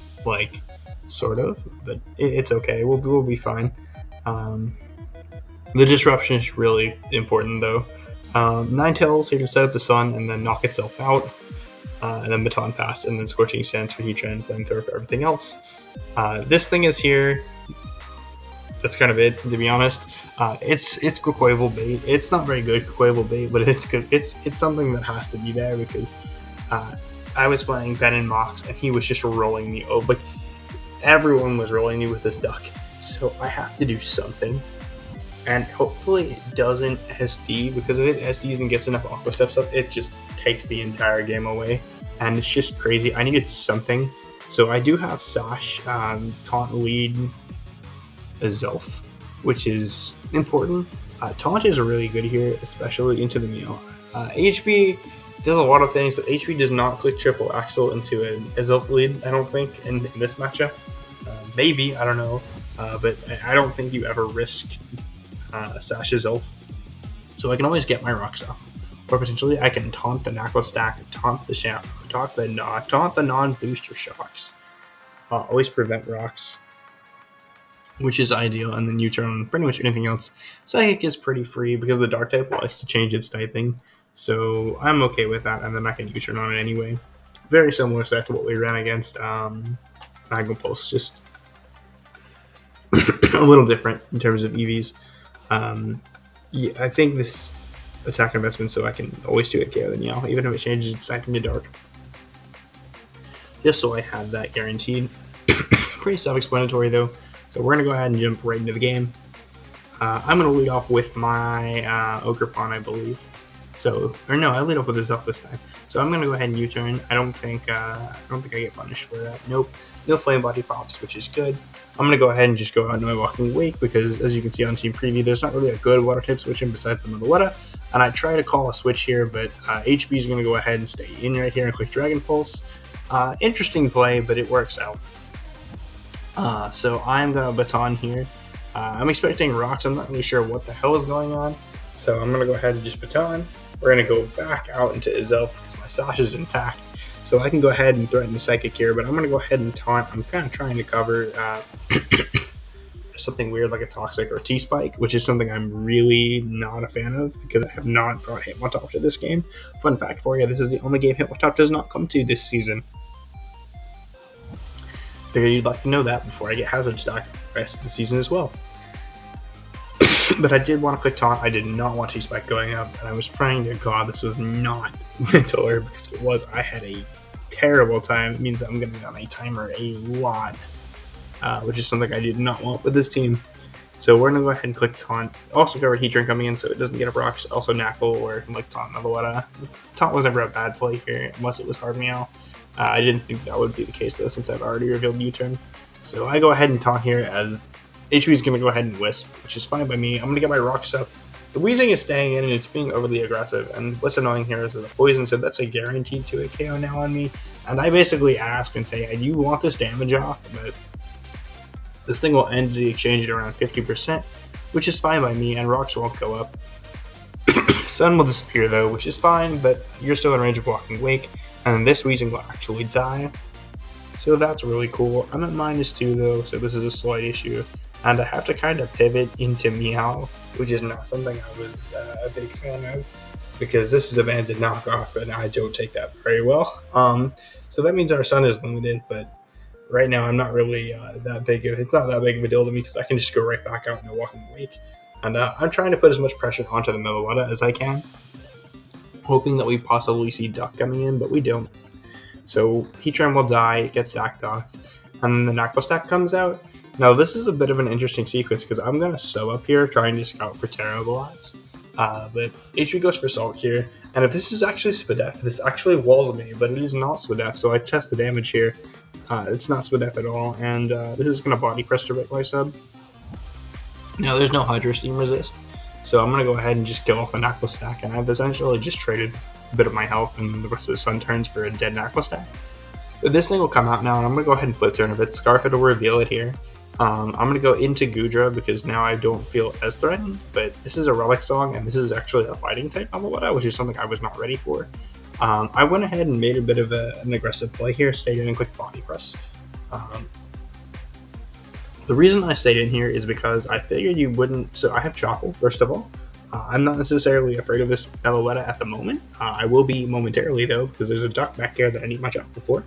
Speaker 1: sort of, but it's okay. We'll be fine. The disruption is really important, though. Ninetales, so you can set up the Sun and then knock itself out. And then Baton Pass, and then Scorching Sands for Heatran, Flamethrower for everything else. This thing is here. That's kind of it, to be honest. It's Quavel bait. It's not very good Quavel bait, but it's good. It's something that has to be there because I was playing Ben and Mox, and he was just rolling me over. Everyone was rolling me with this duck, so I have to do something. And hopefully it doesn't SD, because if it SDs and gets enough Aqua Steps up, it just takes the entire game away. And it's just crazy. I needed something. So I do have Sash, Taunt Lead, Zelf, which is important. Taunt is really good here, especially into the meal. HP does a lot of things, but HP does not click Triple Axle into a Zelf lead, I don't think, in this matchup. Maybe, I don't know. But I don't think you ever risk Sash's Zelf. So I can always get my rocks off. Or potentially I can taunt the Knuckle Stack, taunt the non-booster shocks. Always prevent rocks, which is ideal, and then U-turn on pretty much anything else. Psychic is pretty free because the Dark type likes to change its typing, so I'm okay with that, and then I can U-turn on it anyway. Very similar set to what we ran against Magma Pulse, just a little different in terms of EVs. Yeah, I think this attack investment, so I can always do it KO the Meow, even if it changes its type into Dark. Just so I have that guaranteed. Pretty self-explanatory though, so we're going to go ahead and jump right into the game. I'm going to lead off with my OGERPON, I believe. I lead off with the Zelf this time. So I'm going to go ahead and U-turn. I don't think I get punished for that. Nope. No Flame Body pops, which is good. I'm going to go ahead and just go out into my Walking Wake because, as you can see on Team Preview, there's not really a good water type switch in besides the Meloetta. And I try to call a switch here, but HB is going to go ahead and stay in right here and click Dragon Pulse. Interesting play, but it works out. So I'm going to Baton here. I'm expecting rocks. I'm not really sure what the hell is going on. So I'm going to go ahead and just Baton. We're going to go back out into Zelf because my Sash is intact. So I can go ahead and threaten the Psychic here, but I'm going to go ahead and taunt. I'm kind of trying to cover something weird like a Toxic or a T-Spike, which is something I'm really not a fan of because I have not brought Hitmontop to this game. Fun fact for you, this is the only game Hitmontop does not come to this season. Figured you'd like to know that before I get Hazard Stock the rest of the season as well. But I did want to click Taunt. I did not want T-Spike going up, and I was praying to God this was not Mentor, because if it was, I had a terrible time. It means I'm going to be on a timer a lot, which is something I did not want with this team. So we're going to go ahead and click Taunt. Also covered Heatran coming in, so it doesn't get up rocks. Also Knuckle, or I can like Taunt Meloetta. Taunt was never a bad play here, unless it was Hard Meow. I didn't think that would be the case, though, since I've already revealed U-turn. So I go ahead and Taunt here as HB is going to go ahead and Wisp, which is fine by me. I'm going to get my rocks up. The Weezing is staying in, and it's being overly aggressive. And what's annoying here is the Poison, so that's a guaranteed to a KO now on me. And I basically ask and say, I do want this damage off, but this thing will end the exchange at around 50%, which is fine by me, and rocks won't go up. Sun will disappear, though, which is fine, but you're still in range of Walking Wake, and this Weezing will actually die. So that's really cool. I'm at -2, though, so this is a slight issue. and I have to kind of pivot into Meow, which is not something I was a big fan of, because this is a banded knockoff, and I don't take that very well. So that means our sun is limited, but right now I'm not really that big of it's not that big of a deal to me because I can just go right back out in a walking wake. And I'm trying to put as much pressure onto the Meloetta as I can, hoping that we possibly see Duck coming in, but we don't. So Heatran will die, it gets sacked off, and then the Knuckle Stack comes out. Now this is a bit of an interesting sequence because I'm going to sew up here trying to scout for Terroribilize. But HP goes for Salt here, and if this is actually Spadef, this actually walls me, but it is not Spadef, so I test the damage here. It's not Spadef at all, and this is going to body press to break my sub. Now there's no Hydro Steam resist, so I'm going to go ahead and just kill off the Knuckle Stack, and I've essentially just traded a bit of my health and the rest of the Sun turns for a dead Knuckle Stack. But this thing will come out now, and I'm going to go ahead and flip turn a bit. Scarf it'll reveal it here. I'm going to go into Goodra because now I don't feel as threatened, but this is a Relic Song, and this is actually a fighting type Meloetta, which is something I was not ready for. I went ahead and made a bit of an aggressive play here, stayed in and quick body press. The reason I stayed in here is because I figured you wouldn't. So I have Chockle, first of all. I'm not necessarily afraid of this Meloetta at the moment. I will be momentarily, though, because there's a Duck back there that I need my Chockle for.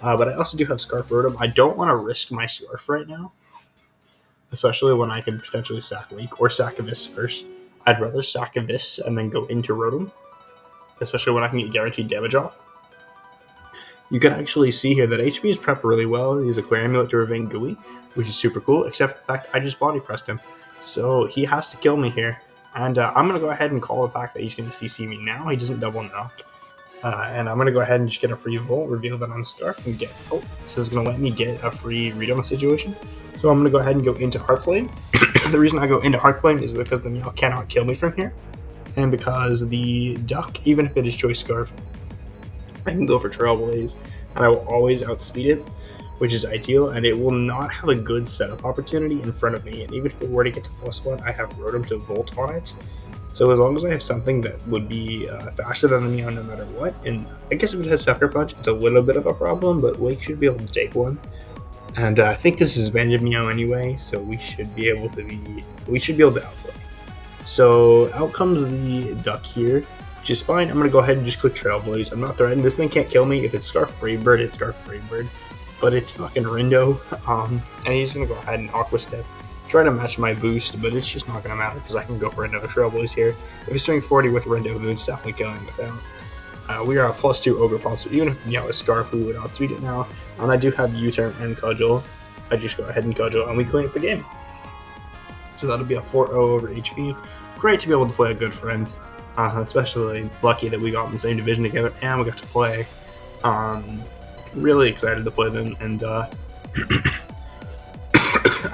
Speaker 1: But I also do have Scarf Rotom. I don't want to risk my Scarf right now, especially when I can potentially sack Leak or sack this first. I'd rather sack this and then go into Rotom, especially when I can get guaranteed damage off. You can actually see here that HP is prepped really well. He has a Clear Amulet to Revenge Gooey, which is super cool, except for the fact I just body pressed him. So he has to kill me here. And I'm going to go ahead and call the fact that he's going to CC me now. He doesn't double knock. And I'm going to go ahead and just get a free Volt, reveal that on Scarf, and get... Oh, this is going to let me get a free read on the situation. So I'm going to go ahead and go into Heart Flame. The reason I go into Heart Flame is because the Meow cannot kill me from here. And because the Duck, even if it is Choice Scarf, I can go for Trailblaze, and I will always outspeed it, which is ideal, and it will not have a good setup opportunity in front of me. And even if it were to get to +1, I have Rotom to Volt on it. So as long as I have something that would be faster than the Meow no matter what, and I guess if it has Sucker Punch, it's a little bit of a problem, but Wake should be able to take one. And I think this is Banded Meow anyway, so we should be able to outplay. So out comes the Duck here, which is fine. I'm going to go ahead and just click Trailblaze. I'm not threatened. This thing can't kill me. If it's Scarf Brave Bird, it's Scarf Brave Bird. But it's fucking Rindo. And he's going to go ahead and Aqua Step. Try to match my boost, but it's just not going to matter because I can go for another Trailblaze here. If he's doing 40 with Rindo, then it's definitely killing without. We are a +2 OGERPON, so even if Meow is Scarf, we would outspeed it now. And I do have U-Turn and Cudgel. I just go ahead and Cudgel, and we clean up the game. So that'll be a 4-0 over HP. Great to be able to play a good friend. Especially lucky that we got in the same division together and we got to play. Really excited to play them, and I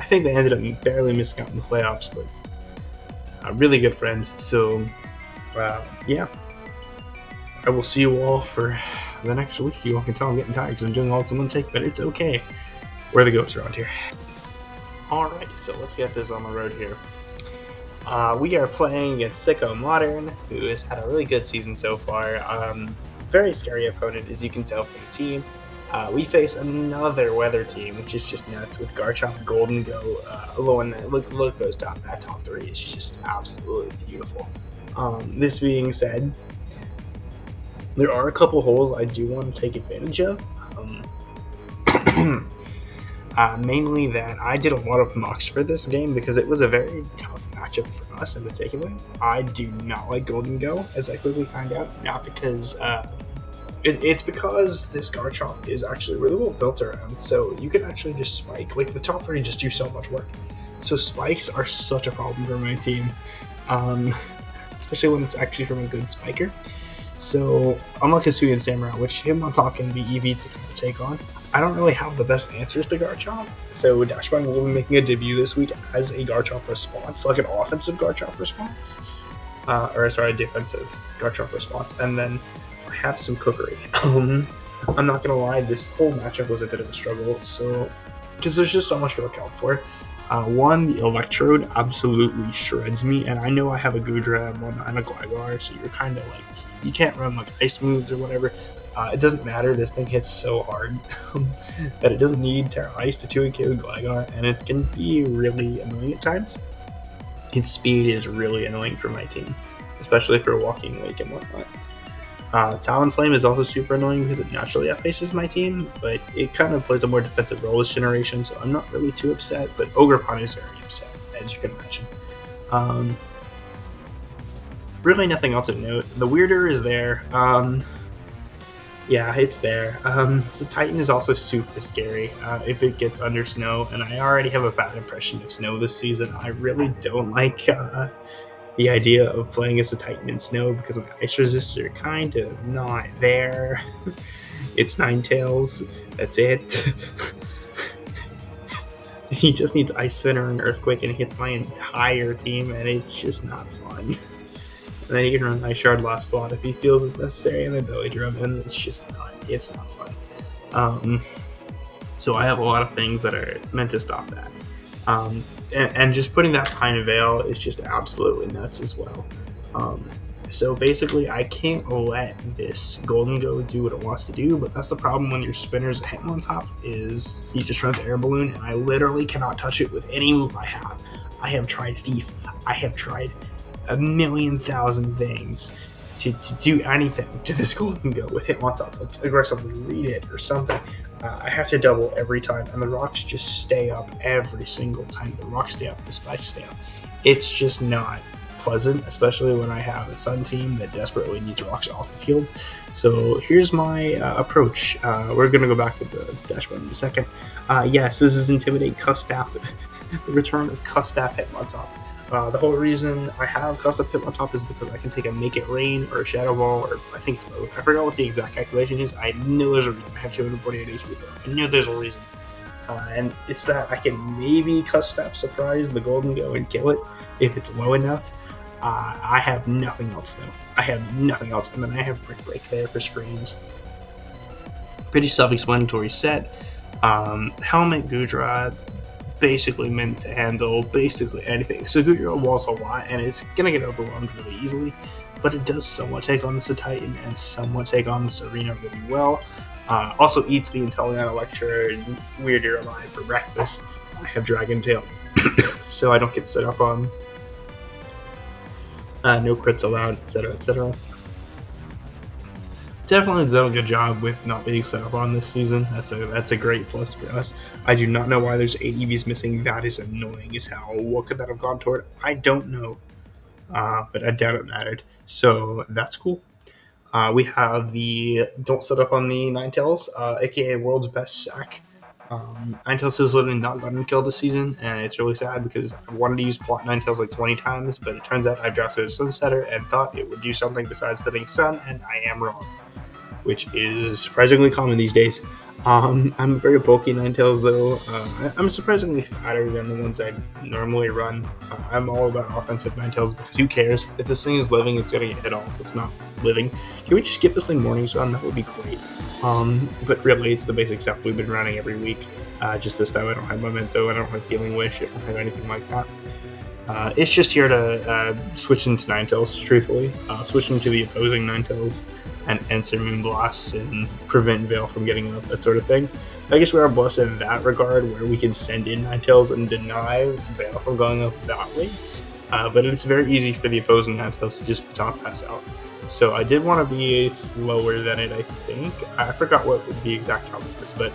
Speaker 1: think they ended up barely missing out in the playoffs, but a really good friend. So, yeah. I will see you all for the next week. You all can tell I'm getting tired because I'm doing all this in one take, but it's okay. We're the goats around here. Alrighty, so let's get this on the road here. We are playing against Sicko Modern, who has had a really good season so far. Very scary opponent, as you can tell from the team. We face another weather team, which is just nuts, with Garchomp, Golden Go, look those that top three is just absolutely beautiful. This being said, there are a couple holes I do want to take advantage of. Mainly that I did a lot of mocks for this game because it was a very tough matchup for us in particular. I do not like Golden Go, as I quickly find out, not because it's because this Garchomp is actually really well built around, so you can actually just spike. Like, the top three just do so much work. So spikes are such a problem for my team, especially when it's actually from a good spiker. So unlike Hisuian Samurai, which him on top can be EV to take on, I don't really have the best answers to Garchomp. So Dashbang will be making a debut this week as a Garchomp response, like an offensive Garchomp response. Defensive Garchomp response. And then I have some cookery. I'm not gonna lie, this whole matchup was a bit of a struggle, so because there's just so much to account for. One, the Electrode absolutely shreds me, and I know I have a Goodra and a Gligar, so you're kind of like, you can't run like ice moves or whatever. It doesn't matter, this thing hits so hard that it doesn't need Terra Ice to 2-KO Gligar, and it can be really annoying at times. Its speed is really annoying for my team, especially for walking lake and whatnot. Talonflame is also super annoying because it naturally outpaces my team, but it kind of plays a more defensive role this generation, so I'm not really too upset, but OGERPON is very upset, as you can imagine. Really nothing else of note. The Weirder is there. Yeah, it's there. So Titan is also super scary if it gets under snow, and I already have a bad impression of snow this season. I really don't like the idea of playing as a Titan in snow because my ice resists are kind of not there. It's Ninetales. That's it. He just needs Ice Spinner and Earthquake, and it hits my entire team, and it's just not fun. And then he can run Ice Shard last slot if he feels it's necessary, and then Belly Drum, and it's not fun. So I have a lot of things that are meant to stop that. And just putting that Pine Veil is just absolutely nuts as well. So basically, I can't let this Golden Go do what it wants to do, but that's the problem when your spinner's a hit on top, is he just runs Air Balloon, and I literally cannot touch it with any move I have. I have tried Thief. I have tried a million thousand things to do anything to this Golden Go with hit on top, like aggressively read it or something. I have to double every time, and the rocks just stay up every single time. The rocks stay up, the spikes stay up. It's just not pleasant, especially when I have a Sun team that desperately needs rocks off the field. So here's my approach. We're going to go back to the dashboard in a second. Yes, this is Intimidate Custap, the return of Custap Hitmontop. The whole reason I have Custap Hitmontop is because I can take a Make It Rain or a Shadow Ball, or I think it's both. I forgot what the exact calculation is. I know there's a reason. I have 248 HP though. I know there's a reason. And it's that I can maybe Custap surprise the Golden Go and kill it if it's low enough. I have nothing else though. I have nothing else. And then I have Brick Break there for screens. Pretty self-explanatory set. Helmet Gudra, basically meant to handle basically anything. So Gudra walls a lot, and it's gonna get overwhelmed really easily, but it does somewhat take on this Titan and somewhat take on this arena really well. Also eats the Inteleon Electra and Weirder alive for breakfast. I have Dragon Tail, so I don't get set up on. No crits allowed, etc., etc. Definitely done a good job with not being set up on this season. That's a great plus for us. I do not know why there's 8 EVs missing. That is annoying as hell. What could that have gone toward? I don't know. But I doubt it mattered. So that's cool. We have the Don't Set Up on the Ninetales, aka World's Best Sack. Ninetales has literally not gotten killed this season, and it's really sad because I wanted to use Plot Ninetales like 20 times, but it turns out I drafted a Sunsetter and thought it would do something besides hitting Sun, and I am wrong, which is surprisingly common these days. I'm a very bulky Ninetales though. I'm surprisingly fatter than the ones I normally run. I'm all about offensive Ninetales because who cares? If this thing is living, it's gonna get hit off. It's not living. Can we just get this thing Morning Sun? That would be great. But really, it's the basic stuff we've been running every week. Just this time I don't have Memento, I don't have Healing Wish, I don't have anything like that. It's just here to switch into Ninetales, truthfully. Switch into the opposing Ninetales and answer Moonblasts and prevent Veil from getting up, that sort of thing. I guess we are blessed in that regard, where we can send in Ninetales and deny Veil from going up that way. But it's very easy for the opposing Ninetales to just baton pass out. So I did want to be slower than it, I think. I forgot what the exact count was, but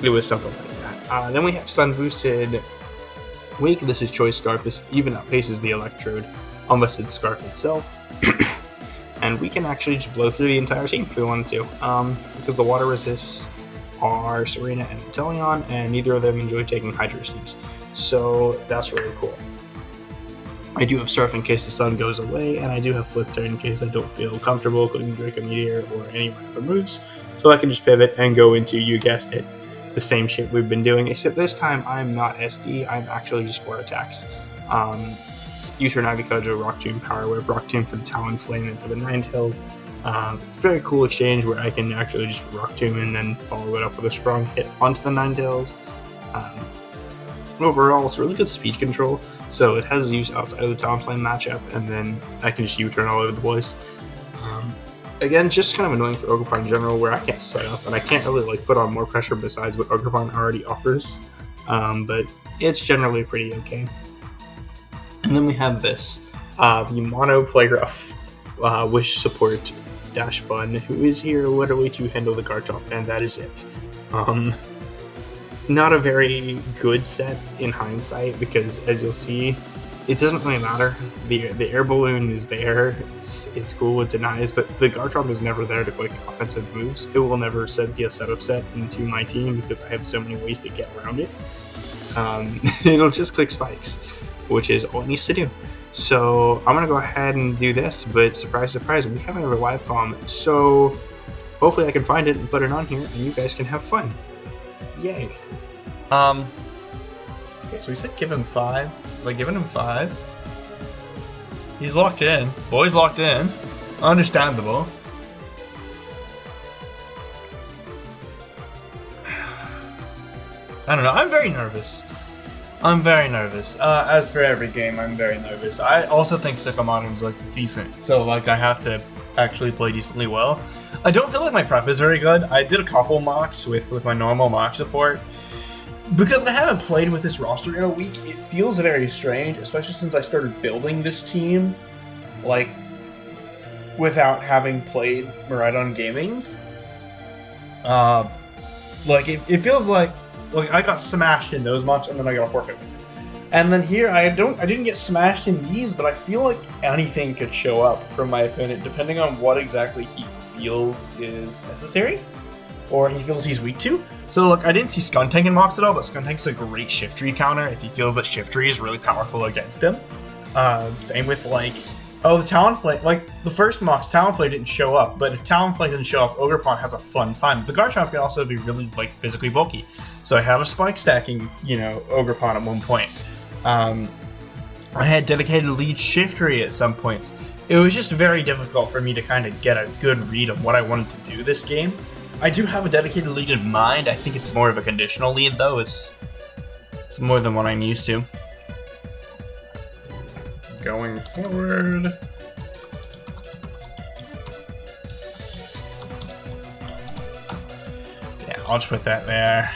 Speaker 1: it was something like that. Then we have Sun Boosted Wake. This is Choice Scarf. This even outpaces the Electrode, unless it's Scarf itself. And we can actually just blow through the entire team if we wanted to, because the water resists are Serena and Inteleon, and neither of them enjoy taking Hydro Steams. So that's really cool. I do have Surf in case the sun goes away, and I do have Flip Turn in case I don't feel comfortable clicking Draco Meteor or any of my other moves. So I can just pivot and go into, you guessed it, the same shit we've been doing, except this time I'm not SD, I'm actually just 4 attacks. U-Turn Ivy Kojo, Rock Tomb, Power Whip, Rock Tomb for the Talonflame and for the Ninetales. It's a very cool exchange where I can actually just Rock Tomb and then follow it up with a strong hit onto the Ninetales. Overall, it's really good speed control, so it has use outside of the Talonflame matchup, and then I can just U-Turn all over the place. again, just kind of annoying for OGERPON in general, where I can't set up and I can't really like put on more pressure besides what OGERPON already offers. But it's generally pretty okay. And then we have this, the mono playgraph wish support dash bun, who is here literally to handle the Garchomp, and that is it. Not a very good set in hindsight, because as you'll see, it doesn't really matter. The air balloon is there, it's cool, it denies, but the Garchomp is never there to click offensive moves. It will never be a setup set into my team because I have so many ways to get around it. It'll just click spikes, which is all it needs to do. So I'm gonna go ahead and do this, but surprise, surprise, we have another live comm. So hopefully I can find it and put it on here, and you guys can have fun. Yay!
Speaker 2: Okay, so we said give him 5. Like giving him 5. He's locked in. Boy's locked in. Understandable. I don't know. I'm very nervous. As for every game, I'm very nervous. I also think Sycamodon's like decent, so like I have to actually play decently well. I don't feel like my prep is very good. I did a couple mocks with my normal mock support. Because I haven't played with this roster in a week, it feels very strange, especially since I started building this team, like, without having played Miraidon Gaming. Like, it feels like I got smashed in those mocks, and then I got a forfeit. And then here, I didn't get smashed in these, but I feel like anything could show up from my opponent, depending on what exactly he feels is necessary, or he feels he's weak to. So look, I didn't see Skuntank in mocks at all, but Skuntank's a great Shiftry counter if he feels that Shiftry is really powerful against him. Same with like, oh, the Talonflame, like the first mocks, Talonflame didn't show up, but if Talonflame didn't show up, OGERPON has a fun time. The Garchomp can also be really like physically bulky. So I had a spike stacking, OGERPON at one point. I had dedicated lead Shiftry at some points. It was just very difficult for me to kind of get a good read of what I wanted to do this game. I do have a dedicated lead in mind. I think it's more of a conditional lead, though. It's more than what I'm used to. Going forward. Yeah, I'll just put that there.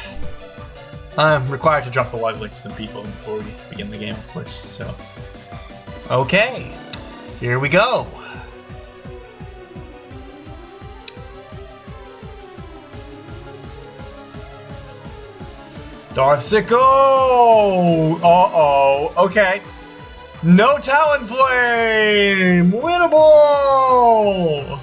Speaker 2: I'm required to drop the live link to some people before we begin the game, of course, so. Okay, here we go. Darthsico! Uh-oh. Okay. No Talonflame! Winnable!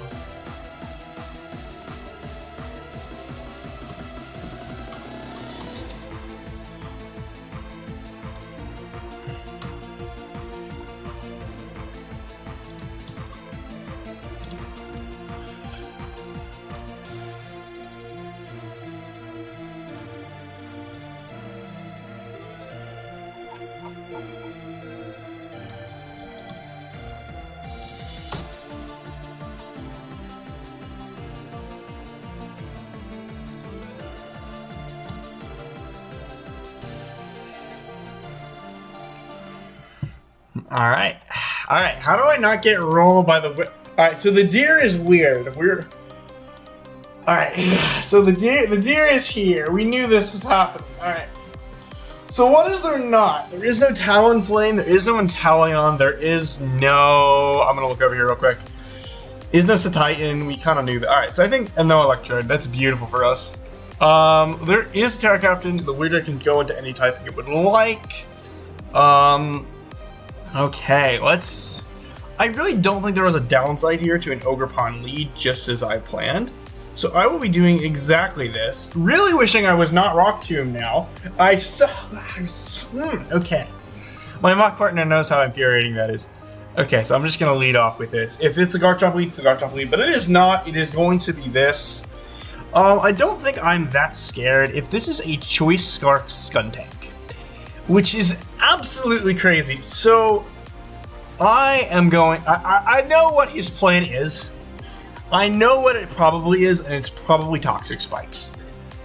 Speaker 2: All right. How do I not get rolled by the? All right. So the deer is weird. All right. So the deer is here. We knew this was happening. All right. So what is there not? There is no Talonflame. There is no Inteleon. There is no. I'm gonna look over here real quick. Is no Titan. We kind of knew that. All right. So I think and no Electrode. That's beautiful for us. There is Terra Captain. The Weirder can go into any type it would like. Okay, I really don't think there was a downside here to an OGERPON lead, just as I planned. So I will be doing exactly this. Really wishing I was not Rock Tomb now. Okay. My mock partner knows how infuriating that is. Okay, so I'm just going to lead off with this. If it's a Garchomp lead, it's a Garchomp lead, but it is not. It is going to be this. I don't think I'm that scared if this is a Choice Scarf Skuntank, which is absolutely crazy. So I am going, I know what his plan is. I know what it probably is, and it's probably Toxic Spikes.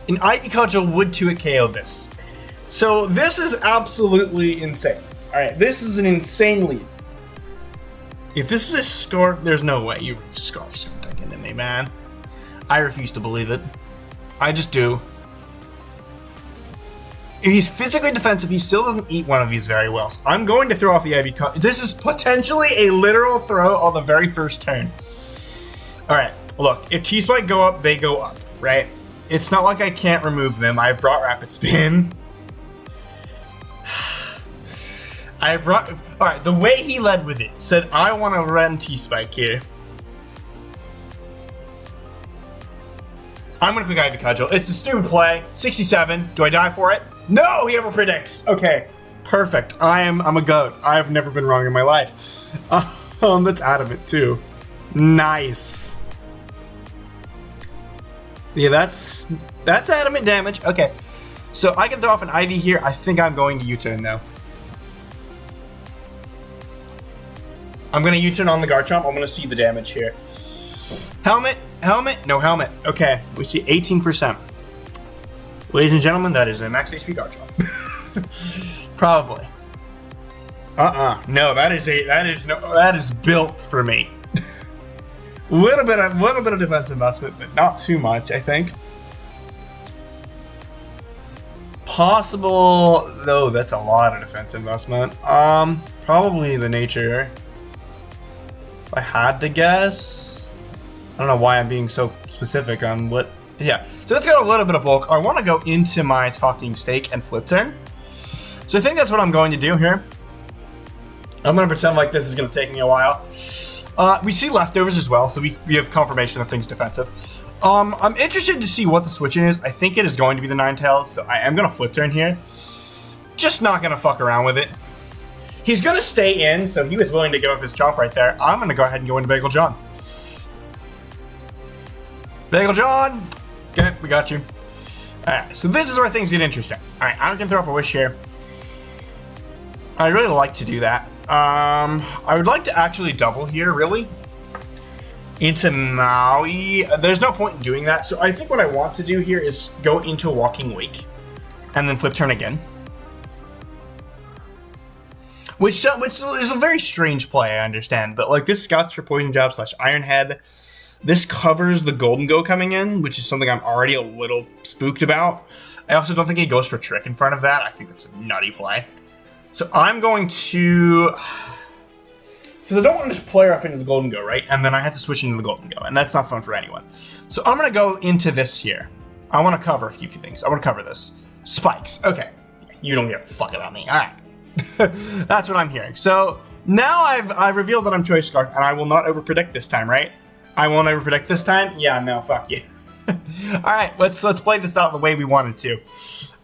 Speaker 2: An Ivy Cudgel would 2-hit KO this. So this is absolutely insane. Alright, this is an insane lead. If this is a Scarf, there's no way you Scarf Skuntank into me. me, man. I refuse to believe it. I just do. If he's physically defensive, he still doesn't eat one of these very well. So I'm going to throw off the Ivy Cut. This is potentially a literal throw on the very first turn. Alright, look. If T-Spike go up, they go up, right? It's not like I can't remove them. I brought Rapid Spin. Alright, the way he led with it said, I want to run T-Spike here. I'm going to click Ivy Cudgel. It's a stupid play. 67. Do I die for it? No, he ever predicts. Okay, perfect. I'm a goat. I've never been wrong in my life. That's adamant too. Nice. Yeah, that's adamant damage. Okay, so I can throw off an Ivy here. I think I'm going to U-turn though. I'm going to U-turn on the Garchomp. I'm going to see the damage here. Helmet, no helmet. Okay, we see 18%. Ladies and gentlemen, that is a max HP Garchomp. Probably. No, that is built for me. little bit of defense investment, but not too much, I think. Possible, though, that's a lot of defense investment. Probably the nature. If I had to guess, I don't know why I'm being so specific on what. Yeah, so let's get a little bit of bulk. I want to go into my Talking Steak and flip turn. So I think that's what I'm going to do here. I'm going to pretend like this is going to take me a while. We see leftovers as well, so we have confirmation that thing's defensive. I'm interested to see what the switch-in is. I think it is going to be the Ninetales, so I am going to flip turn here. Just not going to fuck around with it. He's going to stay in, so he was willing to give up his chomp right there. I'm going to go ahead and go into Bagel John. Bagel John! Okay, we got you. Alright, so this is where things get interesting. Alright, I can throw up a Wish here. I really like to do that. I would like to actually double here, really. Into Maui. There's no point in doing that, so I think what I want to do here is go into Walking Wake. And then flip turn again. Which is a very strange play, I understand. But like this scouts for Poison Jab / Iron Head. This covers the Golden Go coming in, which is something I'm already a little spooked about. I also don't think he goes for Trick in front of that. I think that's a nutty play. So I'm going to... Because I don't want to just play off into the Golden Go, right? And then I have to switch into the Golden Go, and that's not fun for anyone. So I'm going to go into this here. I want to cover a few things. I want to cover this. Spikes. Okay. You don't give a fuck about me. All right. That's what I'm hearing. So now I've revealed that I'm Choice Scarf, and I will not overpredict this time, right? I won't overpredict this time? Yeah, no, fuck you. Alright, let's play this out the way we wanted to.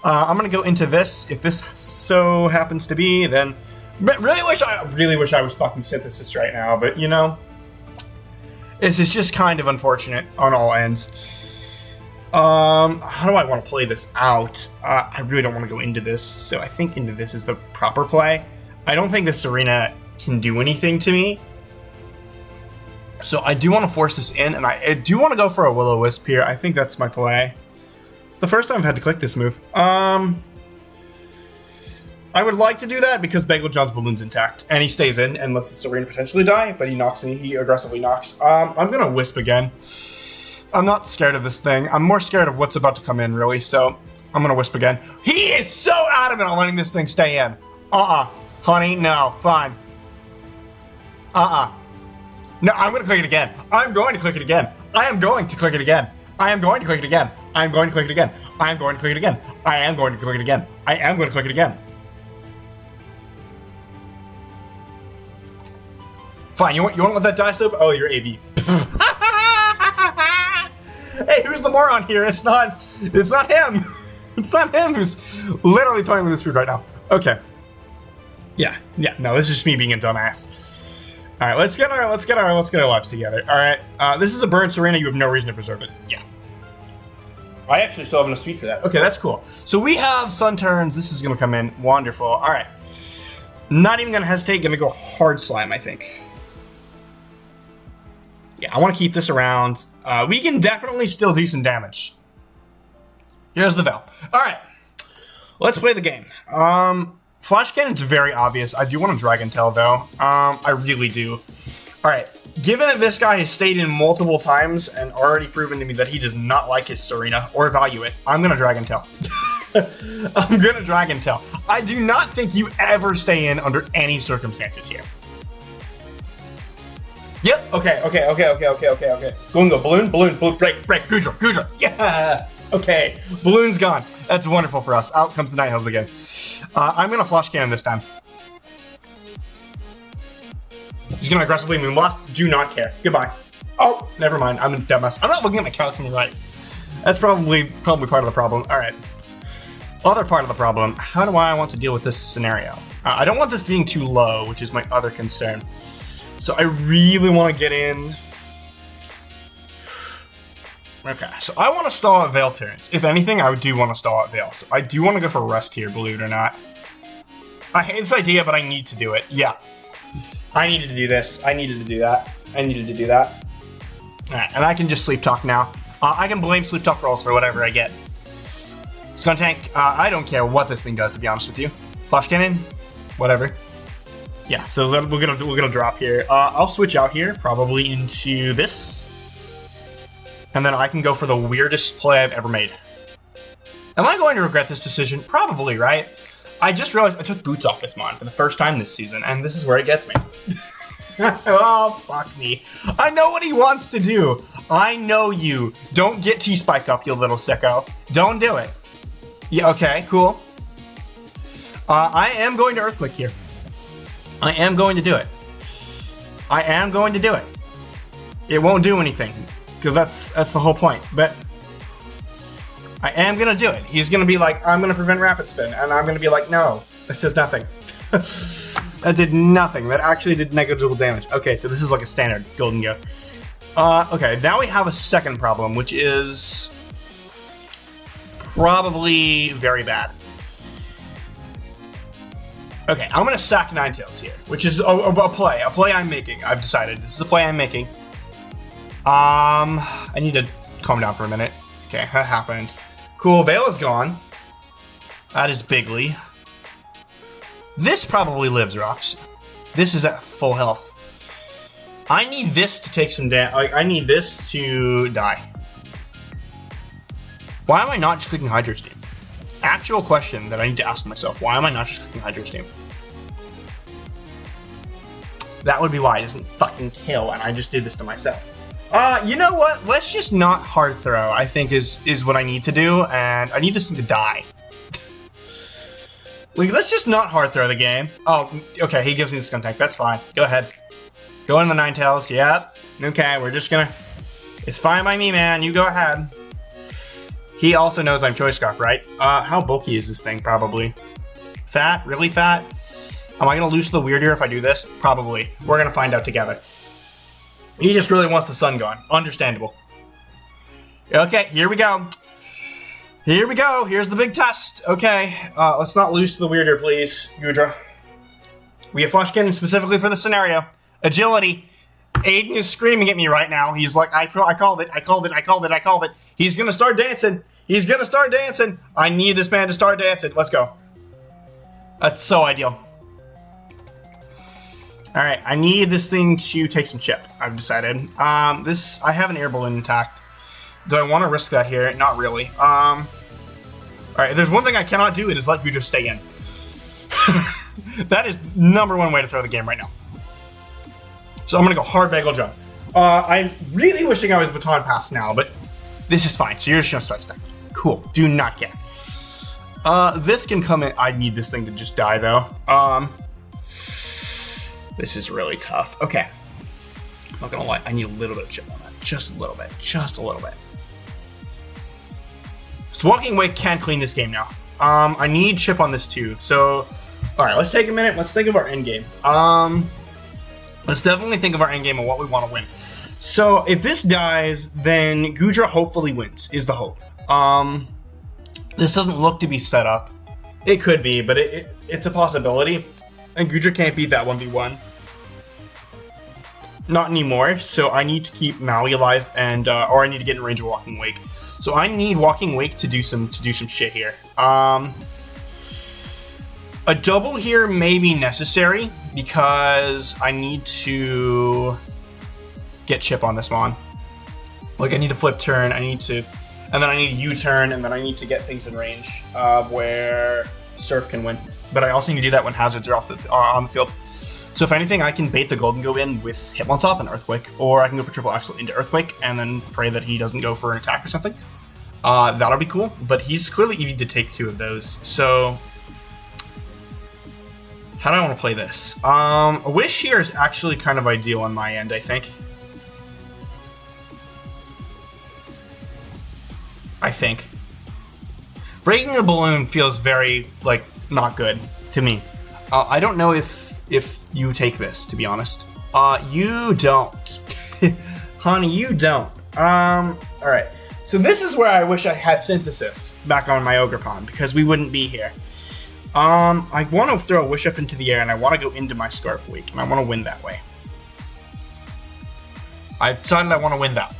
Speaker 2: I'm gonna go into this. If this so happens to be, then really wish I was fucking Synthesis right now, but you know, this is just kind of unfortunate on all ends. How do I want to play this out? I really don't want to go into this, so I think into this is the proper play. I don't think this Serena can do anything to me. So I do want to force this in, and I do want to go for a Will-O-Wisp here. I think that's my play. It's the first time I've had to click this move. I would like to do that because Bagel John's balloon's intact, and he stays in and lets the Serena potentially die, but he knocks me. He aggressively knocks. I'm going to Wisp again. I'm not scared of this thing. I'm more scared of what's about to come in, really, so I'm going to Wisp again. He is so adamant on letting this thing stay in. Honey, no. Fine. No, I'm going to click it again. I'm going to click it again. I am going to click it again. I am going to click it again. I am going to click it again. I am going to click it again. I am going to click it again. I am going to click it again. Fine, you want to let that die slip? Oh, you're AV. Hey, who's the moron here? It's not him. It's not him who's literally playing with this food right now. Okay. Yeah, no, this is just me being a dumbass. All right, let's get our lives together. All right, this is a burn Serena. You have no reason to preserve it. Yeah. I actually still have enough speed for that. Okay, that's cool. So we have Sun Turns. This is gonna come in wonderful. All right, not even gonna hesitate. Gonna go Hard Slime, I think. Yeah, I want to keep this around. We can definitely still do some damage. Here's the Veil. All right, let's play the game. Flash Cannon's very obvious. I do want a Dragon Tail, though. I really do. All right, Given that this guy has stayed in multiple times and already proven to me that he does not like his Serena or value it, I'm gonna Dragon Tail. I'm gonna Dragon Tail. I do not think you ever stay in under any circumstances here. Yep. Okay. Go. Balloon. Break. Goodra. Yes. Okay. Balloon's gone. That's wonderful for us. Out comes the Nighthills again. I'm gonna Flush Cannon this time. He's gonna aggressively Moonblast. Do not care. Goodbye. Oh, never mind. I'm a dumbass. I'm not looking at my couch on the right. That's probably part of the problem. All right. Other part of the problem. How do I want to deal with this scenario? I don't want this being too low, which is my other concern. So I really want to get in. Okay, so I want to stall at Veil turns. If anything, I do want to stall at Veil. So I do want to go for Rest here, believe it or not. I hate this idea, but I need to do it. Yeah. I needed to do this. I needed to do that. Alright, and I can just Sleep Talk now. I can blame Sleep Talk rolls for whatever I get. Skuntank, I don't care what this thing does, to be honest with you. Flash Cannon, whatever. Yeah, so we're gonna drop here. I'll switch out here, probably into this. And then I can go for the weirdest play I've ever made. Am I going to regret this decision? Probably, right? I just realized I took Boots off this mon for the first time this season, and this is where it gets me. Oh, fuck me. I know what he wants to do. I know you. Don't get T-Spike up, you little sicko. Don't do it. Yeah, okay, cool. I am going to Earthquake here. I am going to do it. It won't do anything, because that's the whole point, but I am going to do it. He's going to be like, I'm going to prevent Rapid Spin, and I'm going to be like, no, this does nothing. That did nothing. That actually did negligible damage. Okay, so this is like a standard Golden Go. Okay, now we have a second problem, which is probably very bad. Okay, I'm gonna sack Ninetales here, which is a play I'm making. I've decided this is a play I'm making. I need to calm down for a minute. Okay, that happened. Cool, Veil is gone. That is bigly. This probably lives, Rocks. This is at full health. I need this to take some damage. Like, I need this to die. Why am I not just clicking Hydro Steam? Actual question that I need to ask myself. Why am I not just clicking Hydro Steam? That would be why it doesn't fucking kill, and I just did this to myself. You know what? Let's just not hard throw, I think is what I need to do, and I need this thing to die. Like, let's just not hard throw the game. Oh, okay, he gives me the Skuntank. That's fine. Go ahead. Go in the Ninetales. Yep. Okay, we're just gonna... It's fine by me, man. You go ahead. He also knows I'm Choice Scarf, right? How bulky is this thing? Probably. Fat? Really fat? Am I gonna lose to the Weird Ear if I do this? Probably. We're gonna find out together. He just really wants the sun gone. Understandable. Okay, here we go. Here we go. Here's the big test. Okay, let's not lose to the Weird Ear, please, Gudra. We have Flush Cannon specifically for the scenario. Agility. Aiden is screaming at me right now. He's like, I called it. He's gonna start dancing. I need this man to start dancing. Let's go. That's so ideal. Alright, I need this thing to take some chip, I've decided. I have an air balloon intact. Do I want to risk that here? Not really. Alright, there's one thing I cannot do, it is let you just stay in. That is #1 way to throw the game right now. So I'm gonna go hard bagel jump. I'm really wishing I was baton pass now, but this is fine. So you're just gonna start stack. Cool. Do not care. This can come in. I need this thing to just die though. This is really tough. Okay. I'm not gonna lie. I need a little bit of chip on that. Just a little bit. So Walking Away can clean this game now. I need chip on this too. So, all right. Let's take a minute. Let's think of our end game. Let's definitely think of our end game and what we want to win. So if this dies, then Gudra hopefully wins, is the hope. This doesn't look to be set up. It could be, but it's a possibility. And Gudra can't beat that 1v1. Not anymore, so I need to keep Maui alive, and or I need to get in range of Walking Wake. So I need Walking Wake to do some shit here. A double here may be necessary because I need to get chip on this mon. Like, I need to flip turn, and then I need a U-turn, and then I need to get things in range where Surf can win. But I also need to do that when hazards are on the field. So if anything, I can bait the Golden Go in with Hitmontop and Earthquake, or I can go for Triple Axle into Earthquake, and then pray that he doesn't go for an attack or something. That'll be cool, but he's clearly easy to take 2 of those, so... How do I want to play this? A Wish here is actually kind of ideal on my end, I think. Breaking the balloon feels very, like, not good to me. I don't know if you take this, to be honest. You don't. Honey, you don't. Alright. So this is where I wish I had Synthesis back on my OGERPON, because we wouldn't be here. I want to throw a Wish Up into the air, and I want to go into my Scarf Week, and I want to win that way. I've decided I want to win that way.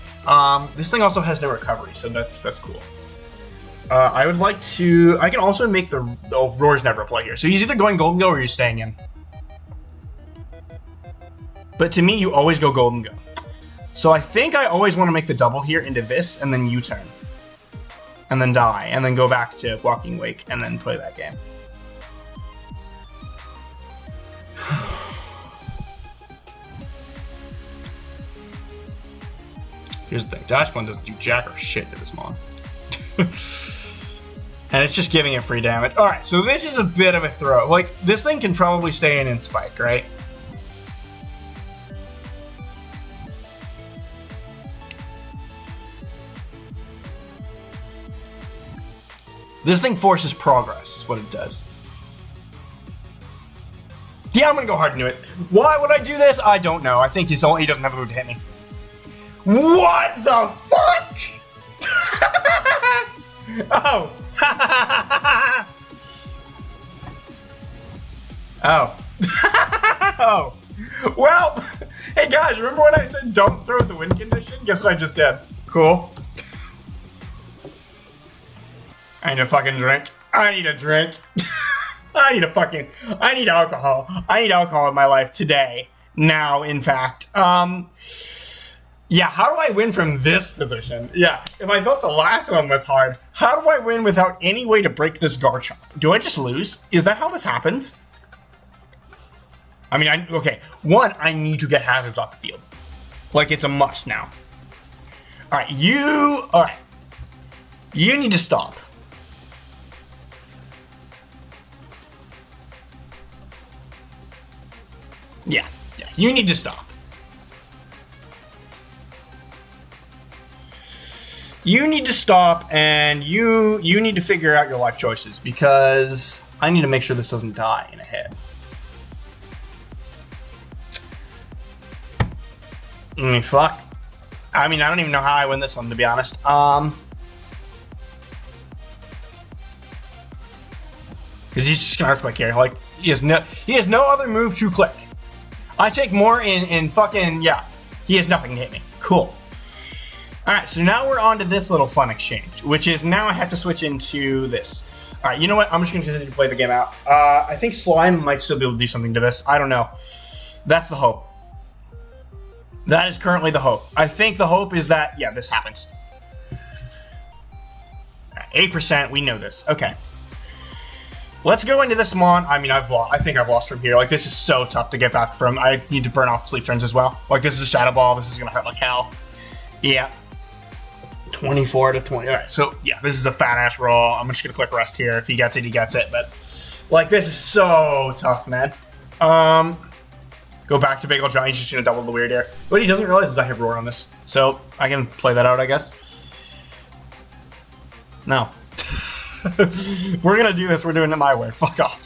Speaker 2: This thing also has no recovery, so that's cool. I would like to... I can also make the Roar's Never play here. So he's either going Golden Go or you're staying in. But to me, you always go Golden Go. So I think I always want to make the double here into this, and then U-turn. And then die, and then go back to Walking Wake, and then play that game. Here's the thing, Dash One doesn't do jack or shit to this mon. And it's just giving it free damage. Alright, so this is a bit of a throw. Like, this thing can probably stay in Spike, right? This thing forces progress, is what it does. Yeah, I'm gonna go hard into it. Why would I do this? I don't know. I think he doesn't have a move to hit me. What the fuck? Oh. Oh. Oh. Well, hey guys, remember when I said don't throw the win condition? Guess what I just did? Cool. I need a fucking drink. I need a drink. I need alcohol. I need alcohol in my life today. Now, in fact. Yeah, how do I win from this position? Yeah, if I thought the last one was hard, how do I win without any way to break this Garchomp? Do I just lose? Is that how this happens? I mean, okay. One, I need to get hazards off the field. Like, it's a must now. Alright, Alright. You need to stop. Yeah, you need to stop. You need to stop, and you need to figure out your life choices, because I need to make sure this doesn't die in a hit. Fuck. I mean, I don't even know how I win this one, to be honest. Because he's just gonna Earthquake here. Like, he has no other move to click. I take more in fucking, yeah. He has nothing to hit me. Cool. Alright, so now we're on to this little fun exchange, which is now I have to switch into this. Alright, you know what? I'm just going to continue to play the game out. I think Slime might still be able to do something to this. I don't know. That's the hope. That is currently the hope. I think the hope is that, yeah, this happens. Right, 8%, we know this. Okay. Let's go into this mon. I mean, I think I've lost from here. Like, this is so tough to get back from. I need to burn off sleep turns as well. Like, this is a Shadow Ball. This is going to hurt like hell. Yeah. 24 to 20. Alright, so, yeah, this is a fat-ass roll. I'm just going to click rest here. If he gets it, he gets it. But, like, this is so tough, man. Go back to Bagel John. He's just going to double the weird air. What he doesn't realize is I have Roar on this. So, I can play that out, I guess. No. We're going to do this. We're doing it my way. Fuck off.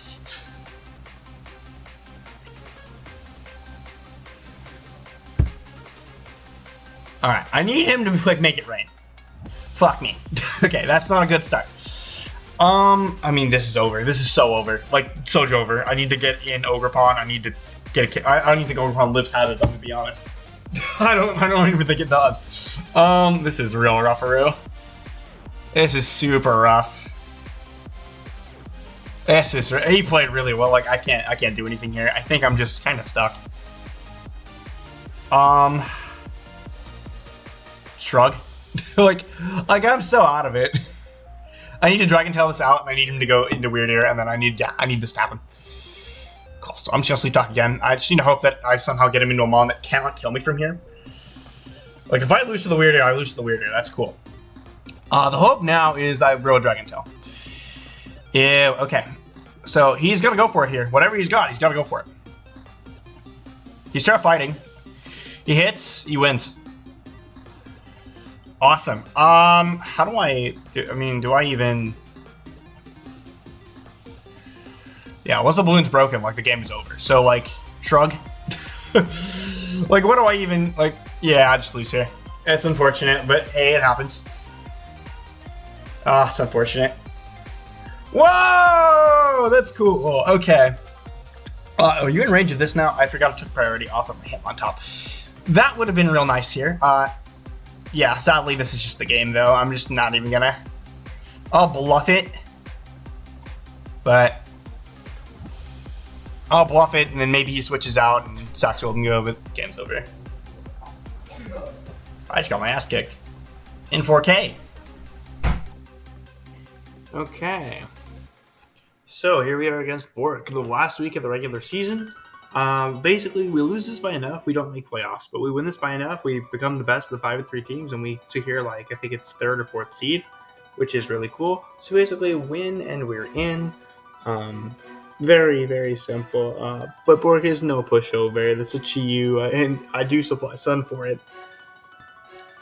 Speaker 2: Alright, I need him to, like, make it rain. Fuck me. Okay, that's not a good start. I mean, this is over. This is so over. Like, so over. I need to get in OGERPON. I need to get a kid. I don't even think OGERPON lives had it, I'm gonna be honest. I don't even think it does. This is real rougharoo. This is super rough. He played really well. Like, I can't do anything here. I think I'm just kind of stuck. Shrug. like I'm so out of it. I need to Dragon Tail this out, and I need him to go into Weird Ear, and then I need to stab him. Cool, so I'm just gonna Sleep Talk again. I just need to hope that I somehow get him into a mon that cannot kill me from here. Like, if I lose to the Weird Ear, I lose to the Weird Ear. That's cool. The hope now is I grow a Dragon Tail. Yeah, okay. So he's gonna go for it here. Whatever he's got, he's gotta go for it. He starts fighting. He hits, he wins. Awesome. How do I do? I mean, do I even? Yeah, once the balloon's broken, like, the game is over. So, like, shrug. Like, what do I even, like? Yeah, I just lose here. It's unfortunate, but hey, it happens. It's unfortunate. Whoa, that's cool. Oh, okay. Are you in range of this now? I forgot I took priority off of my hit on top. That would have been real nice here. Yeah, sadly, this is just the game, though. I'm just not even gonna... I'll bluff it. But... I'll bluff it, and then maybe he switches out, and Saxwell can go, but game's over. I just got my ass kicked. In 4K.
Speaker 1: Okay. So here we are against Bork, the last week of the regular season. Basically, we lose this by enough, we don't make playoffs, but we win this by enough, we become the best of the 5-3 teams, and we secure, like, I think it's 3rd or 4th seed, which is really cool. So basically, win and we're in. Very, very simple. But Bork is no pushover. That's a Chiyu, and I do supply Sun for it.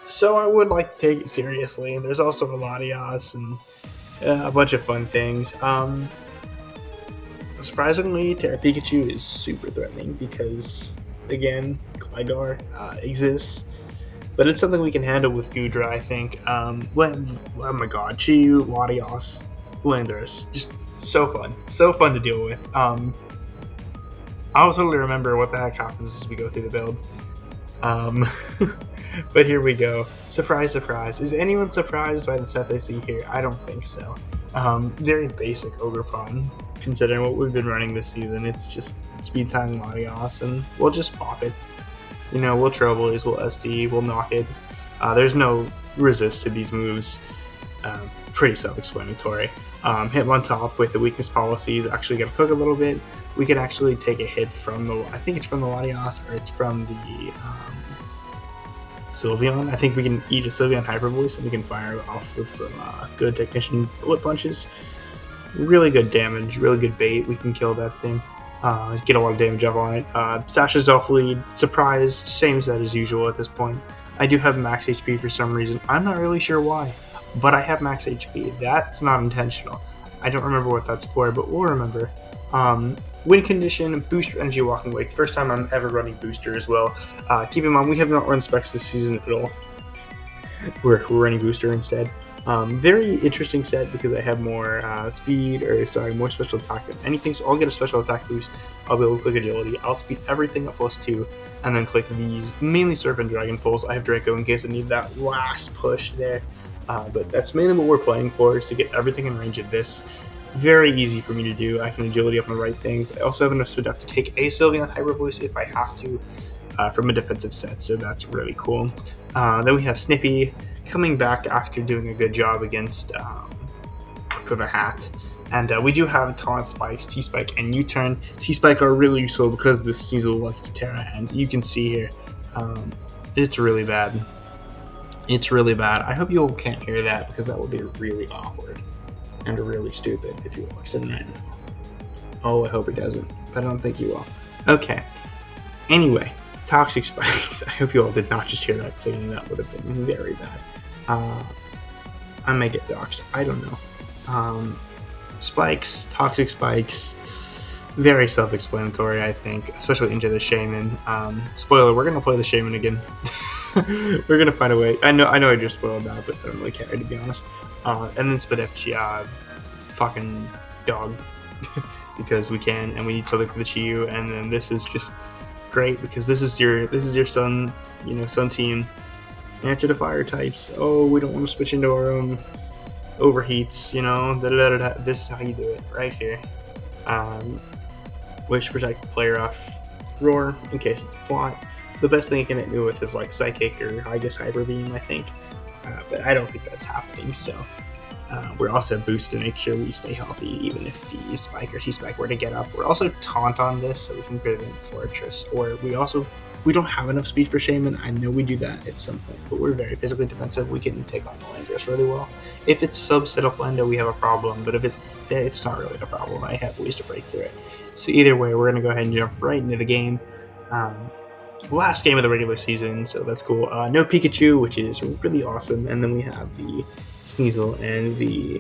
Speaker 1: So I would like to take it seriously. And there's also a Latias and a bunch of fun things. Surprisingly, Terra Pikachu is super threatening because, again, Gligar exists. But it's something we can handle with Goodra, I think. Oh my god, Chiyu, Latias, Landorus. Just so fun. So fun to deal with. I'll totally remember what the heck happens as we go through the build. But here we go. Surprise, surprise. Is anyone surprised by the set they see here? I don't think so. Very basic OGERPON, considering what we've been running this season. It's just speed time Latias, and we'll just pop it. You know, we'll Trailblaze, we'll SD, we'll knock it. There's no resist to these moves. Pretty self-explanatory. Hit on top with the weakness policy is actually going to cook a little bit. We can actually take a hit from the, I think it's from the Latias, or it's from the Sylveon. I think we can eat a Sylveon Hyper Voice and we can fire it off with some good Technician bullet punches. Really good damage, really good bait. We can kill that thing. Get a lot of damage up on it. Sasha's off lead. Surprise, same set as usual at this point. I do have max HP for some reason. I'm not really sure why, but I have max HP. That's not intentional. I don't remember what that's for, but we'll remember. Win condition, booster energy walking away. First time I'm ever running booster as well. Keep in mind, we have not run specs this season at all. We're running booster instead. Very interesting set because I have more more special attack than anything. So I'll get a special attack boost. I'll be able to click agility. I'll speed everything up +2, and then click these mainly Surf and Dragon Pulse. I have Draco in case I need that last push there. But that's mainly what we're playing for, is to get everything in range of this. Very easy for me to do. I can agility up on the right things. I also have enough speed to take a Sylveon Hyper Voice if I have to from a defensive set, so that's really cool. Then we have Snippy coming back after doing a good job against with a hat. And we do have Taunt Spikes, T-Spike, and U-Turn. T-Spike are really useful because this season looks Terra, and you can see here, it's really bad. It's really bad. I hope you all can't hear that because that would be really awkward and really stupid if you walks in right now. Oh, I hope it doesn't, but I don't think you will. Okay. Anyway, Toxic Spikes. I hope you all did not just hear that singing. That would have been very bad. I may get doxed. I don't know. Spikes, Toxic Spikes. Very self-explanatory, I think, especially into the Shaman. Spoiler, we're going to play the Shaman again. We're going to find a way. I know I just spoiled that, but I don't really care, to be honest. And then Spadef, fucking dog. Because we can, and we need something for the Chiyu, and then this is just great, because this is your Sun, Sun team. Answer to fire types. Oh, we don't want to switch into our own overheats, This is how you do it, right here. Wish protect the player off Roar, in case it's plot. The best thing it can hit me with is like Psychic or I guess Hyper Beam, I think. But I don't think that's happening, so we're also boost to make sure we stay healthy even if the Spike or T-Spike were to get up. We're also Taunt on this so we can prevent Fortress, or we don't have enough speed for Shaman. I know we do that at some point, but we're very physically defensive. We can take on the Landers really well. If it's sub-set up Lando, we have a problem, but if it's not really a problem. I have ways to break through it. So either way, we're going to go ahead and jump right into the game. Last game of the regular season, so that's cool. No Pikachu, which is really awesome, and then we have the Sneasel and the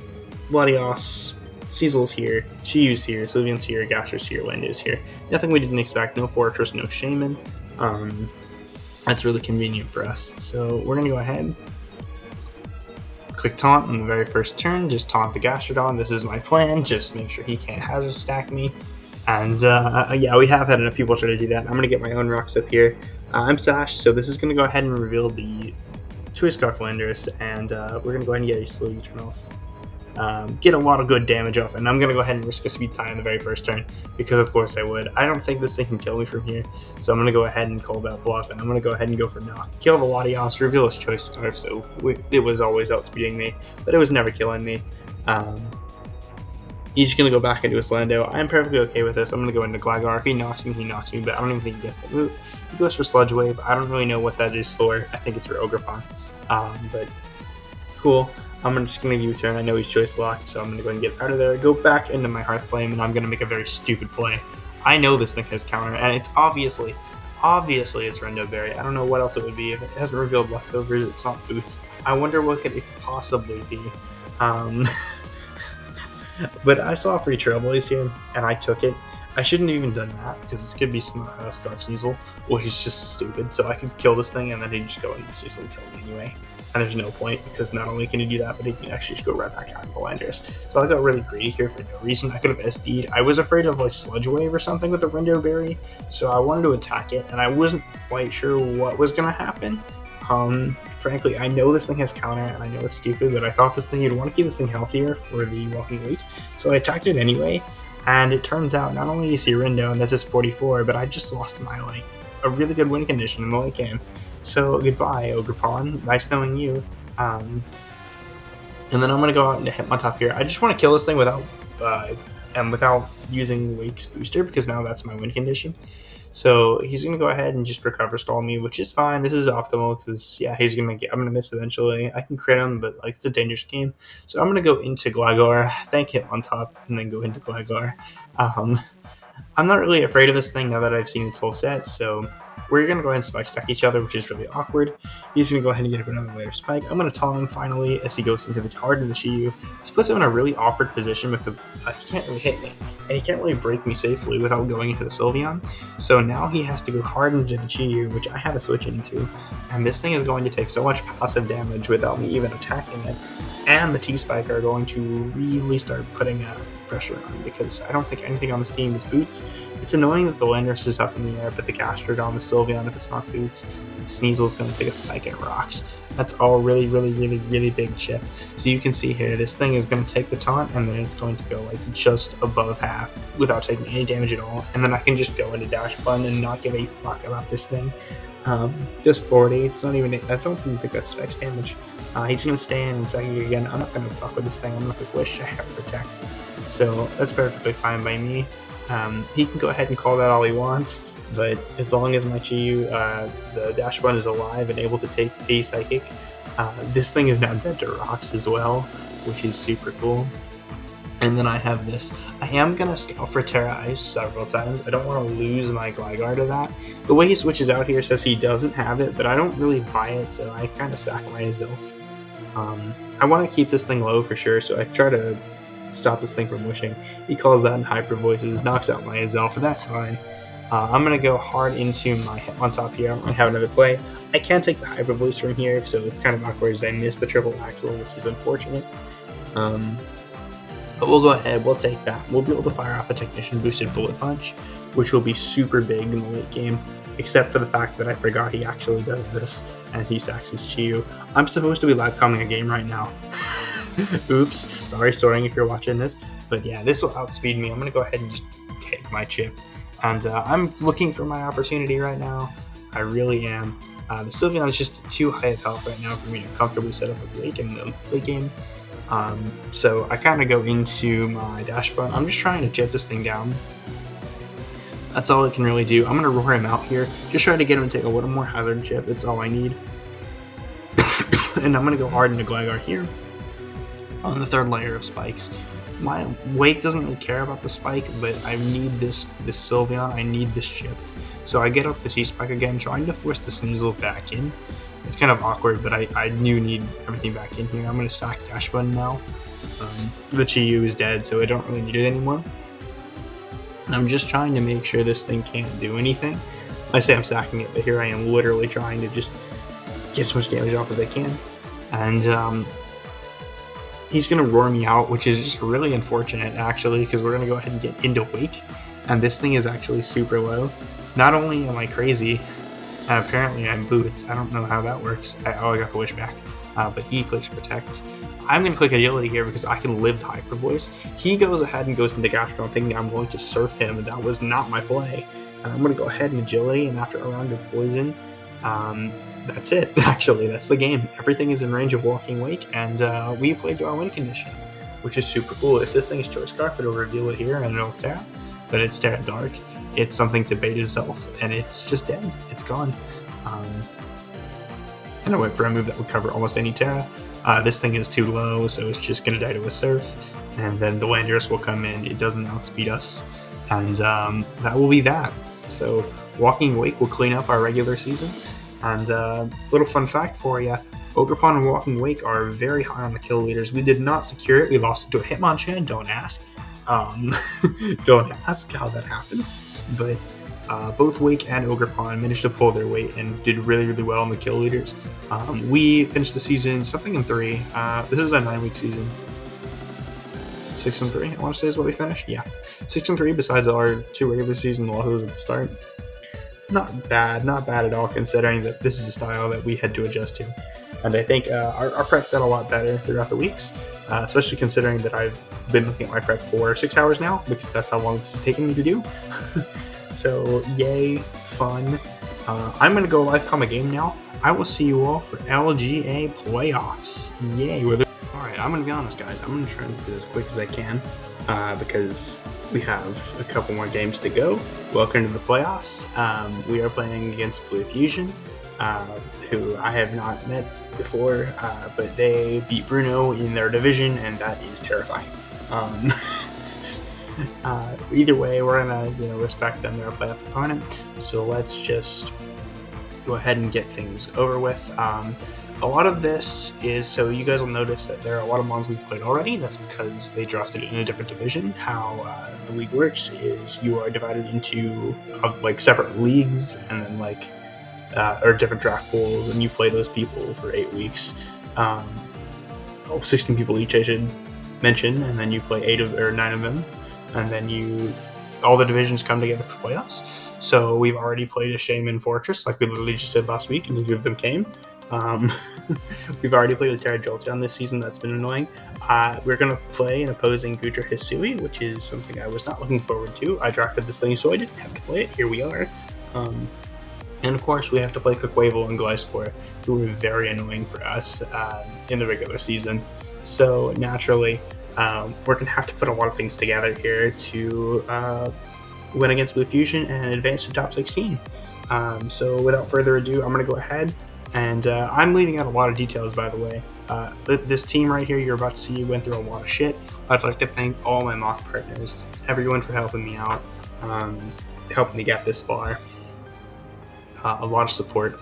Speaker 1: Latios. Sneasel's here, Chiyu's here, Sylveon's here, Gasher's here, Lando's here. Nothing we didn't expect, no Fortress, no Shaman. That's really convenient for us. So we're going to go ahead, click Taunt on the very first turn, just taunt the Gastrodon. This is my plan, just make sure he can't hazard stack me. And yeah, we have had enough people try to do that. I'm going to get my own rocks up here. I'm Sash, so this is going to go ahead and reveal the Choice Scarf Landers, and we're going to go ahead and get a slow U-turn off. Get a lot of good damage off, and I'm going to go ahead and risk a speed tie in the very first turn, because of course I would. I don't think this thing can kill me from here, so I'm going to go ahead and call that bluff, and I'm going to go ahead and go for knock. Kill the Latios, reveal his Choice Scarf, so it was always outspeeding me, but it was never killing me. He's just going to go back into his Lando. I'm perfectly okay with this. I'm going to go into Gligar. If he knocks me, but I don't even think he gets the move. He goes for Sludge Wave. I don't really know what that is for. I think it's for OGERPON. But cool. I'm just going to U-turn. I know he's choice locked, so I'm going to go and get out of there. Go back into my Hearth Flame, and I'm going to make a very stupid play. I know this thing has counter, and it's obviously it's Rendo Berry. I don't know what else it would be. If it hasn't revealed leftovers, it's not Boots. I wonder what could it possibly be. But I saw a free Trailblaze here, and I took it. I shouldn't have even done that, because this could be Scarf Sneasel, which is just stupid. So I could kill this thing, and then he'd just go into Sneasel and kill me anyway. And there's no point, because not only can he do that, but he can actually just go right back out of the Landers. So I got really greedy here for no reason. I could have SD'd. I was afraid of like Sludge Wave or something with the Rendo Berry, so I wanted to attack it, and I wasn't quite sure what was going to happen. Frankly, I know this thing has counter, and I know it's stupid, but I thought this thing, you'd want to keep this thing healthier for the Walking Week, so I attacked it anyway, and it turns out not only is he Rendo, and that's just 44, but I just lost my, like, a really good win condition in the late game. So, goodbye, OGERPON. Nice knowing you. And then I'm going to go out and hit my top here. I just want to kill this thing without using Wake's booster, because now that's my win condition. So he's going to go ahead and just recover stall me, which is fine. This is optimal because, yeah, I'm going to miss eventually. I can crit him, but like it's a dangerous game. So I'm going to go into Gligar, thank him on top, and then go into Gligar. I'm not really afraid of this thing now that I've seen its whole set, so we're going to go ahead and spike stack each other, which is really awkward. He's going to go ahead and get another layer of spike. I'm going to taunt him finally as he goes into the hard into the Chiyu. This puts him in a really awkward position because he can't really hit me, and he can't really break me safely without going into the Sylveon. So now he has to go hard into the Chiyu, which I have to switch into, and this thing is going to take so much passive damage without me even attacking it, and the T-Spike are going to really start putting pressure on, because I don't think anything on this team is Boots. It's annoying that the Landers is up in the air, but the Gastrodon, the Sylveon, if it's not Boots, the Sneasel's going to take a spike and rocks. That's all really, really, really, really big chip. So you can see here, this thing is going to take the taunt, and then it's going to go like just above half without taking any damage at all. And then I can just go into Dash Bun and not give a fuck about this thing. Just 40. It's not even. I don't even think that's specs damage. He's going to stay in and second again. I'm not going to fuck with this thing. I'm going to Wish. I have Protect. So that's perfectly fine by me. He can go ahead and call that all he wants, but as long as my Chiyu, the Dash Bun is alive and able to take a Psychic, this thing is now dead to rocks as well, which is super cool. And then I have this. I am going to Scout for Terra Ice several times. I don't want to lose my Gligar to that. The way he switches out here says he doesn't have it, but I don't really buy it, so I kind of sack my Azelf. I want to keep this thing low for sure, so I try to stop this thing from wishing. He calls that in hyper voices, knocks out my Azelf, and that's fine. I'm going to go hard into my on top here. I don't really have another play. I can take the hyper voice from here, so it's kind of awkward as I miss the triple axle, which is unfortunate. But we'll go ahead, we'll take that. We'll be able to fire off a Technician boosted Bullet Punch, which will be super big in the late game, except for the fact that I forgot he actually does this, and he sacks his Chiyu. I'm supposed to be live calling a game right now. Oops. Sorry, Soaring, if you're watching this. But yeah, this will outspeed me. I'm going to go ahead and just take my chip. And I'm looking for my opportunity right now. I really am. The Sylveon is just too high of health right now for me to comfortably set up a Wake in the late game. So I kind of go into my dash button. I'm just trying to chip this thing down. That's all it can really do. I'm going to roar him out here. Just try to get him to take a little more hazard chip. That's all I need. And I'm going to go hard into Gligar here on the third layer of spikes. My Wake doesn't really care about the spike, but I need this Sylveon. I need this chipped. So I get up the T-Spike again, trying to force the Sneasel back in. It's kind of awkward, but I do need everything back in here. I'm going to sack Dash Button now. The Chi-Yu is dead, so I don't really need it anymore. And I'm just trying to make sure this thing can't do anything. I say I'm sacking it, but here I am literally trying to just get as much damage off as I can. And he's going to roar me out, which is just really unfortunate, actually, because we're going to go ahead and get into Wake. And this thing is actually super low. Not only am I crazy, apparently I'm boots. I don't know how that works. I got the wish back. But he clicks Protect. I'm going to click Agility here because I can live the Hyper Voice. He goes ahead and goes into Gastron thinking I'm going to surf him, and that was not my play. And I'm going to go ahead and Agility, and after a round of Poison, that's it, actually. That's the game. Everything is in range of Walking Wake, and we played to our win condition, which is super cool. If this thing is Choice Scarf, it'll reveal it here, and it'll Terra. But it's Terra Dark. It's something to bait itself, and it's just dead. It's gone. And I went for a move that would cover almost any Terra. This thing is too low, so it's just going to die to a Surf. And then the Landorus will come in. It doesn't outspeed us. And that will be that. So Walking Wake will clean up our regular season. And little fun fact for you, OGERPON and Walking Wake are very high on the kill leaders. We did not secure it. We lost it to a Hitmonchan. Don't ask. Don't ask how that happened. But both Wake and OGERPON managed to pull their weight and did really, really well on the kill leaders. We finished the season something in 3. This is a 9-week season. 6-3, I want to say is what we finished. Yeah, 6-3. Besides our 2 regular season losses at the start. Not bad at all, considering that this is a style that we had to adjust to. And I think our prep got a lot better throughout the weeks, especially considering that I've been looking at my prep for 6 hours now, because that's how long this is taking me to do. So, yay, fun. I'm going to go live com a game now. I will see you all for LGA playoffs. Yay. Alright, I'm going to be honest, guys. I'm going to try to do this as quick as I can, because we have a couple more games to go. Welcome to the playoffs. We are playing against Blue Fusion, who I have not met before, but they beat Bruno in their division, and that is terrifying. Either way, we're gonna respect them. They're a playoff opponent, so let's just go ahead and get things over with. A lot of this is, so you guys will notice that there are a lot of mons we've played already. That's because they drafted it in a different division. How the league works is you are divided into separate leagues, and then or different draft pools, and you play those people for 8 weeks. 16 people each, I should mention, and then you play 9 of them, and then all the divisions come together for playoffs. So we've already played a Shaman Fortress, like we literally just did last week, and neither of them came. We've already played with Terra Jolteon this season. That's been annoying. We're going to play an opposing Gudra Hisui, which is something I was not looking forward to. I drafted this thing, so I didn't have to play it. Here we are. And of course, we have to play Quaquaval and Gliscor, who were very annoying for us in the regular season. So naturally, we're going to have to put a lot of things together here to win against Blue Fusion and advance to top 16. So without further ado, I'm going to go ahead. And I'm leaving out a lot of details, by the way. This team right here you're about to see went through a lot of shit. I'd like to thank all my mock partners, everyone for helping me out, helping me get this far. A lot of support.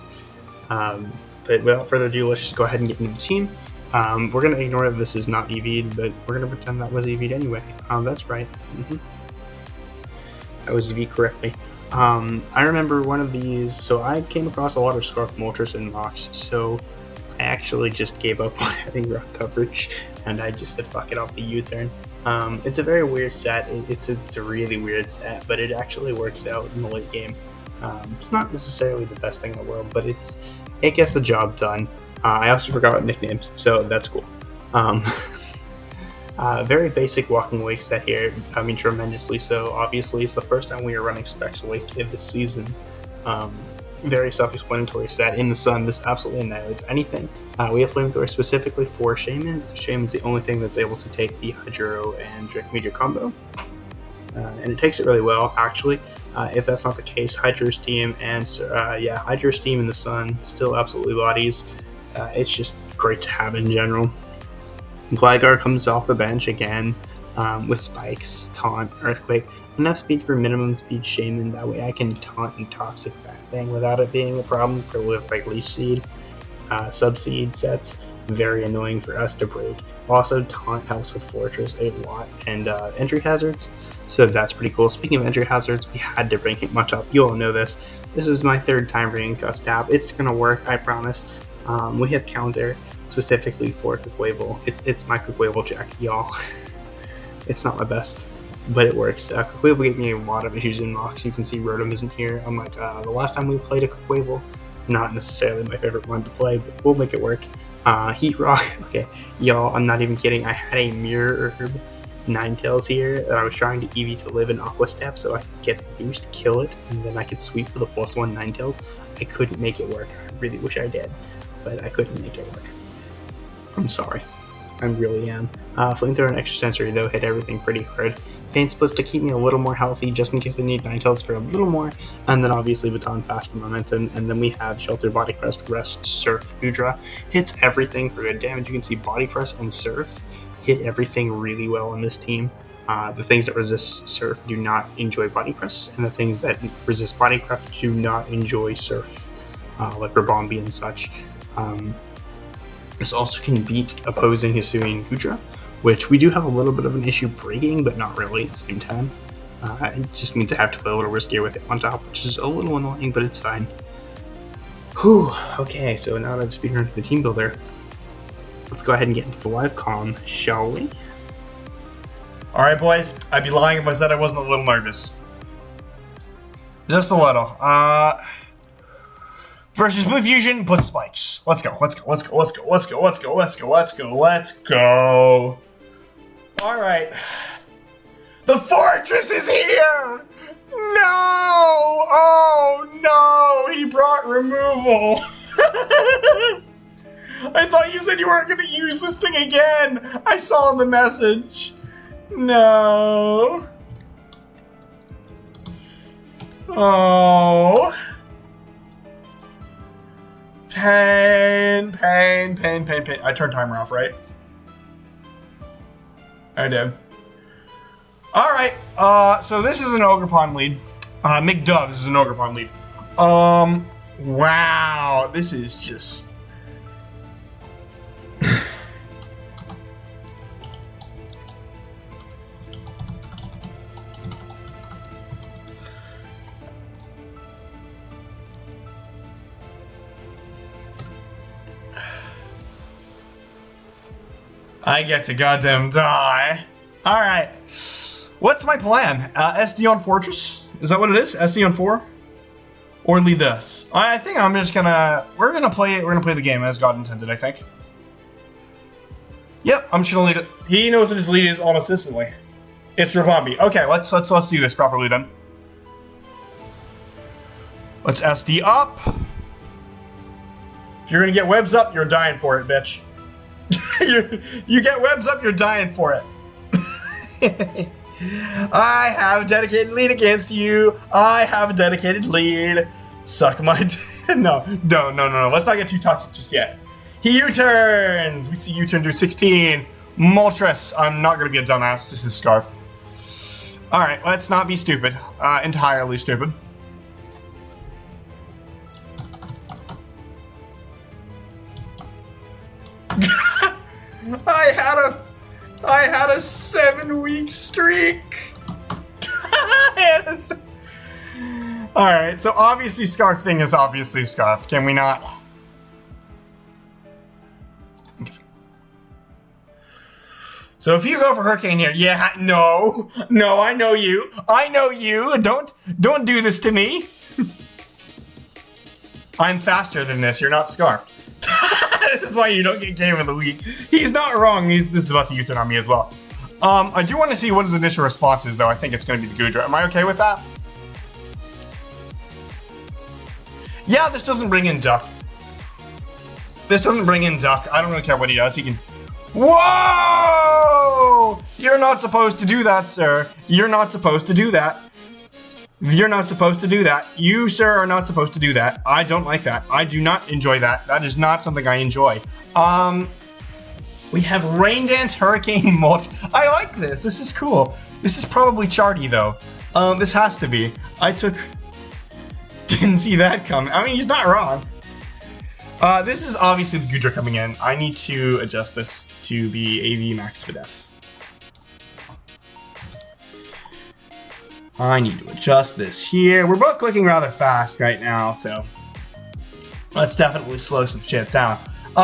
Speaker 1: But without further ado, let's just go ahead and get into the team. We're going to ignore that this is not EV'd, but we're going to pretend that was EV'd anyway. That's right. That was EV'd correctly. I remember one of these, so I came across a lot of Scarf Moltres in mocks, so I actually just gave up on having rock coverage, and I just said fuck it, I'll be U-turn. It's a very weird set. It's a really weird set, but it actually works out in the late game. It's not necessarily the best thing in the world, but it gets the job done. I also forgot nicknames, so that's cool. Very basic Walking Wake set here. I mean, tremendously so. Obviously, it's the first time we are running Specs Wake in this season. very self-explanatory set. In the sun, this absolutely annihilates anything. We have Flamethrower specifically for Shaman. Shaman's the only thing that's able to take the Hydro and Drink Meteor combo. And it takes it really well, actually. If that's not the case, Hydro Steam and Hydro Steam in the sun still absolutely bodies. It's just great to have in general. Gligar comes off the bench again with Spikes, Taunt, Earthquake. Enough speed for minimum speed Shaman, that way I can taunt and Toxic that thing without it being a problem for like Leech Seed. Sub-Seed sets, very annoying for us to break. Also, Taunt helps with Fortress a lot, and entry hazards, so that's pretty cool. Speaking of entry hazards, we had to bring Hitmonchan up. You all know this. This is my third time bringing Gustab. It's gonna work, I promise. We have Counter specifically for Quaquaval. It's my Quaquaval Jack, y'all. It's not my best, but it works. Quaquaval gave me a lot of issues in mocks. You can see Rotom isn't here. I'm like, the last time we played a Quaquaval, not necessarily my favorite one to play, but we'll make it work. Heat Rock, okay, y'all, I'm not even kidding. I had a Mirror Herb Ninetales here that I was trying to EV to live in Aqua Step so I could get the boost, kill it, and then I could sweep for the +1 Ninetales. I couldn't make it work. I really wish I did, but I couldn't make it work. I'm sorry. I really am. Flamethrower and Extra Sensory, though, hit everything pretty hard. Pain Splits to keep me a little more healthy, just in case I need Ninetales for a little more, and then obviously Baton Pass for momentum, and then we have Shelter, Body Press, Rest, Surf, Goodra. Hits everything for good damage. You can see Body Press and Surf hit everything really well on this team. The things that resist Surf do not enjoy Body Press, and the things that resist Body Press do not enjoy Surf, like Rabombi and such. This also can beat opposing Hisui and Goodra, which we do have a little bit of an issue breaking, but not really at the same time. It just means I have to play a little riskier with it on top, which is a little annoying, but it's fine. Whew, okay, so now that I've speedrun into the team builder, let's go ahead and get into the live comm, shall we?
Speaker 2: Alright, boys, I'd be lying if I said I wasn't a little nervous. Just a little. Versus Blue Fusion, put Spikes. Let's go, let's go, let's go, let's go, let's go, let's go, let's go, let's go, let's go. Alright. The Fortress is here! No! Oh no! He brought removal! I thought you said you weren't gonna use this thing again! I saw the message. No. Oh. Pain, pain, pain, pain, pain. I turned timer off, right? I did. Alright, so this is an OGERPON lead. McDove, this is an OGERPON lead. Wow, this is just... I get to goddamn die. Alright. What's my plan? SD on Fortress? Is that what it is? SD on 4? Or lead this? I think I'm just gonna... We're gonna play the game as God intended, I think. Yep, I'm just gonna lead it. He knows what his lead is almost instantly. It's Rabombi. Okay, let's do this properly then. Let's SD up. If you're gonna get webs up, you're dying for it, bitch. you get webs up, you're dying for it. I have a dedicated lead against you. I have a dedicated lead. Suck my no. Let's not get too toxic just yet. He U-turns. We see U-turn do 16. Moltres. I'm not gonna be a dumbass. This is Scarf. Alright, let's not be stupid. Entirely stupid. I had a 7-week streak. Alright, so obviously Scarf thing is obviously Scarf. Can we not? Okay. So if you go for Hurricane here, yeah, no, I know you. Don't do this to me. I'm faster than this. You're not Scarfed. This is why you don't get Game of the Week. He's not wrong. This is about to U-turn on me as well. I do want to see what his initial response is, though. I think it's going to be the Goodra. Am I okay with that? Yeah, this doesn't bring in Duck. This doesn't bring in Duck. I don't really care what he does. He can... Whoa! You're not supposed to do that, sir. You're not supposed to do that. You're not supposed to do that. You, sir, are not supposed to do that. I don't like that. I do not enjoy that. That is not something I enjoy. We have Rain Dance, Hurricane, Mulch. I like this. This is cool. This is probably Charty, though. This has to be. Didn't see that coming. I mean, he's not wrong. This is obviously the Gudra coming in. I need to adjust this to be AV Max Videf. I need to adjust this here. We're both clicking rather fast right now, so let's definitely slow some shit down.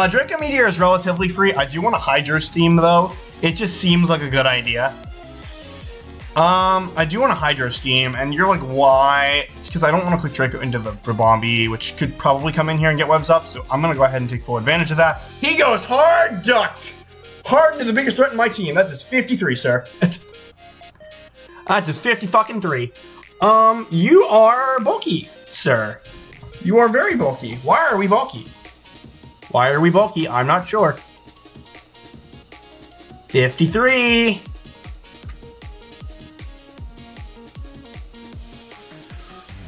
Speaker 2: Draco Meteor is relatively free. I do want to Hydro Steam, though. It just seems like a good idea. I do want to Hydro Steam, and you're like, why? It's because I don't want to click Draco into the Brabombi, which could probably come in here and get webs up, so I'm going to go ahead and take full advantage of that. He goes hard, Duck! Hard into the biggest threat in my team. That is 53, sir. That is 50-fucking-3. You are bulky, sir. You are very bulky. Why are we bulky? Why are we bulky? I'm not sure. 53.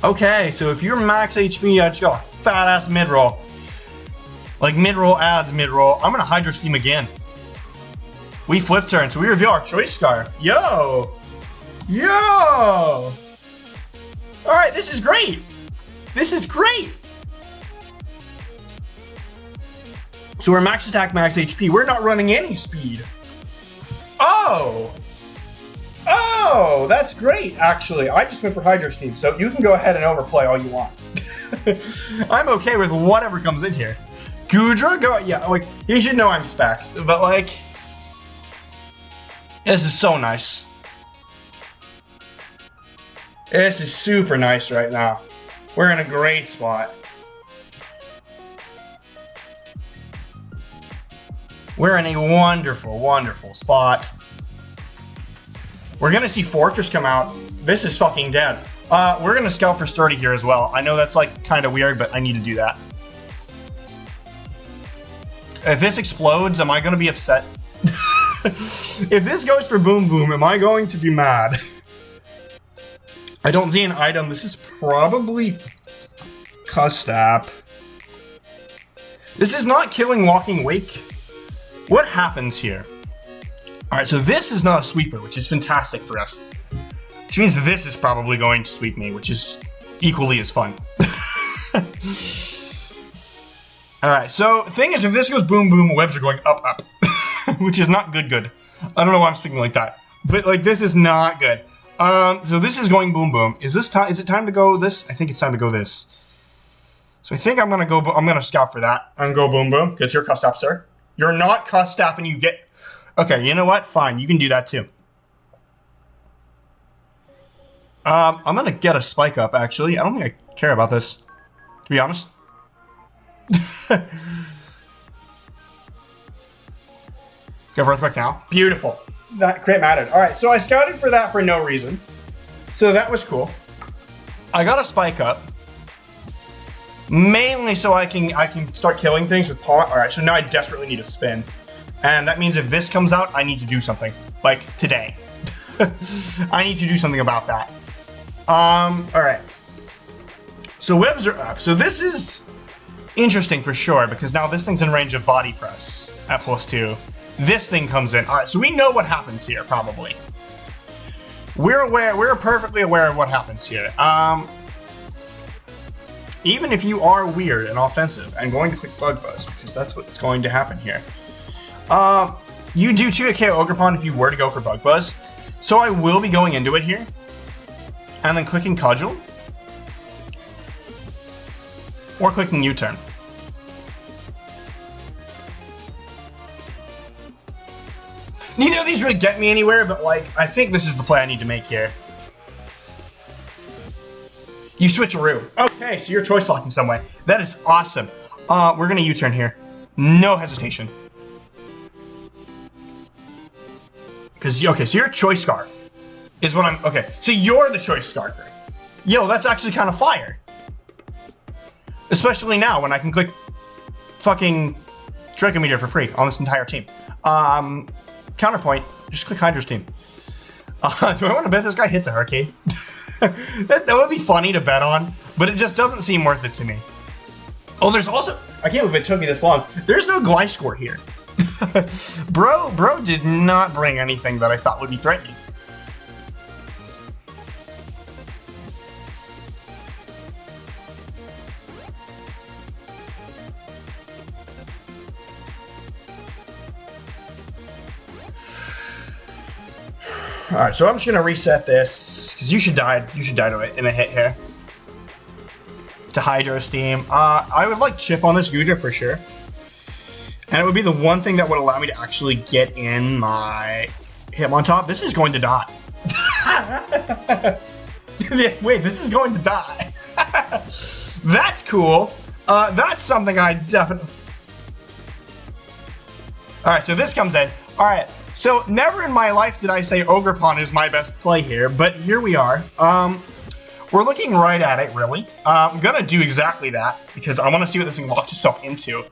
Speaker 2: Okay, so if you're max HP, I just got a fat ass mid roll. Like mid roll adds mid roll. I'm gonna Hydro Steam again. We flip turn, so we reveal our Choice Scarf. Yo! Yo! Alright, this is great! This is great! So we're max attack, max HP. We're not running any speed. Oh! Oh, that's great, actually. I just went for Hydro Steam, so you can go ahead and overplay all you want. I'm okay with whatever comes in here. Gudra, go, yeah, like, you should know I'm specs, but like, this is so nice. This is super nice right now. We're in a great spot. We're in a wonderful, wonderful spot. We're gonna see Fortress come out. This is fucking dead. We're gonna scout for Sturdy here as well. I know that's like kind of weird, but I need to do that. If this explodes, am I gonna be upset? If this goes for Boom Boom, am I going to be mad? I don't see an item. This is probably Custap. This is not killing Walking Wake. What happens here? Alright, so this is not a sweeper, which is fantastic for us. Which means this is probably going to sweep me, which is equally as fun. Alright, so thing is, if this goes boom boom, webs are going up up. Which is not good. I don't know why I'm speaking like that. But like, this is not good. So this is going boom boom. Is it time to go this? I think it's time to go this. So I think I'm gonna scout for that and go boom boom, because you're cussed up, sir. You're not cussed up and you get... Okay, you know what? Fine, you can do that too. I'm gonna get a spike up, actually. I don't think I care about this, to be honest. Go for Earthquake now. Beautiful. That crit mattered. Alright, so I scouted for that for no reason. So that was cool. I got a spike up. Mainly so I can start killing things with pawn. Alright, so now I desperately need a spin. And that means if this comes out, I need to do something. Like, today. I need to do something about that. Alright. So webs are up. So this is interesting for sure, because now this thing's in range of body press at +2. This thing comes in. Alright, so we know what happens here, probably. We're perfectly aware of what happens here. Even if you are weird and offensive and going to click Bug Buzz, because that's what's going to happen here. You do 2 KO OGERPON if you were to go for Bug Buzz. So I will be going into it here. And then clicking Cudgel. Or clicking U-turn. Neither of these really get me anywhere, but like, I think this is the play I need to make here. You switcheroo. Okay, so you're choice locking some way. That is awesome. We're gonna U-turn here. No hesitation. Okay, so your choice scarf is what I'm, okay. So you're the choice scarfer. Yo, that's actually kind of fire. Especially now when I can click fucking Draco Meteor for free on this entire team. Counterpoint, just click Hydra's team. Do I want to bet this guy hits a Hurricane? that would be funny to bet on, but it just doesn't seem worth it to me. Oh, there's also, I can't believe it took me this long. There's no Glitchxcity here. Bro did not bring anything that I thought would be threatening. All right, so I'm just gonna reset this because you should die to it in a hit here. To Hydra's team. I would like chip on this Goodra for sure. And it would be the one thing that would allow me to actually get in my Hitmontop. This is going to die. Wait, this is going to die. That's cool. That's something I definitely... Alright, so this comes in. Alright, so never in my life did I say OGERPON is my best play here, but here we are. We're looking right at it, really. I'm gonna do exactly that, because I want to see what this thing locks itself into.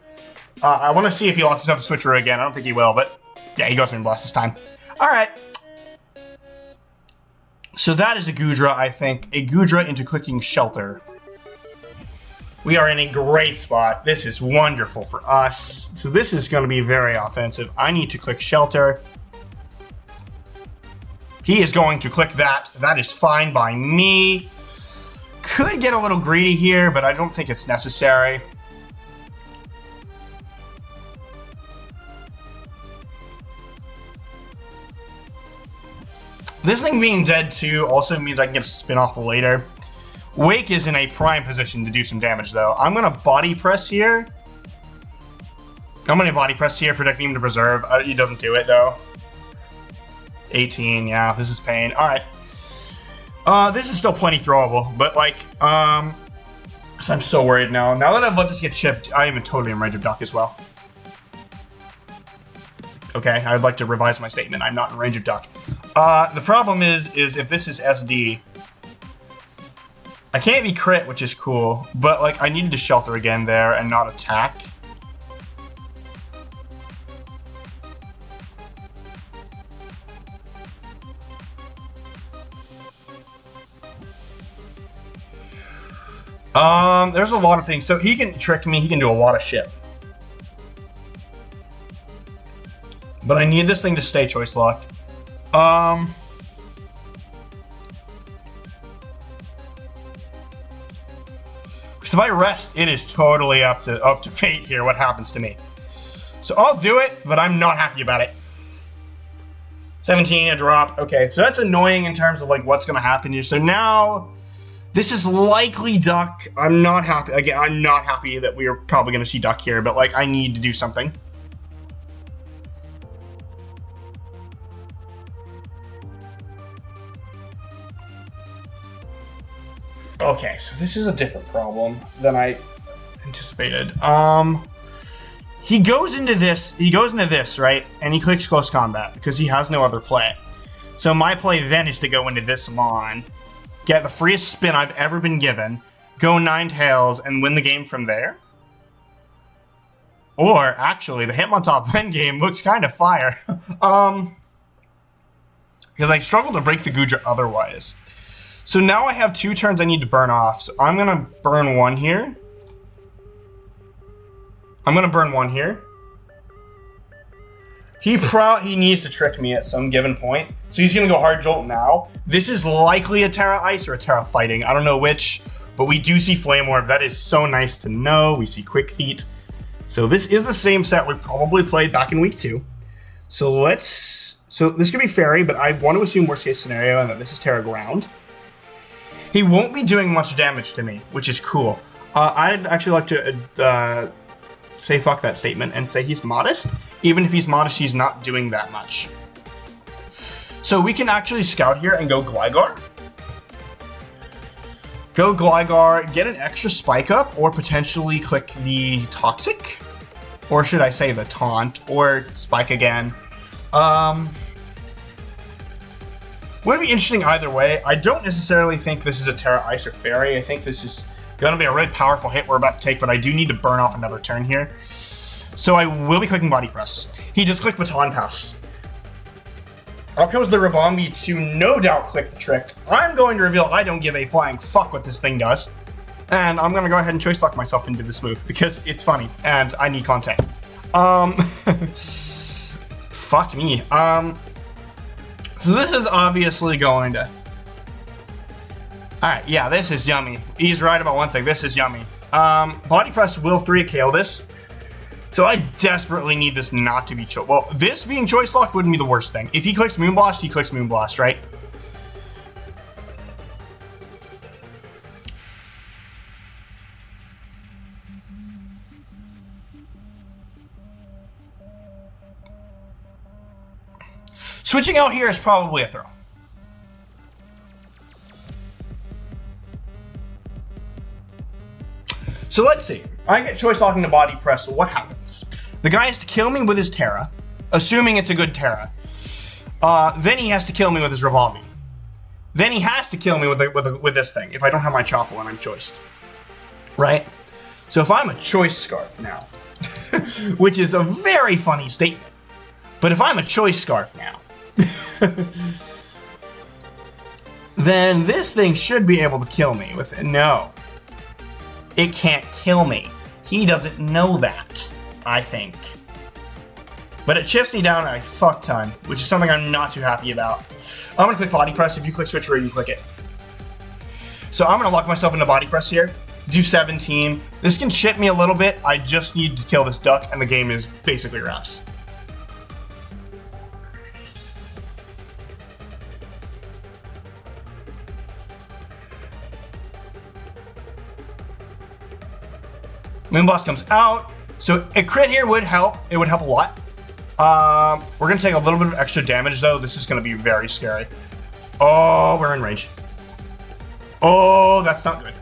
Speaker 2: I want to see if he locks himself to Switcheroo again. I don't think he will, but yeah, he goes in Blast this time. Alright. So that is a Goodra, I think. A Goodra into clicking Shelter. We are in a great spot. This is wonderful for us. So this is going to be very offensive. I need to click Shelter. He is going to click that. That is fine by me. Could get a little greedy here, but I don't think it's necessary. This thing being dead too also means I can get a spin-off later. Wake is in a prime position to do some damage though. I'm gonna body press here. Predicting him to preserve. He doesn't do it though. 18, yeah, this is pain. Alright. This is still plenty throwable, but like, so I'm so worried now. Now that I've let this get chipped, I am totally in range of Duck as well. Okay, I'd like to revise my statement. I'm not in range of Duck. The problem is if this is SD, I can't be crit, which is cool, but like I needed to Shelter again there and not attack. There's a lot of things. So he can trick me, he can do a lot of shit. But I need this thing to stay choice locked. Because if I rest, it is totally up to fate here what happens to me. So I'll do it, but I'm not happy about it. 17, a drop. Okay, so that's annoying in terms of like what's gonna happen here. So now this is likely Duck. I'm not happy. Again, I'm not happy that we are probably gonna see Duck here, but like I need to do something. Okay, so this is a different problem than I anticipated. He goes into this, right? And he clicks Close Combat because he has no other play. So my play then is to go into this Mon, get the freest spin I've ever been given, go 9 tails, and win the game from there. Or, actually, the Hitmontop end game looks kind of fire. Because I struggle to break the Goodra otherwise. So now I have 2 turns I need to burn off. So I'm going to burn 1 here. He needs to trick me at some given point. So he's going to go Hard Jolt now. This is likely a Terra Ice or a Terra Fighting. I don't know which, but we do see Flame Orb. That is so nice to know. We see Quick Feet. So this is the same set we probably played back in week 2. So this could be Fairy, but I want to assume worst case scenario and that this is Terra Ground. He won't be doing much damage to me, which is cool. I'd actually like to say fuck that statement and say he's modest. Even if he's modest, he's not doing that much. So we can actually scout here and go Gligar. Go Gligar, get an extra spike up, or potentially click the Toxic. Or should I say the Taunt, or Spike again. Would be interesting either way. I don't necessarily think this is a Terra Ice or Fairy. I think this is Gonna be a really powerful hit we're about to take, but I do need to burn off another turn here. So I will be clicking body press. He just clicked baton pass. Out comes the Rabombi to no doubt click the trick. I'm going to reveal I don't give a flying fuck what this thing does. And I'm gonna go ahead and choice lock myself into this move because it's funny and I need content. Fuck me. So this is obviously going to... Alright, yeah, this is yummy. He's right about one thing. This is yummy. Body press will 3 KO this. So I desperately need this not to be choice. Well, this being choice locked wouldn't be the worst thing. If he clicks Moonblast, he clicks Moonblast, right? Switching out here is probably a throw. So let's see. I get choice locking to body press. So what happens? The guy has to kill me with his Terra, assuming it's a good Terra. Then he has to kill me with his Revolvi. Then he has to kill me with this thing if I don't have my Chopple and I'm choiced. Right? So if I'm a choice scarf now, which is a very funny statement, but if I'm a choice scarf now, then this thing should be able to kill me with it. No. It can't kill me. He doesn't know that, I think. But it chips me down a fuck ton, which is something I'm not too happy about. I'm gonna click body press. If you click switcheroo, you click it. So I'm gonna lock myself into body press here. Do 17. This can chip me a little bit. I just need to kill this duck, and the game is basically wraps. Moonblast comes out, so a crit here would help. It would help a lot. We're gonna take a little bit of extra damage though. This is gonna be very scary. Oh, we're in range. Oh, that's not good.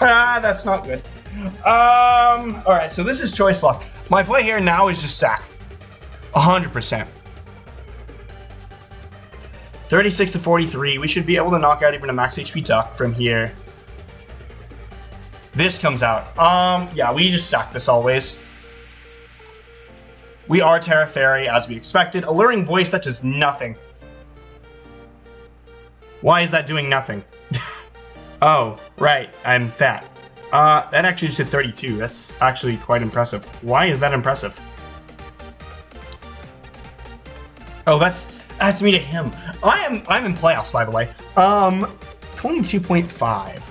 Speaker 2: That's not good. All right, so this is choice lock. My play here now is just sack. 100%. 36 to 43. We should be able to knock out even a max HP duck from here. This comes out. Yeah, we just sack this always. We are Terra Fairy, as we expected. Alluring Voice, that does nothing. Why is that doing nothing? Oh, right, I'm fat. That actually just hit 32. That's actually quite impressive. Why is that impressive? Oh, that's me to him. I'm in playoffs, by the way. 22.5.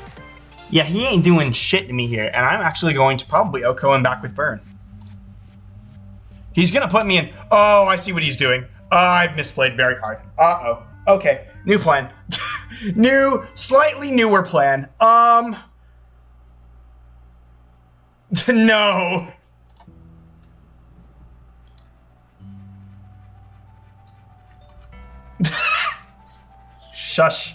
Speaker 2: Yeah, he ain't doing shit to me here, and I'm actually going to probably OHKO him back with Burn. He's gonna put me in. Oh, I see what he's doing. I've misplayed very hard. Uh-oh. Okay, new plan. Slightly newer plan. No. Shush.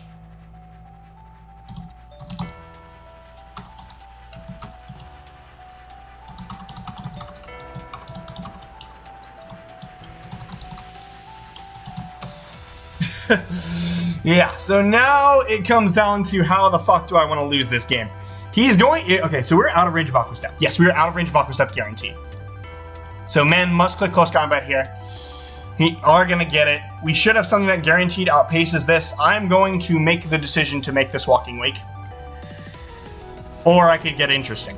Speaker 2: Yeah, so now it comes down to how the fuck do I want to lose this game? He's going... Okay, so we're out of range of Aqua Step. Yes, we are out of range of Aqua Step, guaranteed. So men must click close combat here. We are going to get it. We should have something that guaranteed outpaces this. I'm going to make the decision to make this Walking Wake. Or I could get interesting.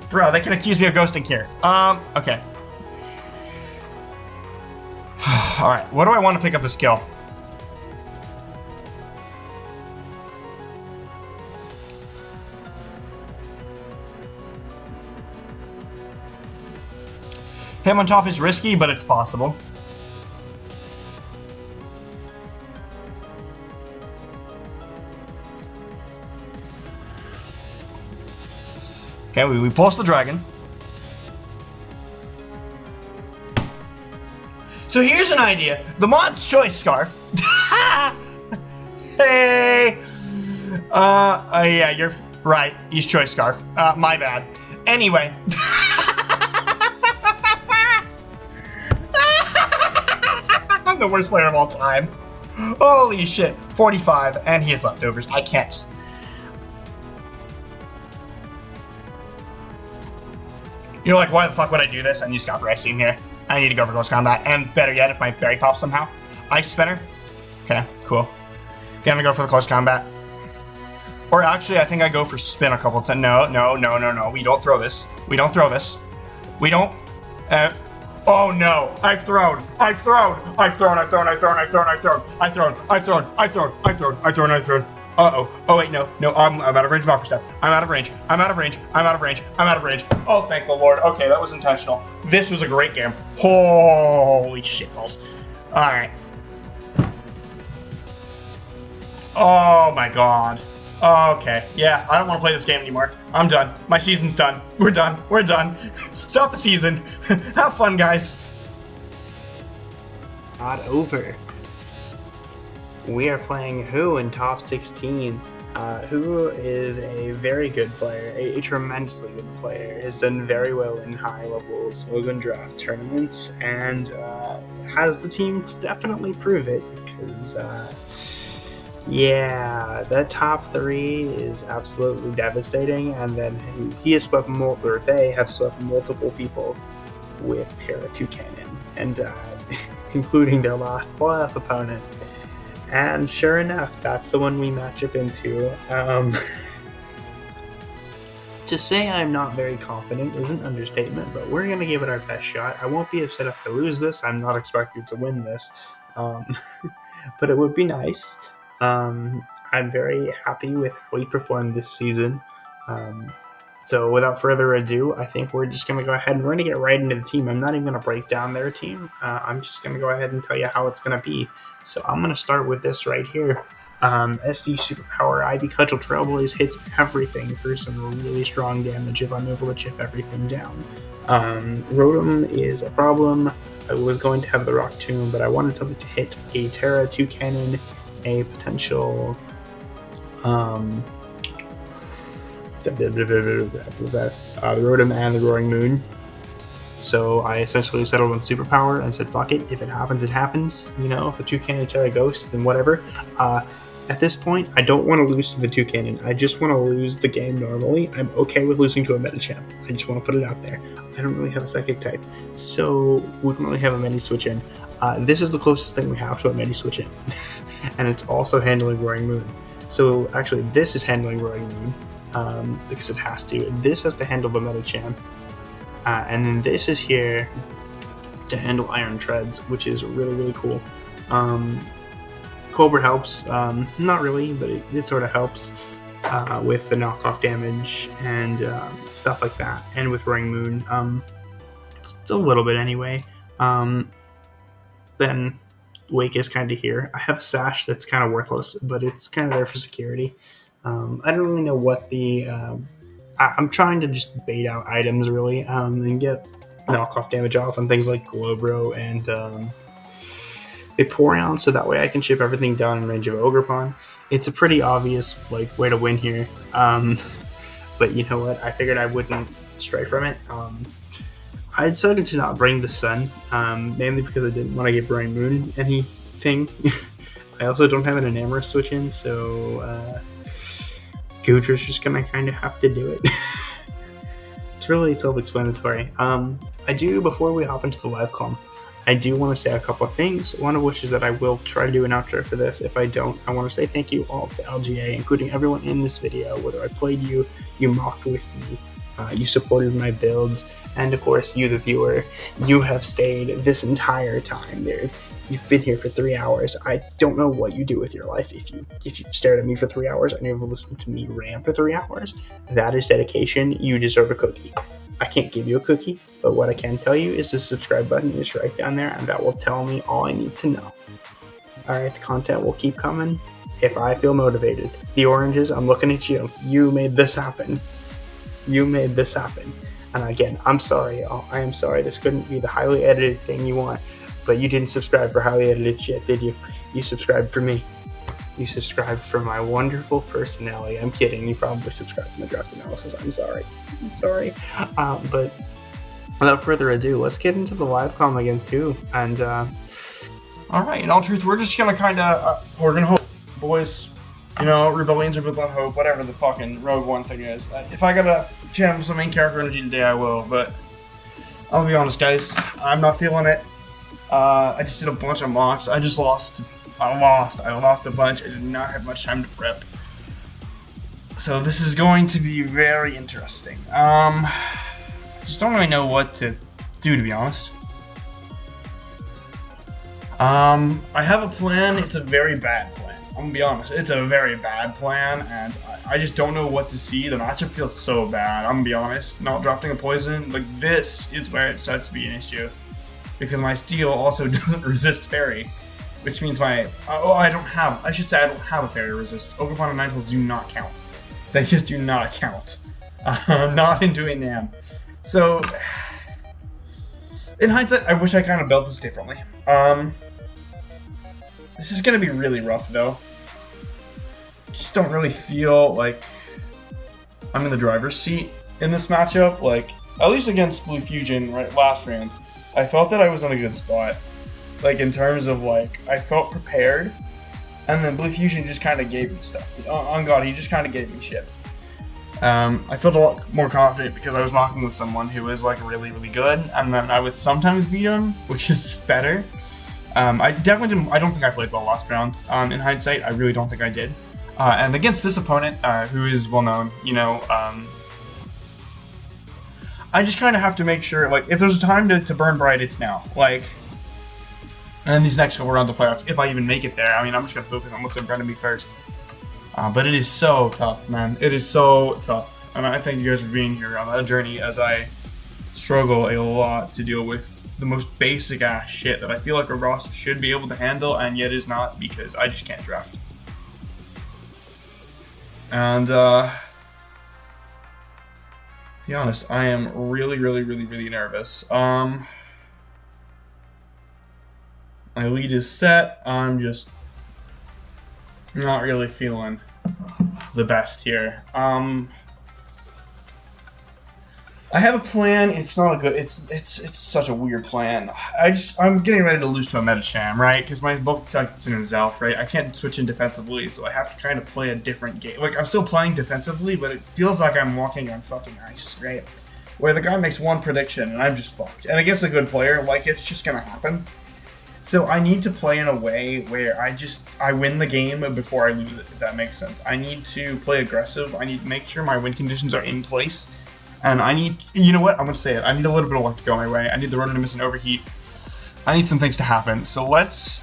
Speaker 2: Bro, they can accuse me of ghosting here. Okay. Alright, what do I want to pick up the skill? Him on top is risky, but it's possible. Okay, we pulse the dragon. So here's an idea. The mod's choice scarf. Hey. Yeah, you're right. He's choice scarf. My bad. Anyway. I'm the worst player of all time. Holy shit. 45, and he has leftovers. I can't. You're like, why the fuck would I do this? And you just got for icing here. I need to go for close combat. And better yet, if my berry pops somehow. Ice spinner. Okay, cool. Okay, I'm gonna go for the close combat. Or actually, I think I go for spin a couple times. No. We don't throw this. We don't. Oh no! I've thrown. Uh-oh. Oh wait, no. I'm out of range of Valkyrie Step. I'm out of range. Oh, thank the Lord. Okay, that was intentional. This was a great game. Holy shit balls. Alright. Oh my god. Okay, yeah, I don't want to play this game anymore. I'm done. My season's done. We're done. Stop the season. Have fun, guys.
Speaker 1: Not over. We are playing Who in top 16. Who is a very good player, a tremendously good player, has done very well in high-level Smogon Draft tournaments, and has the team to definitely prove it, because, yeah, that top 3 is absolutely devastating, and then they have swept multiple people with Terra 2 Cannon, and including their last playoff opponent. And sure enough, that's the one we match up into. To say I'm not very confident is an understatement, but we're going to give it our best shot. I won't be upset if I lose this. I'm not expected to win this. But it would be nice. I'm very happy with how we performed this season. So without further ado, I think we're just going to go ahead and we're going to get right into the team. I'm not even going to break down their team. I'm just going to go ahead and tell you how it's going to be. So I'm going to start with this right here. SD Superpower Ivy Cudgel Trailblaze hits everything for some really strong damage if I'm able to chip everything down. Rotom is a problem. I was going to have the Rock Tomb, but I wanted something to hit a Terra 2 Cannon, a potential... the Rotom and the Roaring Moon. So I essentially settled on Superpower and said, fuck it, if it happens, it happens. You know, if the 2 Cannon Terra Ghost, then whatever. At this point, I don't want to lose to the 2 Cannon. I just want to lose the game normally. I'm okay with losing to a meta champ. I just want to put it out there. I don't really have a psychic type, so we don't really have a mini switch in. This is the closest thing we have to a mini switch in. And it's also handling Roaring Moon. So actually, this is handling Roaring Moon. Because it has to. This has to handle the Meta Champ. And then this is here to handle Iron Treads, which is really, really cool. Cobra helps. Not really, but it sort of helps with the knockoff damage and stuff like that. And with Roaring Moon. Just a little bit anyway. Then Wake is kind of here. I have a Sash that's kind of worthless, but it's kind of there for security. I don't really know what the... I'm trying to just bait out items, really, and get knockoff damage off on things like Glowbro and Vaporeon, so that way I can chip everything down in range of OGERPON. It's a pretty obvious way to win here, but you know what? I figured I wouldn't stray from it. I decided to not bring the Sun, mainly because I didn't want to give Roaring Moon anything. I also don't have an Enamorous switch in, so... Goodra's just gonna kind of have to do it. It's really self-explanatory. Before we hop into the live comm, I do want to say a couple of things, one of which is that I will try to do an outro for this. If I don't, I want to say thank you all to LGA, including everyone in this video, whether I played you, you mocked with me, you supported my builds, and of course, you, the viewer, you have stayed this entire time there. You've been here for 3 hours. I don't know what you do with your life if you've stared at me for 3 hours and you've listened to me rant for 3 hours. That is dedication. You deserve a cookie. I can't give you a cookie, but what I can tell you is the subscribe button is right down there, and that will tell me all I need to know. Alright, the content will keep coming if I feel motivated. The oranges, I'm looking at you. You made this happen. And again, I'm sorry. I am sorry. This couldn't be the highly edited thing you want. But you didn't subscribe for highly edited shit, did you? You subscribed for me. You subscribed for my wonderful personality. I'm kidding. You probably subscribed to my draft analysis. I'm sorry. But without further ado, let's get into the live comm against Who. And
Speaker 2: Alright, in all truth, we're just gonna kinda, we're gonna hope, boys. You know, rebellions are built on hope, whatever the fucking Rogue One thing is. If I gotta channel some main character energy today, I will, but I'll be honest, guys, I'm not feeling it. I just did a bunch of mocks. I lost a bunch. I did not have much time to prep. So this is going to be very interesting. Just don't really know what to do, to be honest. I have a plan. It's a very bad plan. I'm gonna be honest. It's a very bad plan, and I just don't know what to see. The matchup feels so bad. I'm gonna be honest. Not dropping a poison, like this is where it starts to be an issue. Because my steel also doesn't resist fairy. Which means I don't have a fairy resist. OGERPON and Untitled do not count. They just do not count. Not into a NAM. So, in hindsight, I wish I kind of built this differently. This is gonna be really rough though. Just don't really feel like I'm in the driver's seat in this matchup. Like, at least against Blue Fusion, right, last round, I felt that I was in a good spot. Like, in terms of, like, I felt prepared, and then Blue Fusion just kind of gave me stuff. On God, he just kind of gave me shit. I felt a lot more confident because I was knocking with someone who was, like, really, really good, and then I would sometimes beat him, which is just better. I definitely didn't, I don't think I played well last round. In hindsight, I really don't think I did. And against this opponent, who is well known, you know, I just kind of have to make sure, like, if there's a time to burn bright, it's now. Like, and these next couple rounds of playoffs, if I even make it there, I mean, I'm just going to focus on what's in front of me first. But it is so tough, man. It is so tough. And I thank you guys for being here on that journey as I struggle a lot to deal with the most basic ass shit that I feel like a roster should be able to handle, and yet is not because I just can't draft. And, to be honest, I am really, really, really, really nervous. My lead is set. I'm just not really feeling the best here. I have a plan. It's not a good. It's such a weird plan. I'm getting ready to lose to a Metacham, right? Because my book tucks in himself, right? I can't switch in defensively, so I have to kind of play a different game. Like, I'm still playing defensively, but it feels like I'm walking on fucking ice, right? Where the guy makes one prediction and I'm just fucked. And against a good player, like, it's just gonna happen. So I need to play in a way where I win the game before I lose it, if that makes sense. I need to play aggressive. I need to make sure my win conditions are in place. And I need, you know what, I'm going to say it. I need a little bit of luck to go my way. I need the runner to miss an overheat. I need some things to happen. So let's...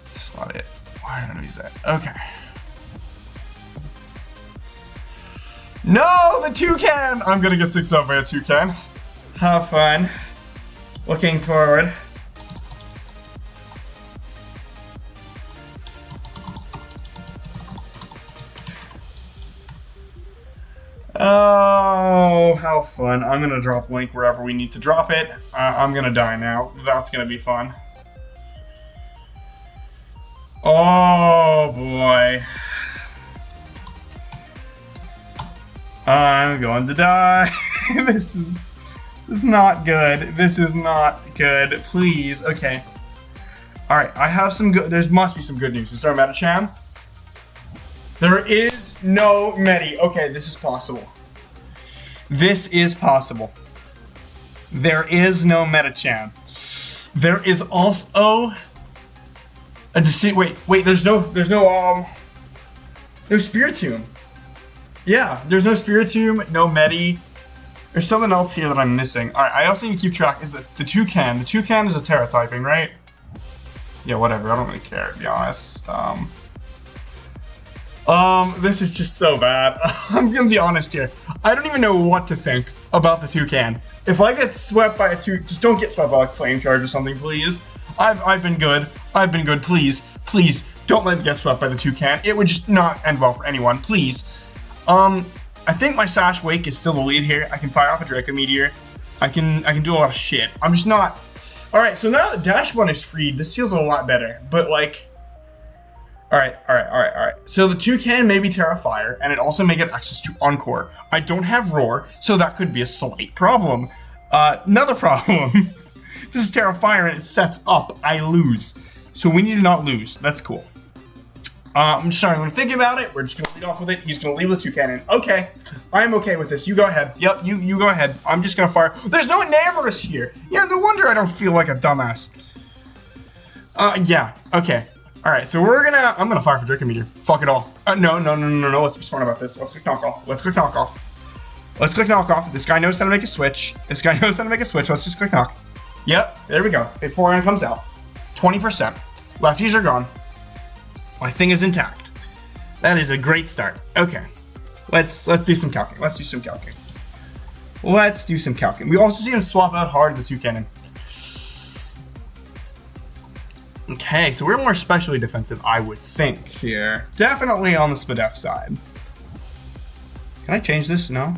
Speaker 2: That's not it. Why are none of these that? Okay. No, the toucan! I'm going to get 6 up by a toucan. Have fun. Looking forward. Oh, how fun. I'm gonna drop Link wherever we need to drop it. I'm gonna die now. That's gonna be fun. Oh boy. I'm going to die. This is not good. This is not good. Please. Okay. Alright, I have some good. There must be some good news. Is there a Metacham? There is no Medi. Okay, this is possible. This is possible. There is no Metacham. There is also a wait, there's no Spiritomb. Yeah, there's no Spiritomb, no Medi. There's something else here that I'm missing. Alright, I also need to keep track. Is that the toucan? The toucan is a Terra typing, right? Yeah, whatever. I don't really care, to be honest. This is just so bad. I'm gonna be honest here. I don't even know what to think about the toucan. If I get swept by a just don't get swept by like flame charge or something, please. I've been good. I've been good. Please, please don't let me get swept by the toucan. It would just not end well for anyone. Please. I think my Sash Wake is still the lead here. I can fire off a Draco Meteor. I can do a lot of shit. I'm just not. All right. So now that Dash 1 is freed, this feels a lot better. But like. All right. So the toucan may be Terra Fire, and it also may get access to Encore. I don't have Roar, so that could be a slight problem. Another problem. This is Terrifier and it sets up. I lose. So we need to not lose. That's cool. I'm just sorry. When I'm thinking about it, we're just going to lead off with it. He's going to lead with 2 cannon. Okay. I am okay with this. You go ahead. Yep, you go ahead. I'm just going to fire. There's no Enamorous here. Yeah, no wonder I don't feel like a dumbass. Yeah. Okay. All right. So I'm going to fire for Dracometeor. Fuck it all. No. Let's be smart about this. Let's click knockoff. Let's click knockoff. This guy knows how to make a switch. Let's just click knock. Yep. There we go. Vaporeon comes out. 20%. Lefties are gone. My thing is intact. That is a great start. Okay. Let's do some calcing. We also see him swap out hard the 2 cannon. Okay, so we're more especially defensive, I would think, here. Definitely on the Spadef side. Can I change this? No?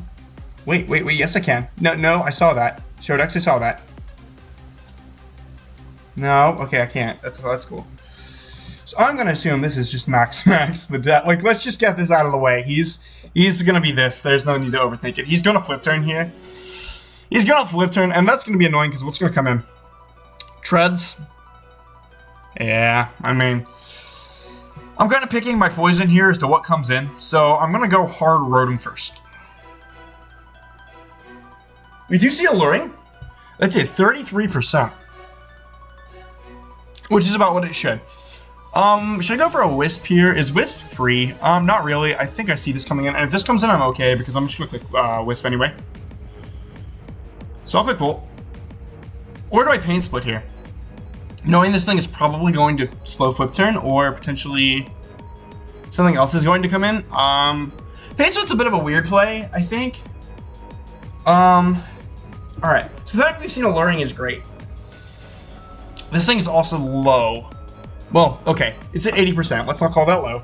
Speaker 2: Wait, yes I can. No, I saw that. Shodex, I saw that. No, okay, I can't. That's cool. So I'm gonna assume this is just max Spadef. Like, let's just get this out of the way. He's gonna be this. There's no need to overthink it. He's gonna flip turn here. And that's gonna be annoying because what's gonna come in? Treads. Yeah, I mean, I'm kind of picking my poison here as to what comes in, so I'm going to go hard Rotom first. We do see Alluring. That's it, 33%. Which is about what it should. Should I go for a Wisp here? Is Wisp free? Not really. I think I see this coming in, and if this comes in, I'm okay, because I'm just going to click Wisp anyway. So I'll click Volt. Or do I Pain Split here? Knowing this thing is probably going to slow flip turn, or potentially something else is going to come in. Pain Split's a bit of a weird play, I think. Alright, so the fact we've seen Alluring is great. This thing is also low. Well, okay, it's at 80%. Let's not call that low.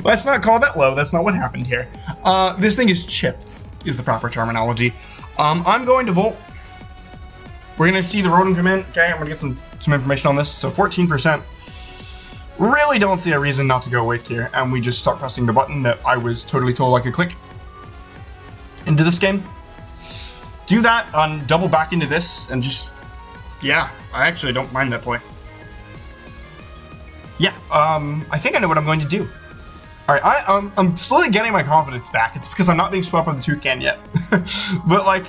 Speaker 2: Let's not call that low. That's not what happened here. This thing is chipped, is the proper terminology. I'm going to Volt. We're going to see the Rotom come in. Okay, I'm going to get some information on this. So 14%. Really don't see a reason not to go awake here. And we just start pressing the button that I was totally told I could click into this game. Do that, double back into this, and just... Yeah, I actually don't mind that play. Yeah, I think I know what I'm going to do. Alright, I'm slowly getting my confidence back. It's because I'm not being swept on the toucan yet. But, like,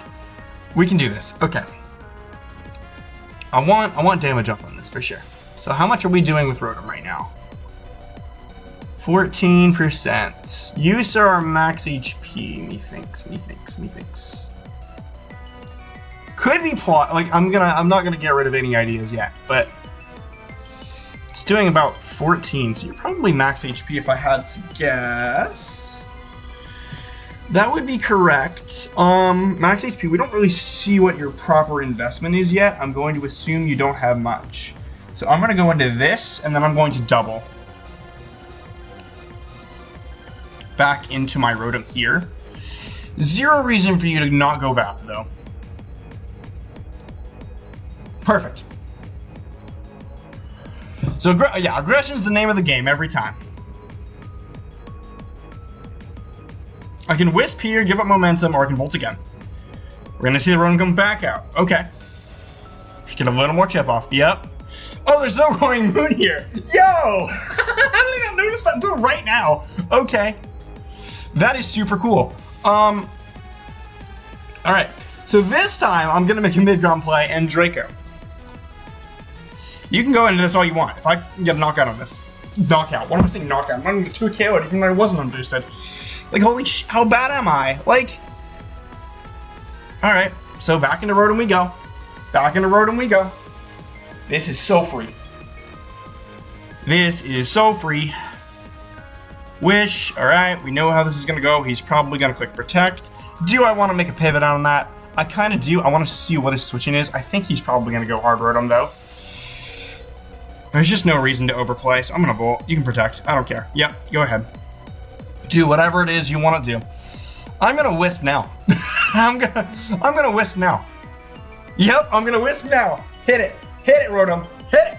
Speaker 2: we can do this. Okay. I want damage up on this for sure. So how much are we doing with Rotom right now? 14%. Use our max HP, methinks. Could be plot, like, I'm not gonna get rid of any ideas yet, but it's doing about 14, so you're probably max HP if I had to guess. That would be correct. Max HP, we don't really see what your proper investment is yet. I'm going to assume you don't have much. So I'm gonna go into this, and then I'm going to double back into my Rotom here. Zero reason for you to not go Vap, though. Perfect. So, yeah, aggression's the name of the game every time. I can Wisp here, give up momentum, or I can Volt again. We're gonna see the Rotom come back out. Okay. Just get a little more chip off. Yep. Oh, there's no Roaring Moon here. Yo! How did I not notice that until right now? Okay. That is super cool. Alright. So this time, I'm gonna make a mid-ground play and Draco. You can go into this all you want. If I can get a knockout on this. Knockout. What am I saying knockout? I'm not gonna get 2 KO'd even though I wasn't unboosted. Like, holy how bad am I? Like... Alright. So back into Rotom we go. This is so free. Wish. Alright. We know how this is gonna go. He's probably gonna click Protect. Do I want to make a pivot on that? I kind of do. I want to see what his switching is. I think he's probably gonna go hard Rotom though. There's just no reason to overplay, so I'm gonna Volt. You can Protect. I don't care. Yep, go ahead. Do whatever it is you want to do. I'm gonna Wisp now. I'm gonna Wisp now. Yep, I'm gonna Wisp now. Hit it, Rotom. Hit it.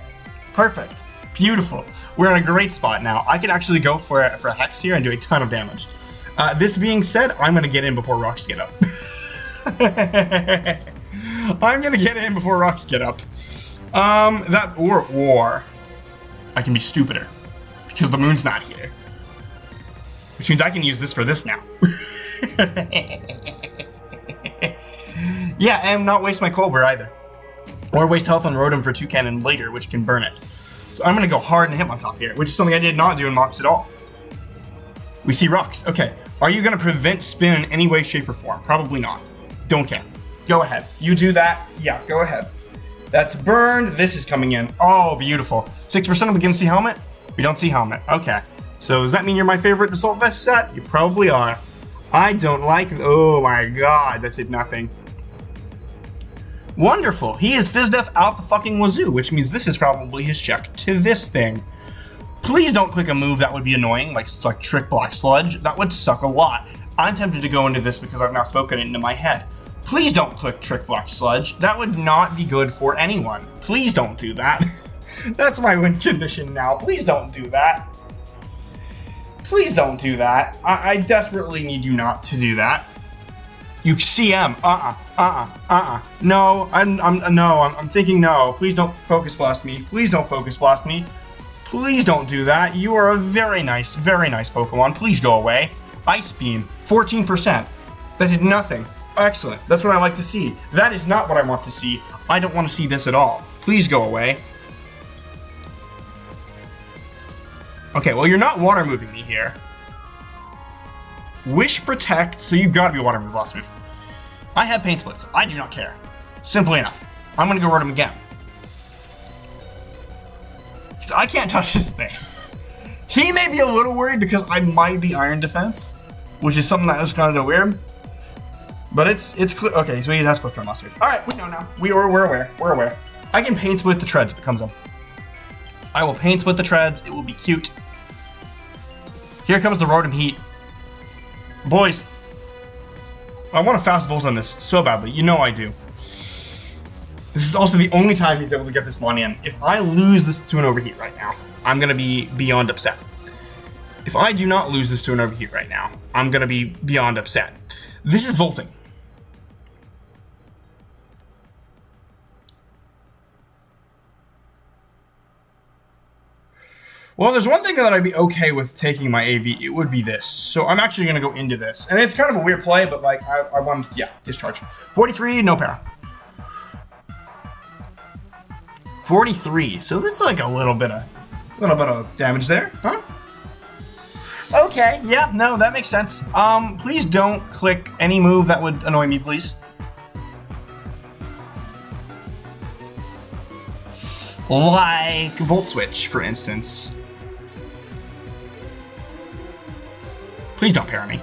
Speaker 2: Perfect. Beautiful. We're in a great spot now. I can actually go for a Hex here and do a ton of damage. This being said, I'm gonna get in before rocks get up. I'm gonna get in before rocks get up. Or I can be stupider because the moon's not here, which means I can use this for this now. Yeah, and not waste my Colbert either, or waste health on Rotom for 2 cannon later, which can burn it. So I'm gonna go hard and hit on top here, which is something I did not do in Mox at all. We see rocks. Okay, are you gonna prevent spin in any way, shape, or form? Probably not. Don't care. Go ahead. You do that. Yeah, go ahead. That's burned. This is coming in. Oh, beautiful. 6% we can see helmet? We don't see helmet. Okay. So does that mean you're my favorite Assault Vest set? You probably are. I don't like it. Oh my god, that did nothing. Wonderful. He is Fizdef out the fucking wazoo, which means this is probably his check to this thing. Please don't click a move that would be annoying, like Trick Black Sludge. That would suck a lot. I'm tempted to go into this because I've now spoken it into my head. Please don't click Trick Black Sludge. That would not be good for anyone. Please don't do that. That's my win condition now. Please don't do that. Please don't do that. I desperately need you not to do that. You CM. No, I'm thinking no. Please don't Focus Blast me. Please don't Focus Blast me. Please don't do that. You are a very nice Pokemon. Please go away. Ice Beam, 14%. That did nothing. Excellent. That's what I like to see. That is not what I want to see. I don't want to see this at all. Please go away. Okay, well, you're not water moving me here. Wish Protect, so you've got to be water move last move. I have Pain Splits. I do not care. Simply enough. I'm going to go Rotom again. I can't touch this thing. He may be a little worried because I might be Iron Defense, which is something that was kind of weird. But it's clear. Okay, so he has Flip Turn last week. All right, we know now. We're aware. We're aware. I can Pain Split the Treads if it comes in. I will Pain Split the Treads. It will be cute. Here comes the Rotom Heat. Boys, I want to fast Volt on this so badly. You know I do. This is also the only time he's able to get this one in. If I lose this to an Overheat right now, I'm going to be beyond upset. If I do not lose this to an Overheat right now, I'm going to be beyond upset. This is Volting. Well, there's one thing that I'd be okay with taking my AV. It would be this. So I'm actually going to go into this. And it's kind of a weird play, but like I wanted to, yeah, discharge. 43, no para. 43. So that's like a little bit of damage there, huh? Okay, yeah, no, that makes sense. Please don't click any move that would annoy me, please. Like Volt Switch, for instance. Please don't para me.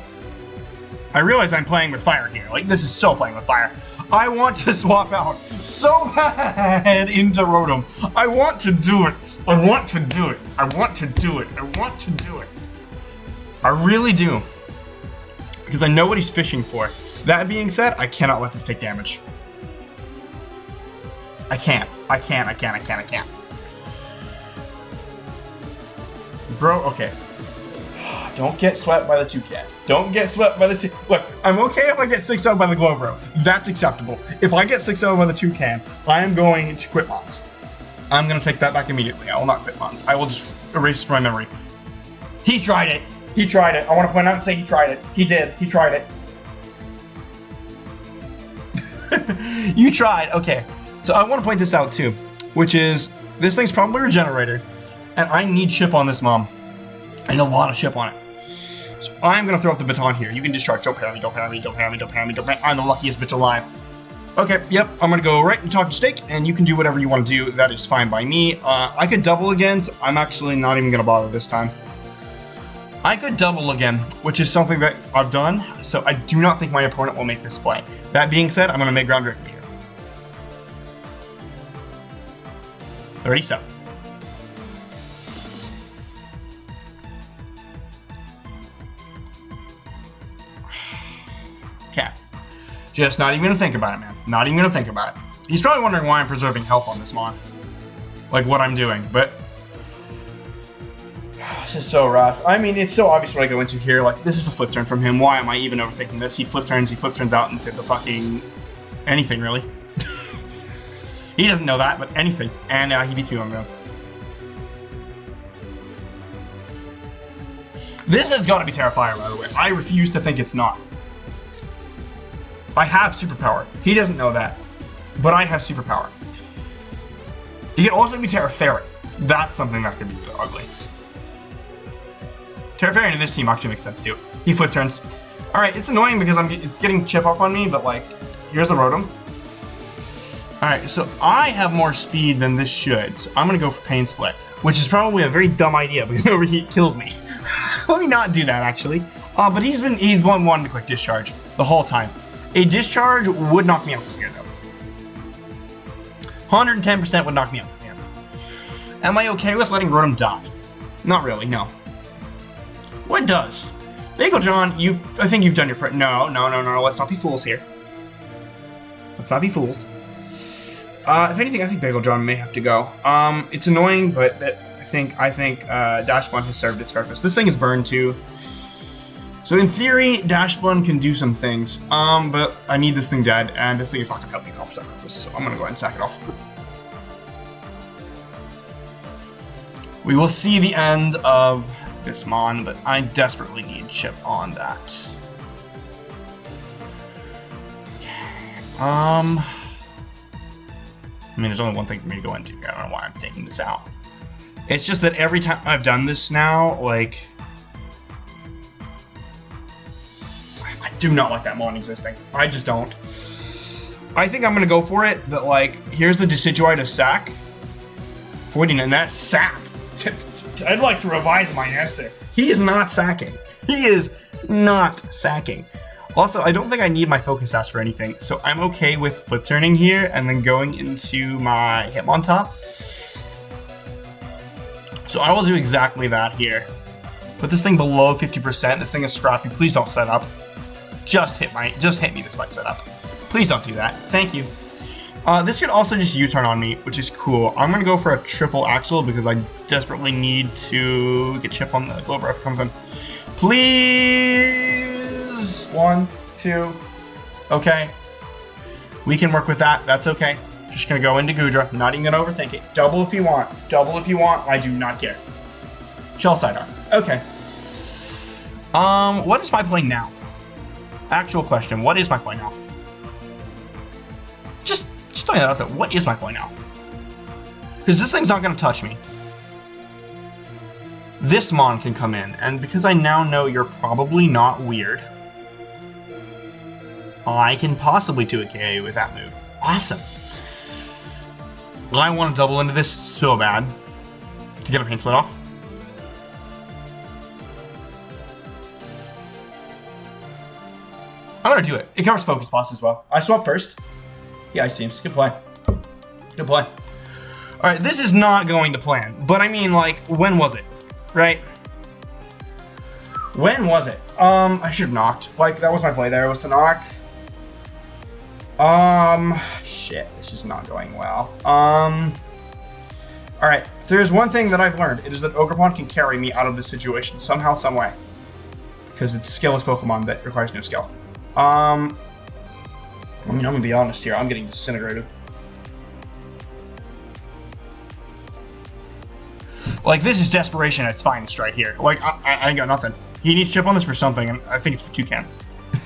Speaker 2: I realize I'm playing with fire here. Like, this is so playing with fire. I want to swap out so bad into Rotom. I want to do it. I want to do it. I want to do it. I want to do it. I really do. Because I know what he's fishing for. That being said, I cannot let this take damage. I can't. I can't. Bro, okay. Don't get swept by the toucan. Don't get swept by the toucan. Look, I'm okay if I get 6-0 by the Glowbro. That's acceptable. If I get 6-0 by the toucan, I am going to quit Mons. I'm going to take that back immediately. I will not quit Mons. I will just erase from my memory. He tried it. He tried it. I want to point out and say he tried it. He did. He tried it. You tried. Okay. So I want to point this out too, which is this thing's probably a regenerator, and I need chip on this mom. I need a lot of chip on it. So I'm going to throw up the baton here. You can discharge. Don't para me, don't para me, don't para me, don't para me, don't para me. I'm the luckiest bitch alive. Okay, yep, I'm going to go right and talk to Steak, and you can do whatever you want to do. That is fine by me. I could double again, so I'm actually not even going to bother this time. I could double again, which is something that I've done, so I do not think my opponent will make this play. That being said, I'm going to make ground directly here. 37. Okay. Just not even gonna think about it, man. Not even gonna think about it. He's probably wondering why I'm preserving health on this mon. Like what I'm doing, but this is so rough. I mean, it's so obvious what I go into here. Like, this is a flip turn from him. Why am I even overthinking this? He flip turns out into the fucking anything, really. He doesn't know that, but anything. And he beats me on ground. This has got to be Terrifier, by the way. I refuse to think it's not. I have superpower. He doesn't know that. But I have superpower. He can also be Terrafairy. That's something that could be ugly. Terrafairy in this team actually makes sense too. He flip turns. Alright, it's annoying because it's getting chip off on me, but like, here's the Rotom. Alright, so I have more speed than this should, so I'm gonna go for Pain Split, which is probably a very dumb idea because Overheat kills me. Let me not do that actually. But he's wanting to click Discharge the whole time. A Discharge would knock me out from here though. 110% would knock me out from here. Am I okay with letting Rotom die? Not really, no. What does? Bagel John, I think you've done your no, let's not be fools here. Let's not be fools. If anything, I think Bagel John may have to go. It's annoying, but I think Dash Bun has served its purpose. This thing is burned too. So in theory, Dash Bun can do some things. But I need this thing dead, and this thing is not gonna help me accomplish that purpose, so I'm gonna go ahead and sack it off. We will see the end of this Mon, but I desperately need chip on that. I mean, there's only one thing for me to go into here. I don't know why I'm taking this out. It's just that every time I've done this now, like, I do not like that Mon existing. I just don't. I think I'm gonna go for it, but like, here's the Decidueye to sack. 49, and that's sack. I'd like to revise my answer. He is not sacking. He is not sacking. Also, I don't think I need my Focus Sash for anything, so I'm okay with flip turning here and then going into my Hitmontop. So I will do exactly that here. Put this thing below 50%. This thing is scrappy. Please don't set up. Just hit me. This might set up. Please don't do that. Thank you. This could also just U-turn on me, which is cool. I'm gonna go for a triple axle because I desperately need to get chip on the Glober if it comes in. Please! 1, 2. Okay. We can work with that. That's okay. Just gonna go into Goodra. Not even gonna overthink it. Double if you want. Double if you want. I do not care. Shell Sidearm. Okay. What is my play now? Actual question. What is my play now? Just throwing that out there. What is my play now? Because this thing's not gonna touch me. This Mon can come in, and because I now know you're probably not weird, I can possibly 2 a KO with that move. Awesome. I want to double into this so bad to get a Pain Split off. I'm gonna do it. It covers Focus Boss as well. I swap first. Yeah, Ice Teams. Good play. Good play. Alright, this is not going to plan, but I mean, like, when was it? Right? When was it? I should have knocked. Like, that was my play there, was to knock. Shit, this is not going well. Alright, if there's one thing that I've learned, it is that OGERPON can carry me out of this situation somehow, some way. Because it's a skillless Pokemon that requires no skill. I mean, I'm gonna be honest here, I'm getting disintegrated. Like, this is desperation at its finest right here. Like, I ain't got nothing. He needs chip on this for something, and I think it's for Toucan.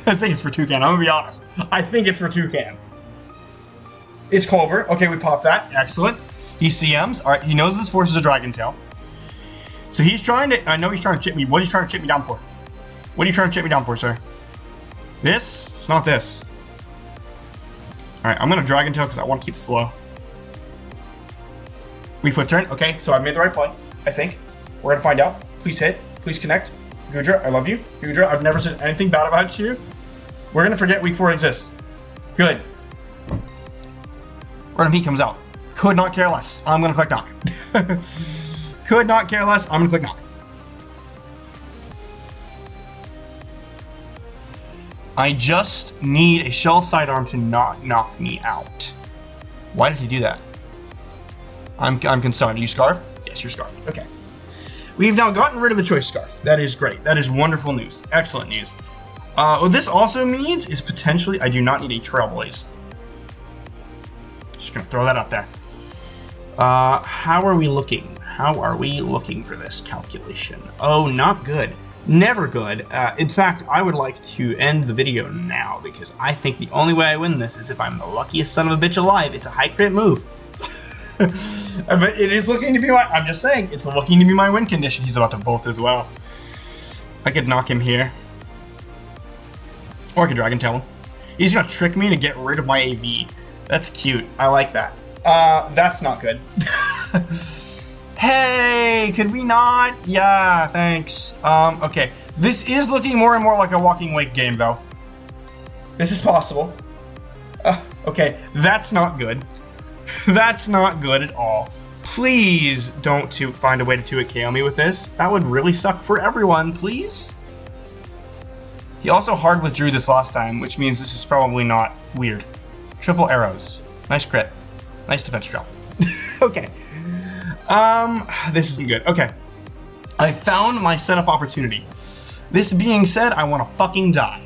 Speaker 2: I think it's for Toucan, I'm gonna be honest. I think it's for Toucan. It's Colbert. Okay, we popped that. Excellent. He CMs. Alright, he knows this force is a Dragon Tail. So he's trying to, I know he's trying to chip me. What are you trying to chip me down for? What are you trying to chip me down for, sir? This? It's not this. Alright, I'm gonna Dragon Tail because I want to keep it slow. We flip turn. Okay, so I made the right play, I think. We're gonna find out. Please hit. Please connect. Goodra, I love you. Goodra, I've never said anything bad about you. We're gonna forget week 4 exists. Good. Random Heat comes out. Could not care less. I'm gonna click knock. Could not care less. I'm gonna click knock. I just need a Shell Sidearm to not knock me out. Why did he do that? I'm concerned. Are you Scarf? Yes, you're Scarf. Okay. We've now gotten rid of the Choice Scarf. That is great. That is wonderful news. Excellent news. What this also means is potentially I do not need a Trailblaze. Just gonna throw that up there. How are we looking? How are we looking for this calculation? Oh, not good. Never good. In fact, I would like to end the video now because I think the only way I win this is if I'm the luckiest son of a bitch alive. It's a high crit move. But it is looking to be I'm just saying, it's looking to be my win condition. He's about to bolt as well. I could knock him here. Or I could Dragon Tail him. He's gonna trick me to get rid of my AV. That's cute. I like that. That's not good. Hey, could we not? Yeah, thanks. Okay. This is looking more and more like a walking wake game, though. This is possible. Okay, that's not good. That's not good at all. Please don't find a way to 2-hit KO me with this. That would really suck for everyone, please. He also hard withdrew this last time, which means this is probably not weird. Triple arrows. Nice crit. Nice defense drop. Okay. This isn't good. Okay. I found my setup opportunity. This being said, I want to fucking die.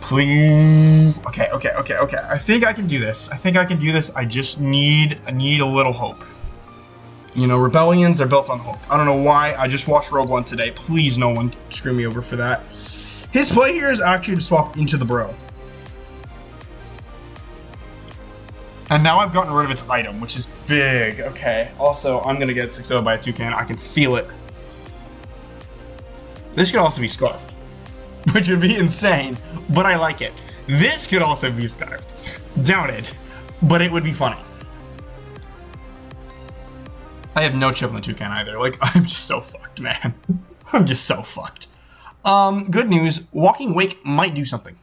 Speaker 2: Please. Okay. I think I can do this. I just need a little hope. You know, rebellions, they're built on hope. I don't know why. I just watched Rogue One today. Please, no one screw me over for that. His play here is actually to swap into the bro. And now I've gotten rid of its item, which is big. Okay. Also, I'm going to get 6-0 by a toucan. I can feel it. This could also be scarfed, which would be insane, but I like it. This could also be scarfed. Doubt it, but it would be funny. I have no chip on the toucan either. Like, I'm just so fucked, man. I'm just so fucked. Good news. Walking Wake might do something.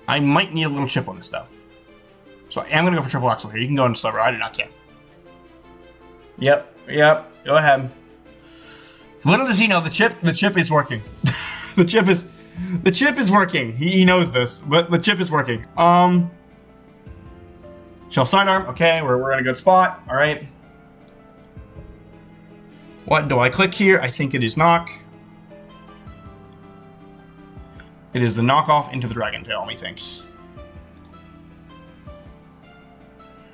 Speaker 2: I might need a little chip on this, though. So I am going to go for triple axle here. You can go into sliver. I do not care. Yep. Go ahead. Little does he know, the chip is working. the chip is working. He knows this, but the chip is working. Shell sidearm. Okay, we're in a good spot. All right. What do I click here? I think it is knock. It is the knockoff into the Dragon Tail, methinks.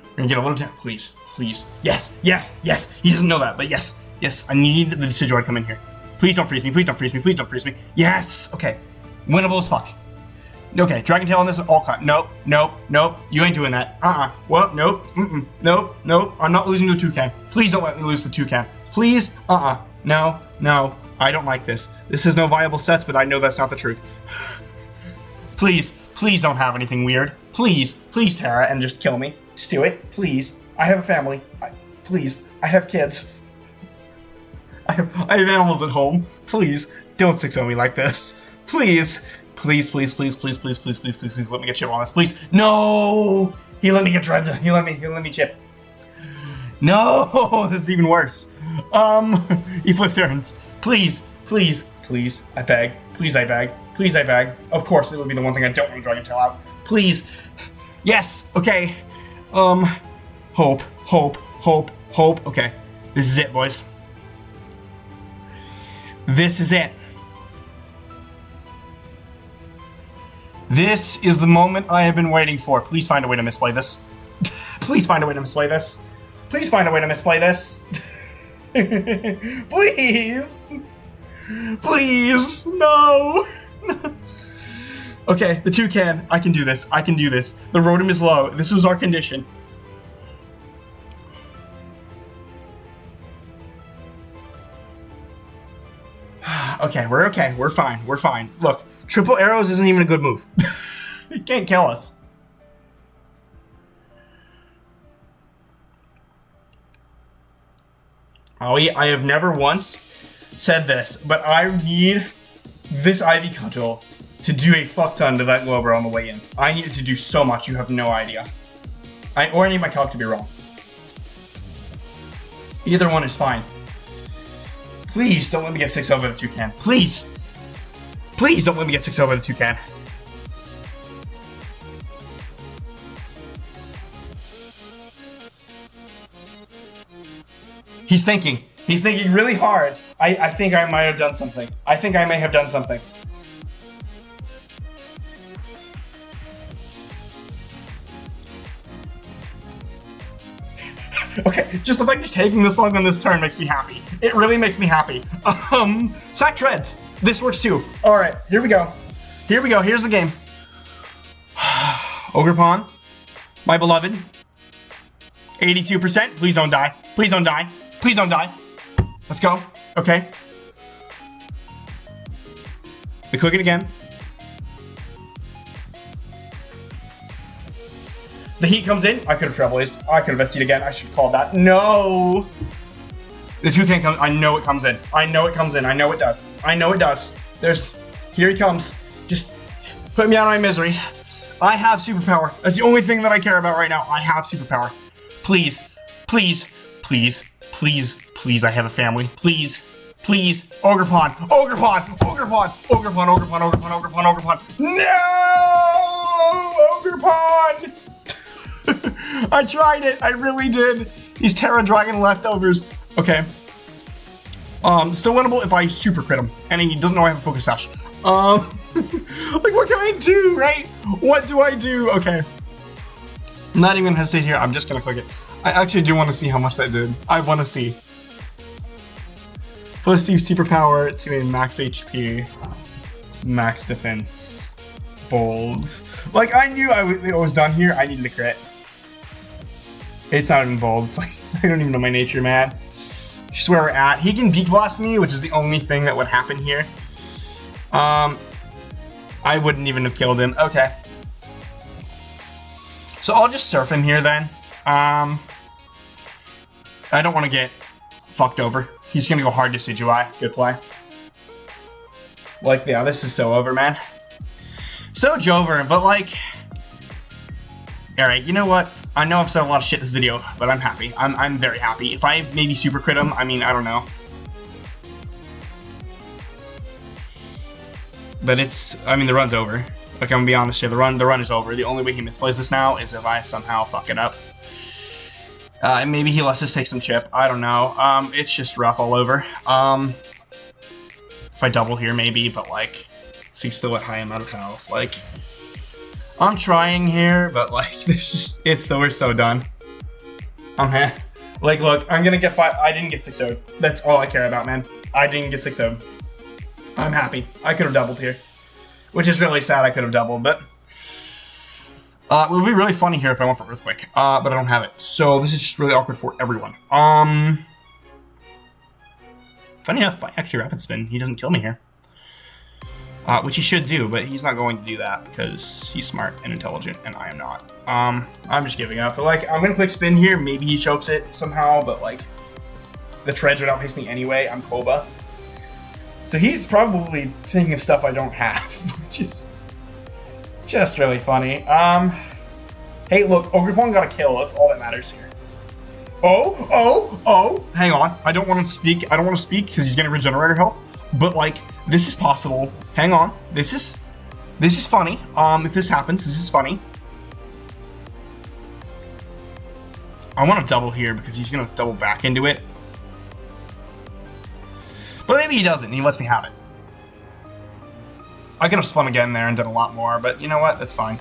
Speaker 2: We're gonna get a little tap, please. Yes. He doesn't know that, but yes. I need the Decidueye to come in here. Please don't freeze me. Yes. Okay. Winnable as fuck. Okay, Dragon Tail on this all cut. Nope. You ain't doing that. Well, nope. Nope. I'm not losing to the toucan. Please don't let me lose the toucan. Please. No. I don't like this. This is no viable sets, but I know that's not the truth. Please don't have anything weird. Please, Tara, and just kill me. Just do it. Please. I have a family. I have kids. I have animals at home. Please, don't 6-0 me like this. Please let me get chip on this. Please. No! He let me get dredge. He let me chip. No! That's even worse. He flip turns. Please. I beg. Please, I beg. Of course, it would be the one thing I don't want to Dragon Tail out. Please. Yes. Okay. Hope. Okay. This is it, boys. This is it. This is the moment I have been waiting for. Please find a way to misplay this. Please. Please. No. Okay, the toucan. I can do this. The rotom is low. This was our condition. Okay. We're fine. Look, triple arrows isn't even a good move. It can't kill us. Oh, yeah, I have never once said this, but I need this Ivy Cudgel to do a fuck ton to that Glober on the way in. I need it to do so much, you have no idea. Or I need my calc to be wrong. Either one is fine. Please don't let me get 6-0 by the toucan. Please don't let me get 6-0 by the toucan. He's thinking really hard. I think I might have done something. Okay, just the fact he's taking this long on this turn makes me happy. It really makes me happy. Sack treads. This works too. All right, here we go. Here we go. Here's the game. OGERPON, my beloved. 82%. Please don't die. Please don't die. Please don't die. Let's go. Okay. They click it again. The heat comes in. I could have trailblazed. I could have ST'd again. I should have called that. No. The 2 can't come. I know it comes in. I know it comes in. I know it does. I know it does. Here he comes. Just put me out of my misery. I have superpower. That's the only thing that I care about right now. I have superpower. Please, please, please, please, please, I have a family. Please, please, OGERPON, OGERPON, OGERPON, OGERPON, OGERPON, OGERPON, OGERPON, OGERPON. No! OGERPON! I tried it. I really did. These Terra Dragon leftovers. Okay. Still winnable if I super crit him, and he doesn't know I have a focus sash. Like, what can I do, right? What do I do? Okay. I'm not even gonna hesitate here. I'm just gonna click it. I actually do want to see how much that did. I want to see. Plus use superpower to a max HP, max defense, bold. Like, I knew it was done here. I needed a crit. It's not even bold. It's like, I don't even know my nature, man. Just where we're at. He can beak blast me, which is the only thing that would happen here. I wouldn't even have killed him. Okay. So I'll just surf him here then. I don't want to get fucked over. He's gonna go hard to Decidueye. Good play. Like, yeah, this is so over, man. So Jover, but like... Alright, you know what? I know I've said a lot of shit this video, but I'm happy. I'm very happy. If I maybe super crit him, I mean, I don't know. But it's, I mean, the run's over. Like, I'm gonna be honest here, the run is over. The only way he misplays this now is if I somehow fuck it up. And maybe he lets us take some chip. I don't know. It's just rough all over. If I double here, maybe, but like, he's still at high amount of health. Like, I'm trying here, but like, we're so done. Like, look, I'm gonna get 5. I didn't get 6-0. That's all I care about, man. I didn't get 6-0. I'm happy. I could have doubled here, which is really sad. I could have doubled, but it would be really funny here if I went for Earthquake, but I don't have it. So this is just really awkward for everyone. Funny enough, if I actually Rapid Spin, he doesn't kill me here. Which he should do, but he's not going to do that because he's smart and intelligent, and I am not. I'm just giving up. But like, I'm gonna click spin here. Maybe he chokes it somehow, but like, the treads would outpace me anyway. I'm Koba. So he's probably thinking of stuff I don't have, which is just really funny. Hey, look, OGERPON got a kill. That's all that matters here. Oh! Hang on. I don't want to speak. I don't want to speak because he's getting regenerator health. But like, this is possible. Hang on. This is funny. If this happens, this is funny. I want to double here because he's gonna double back into it. But maybe he doesn't, and he lets me have it. I could have spun again there and done a lot more, but you know what? That's fine.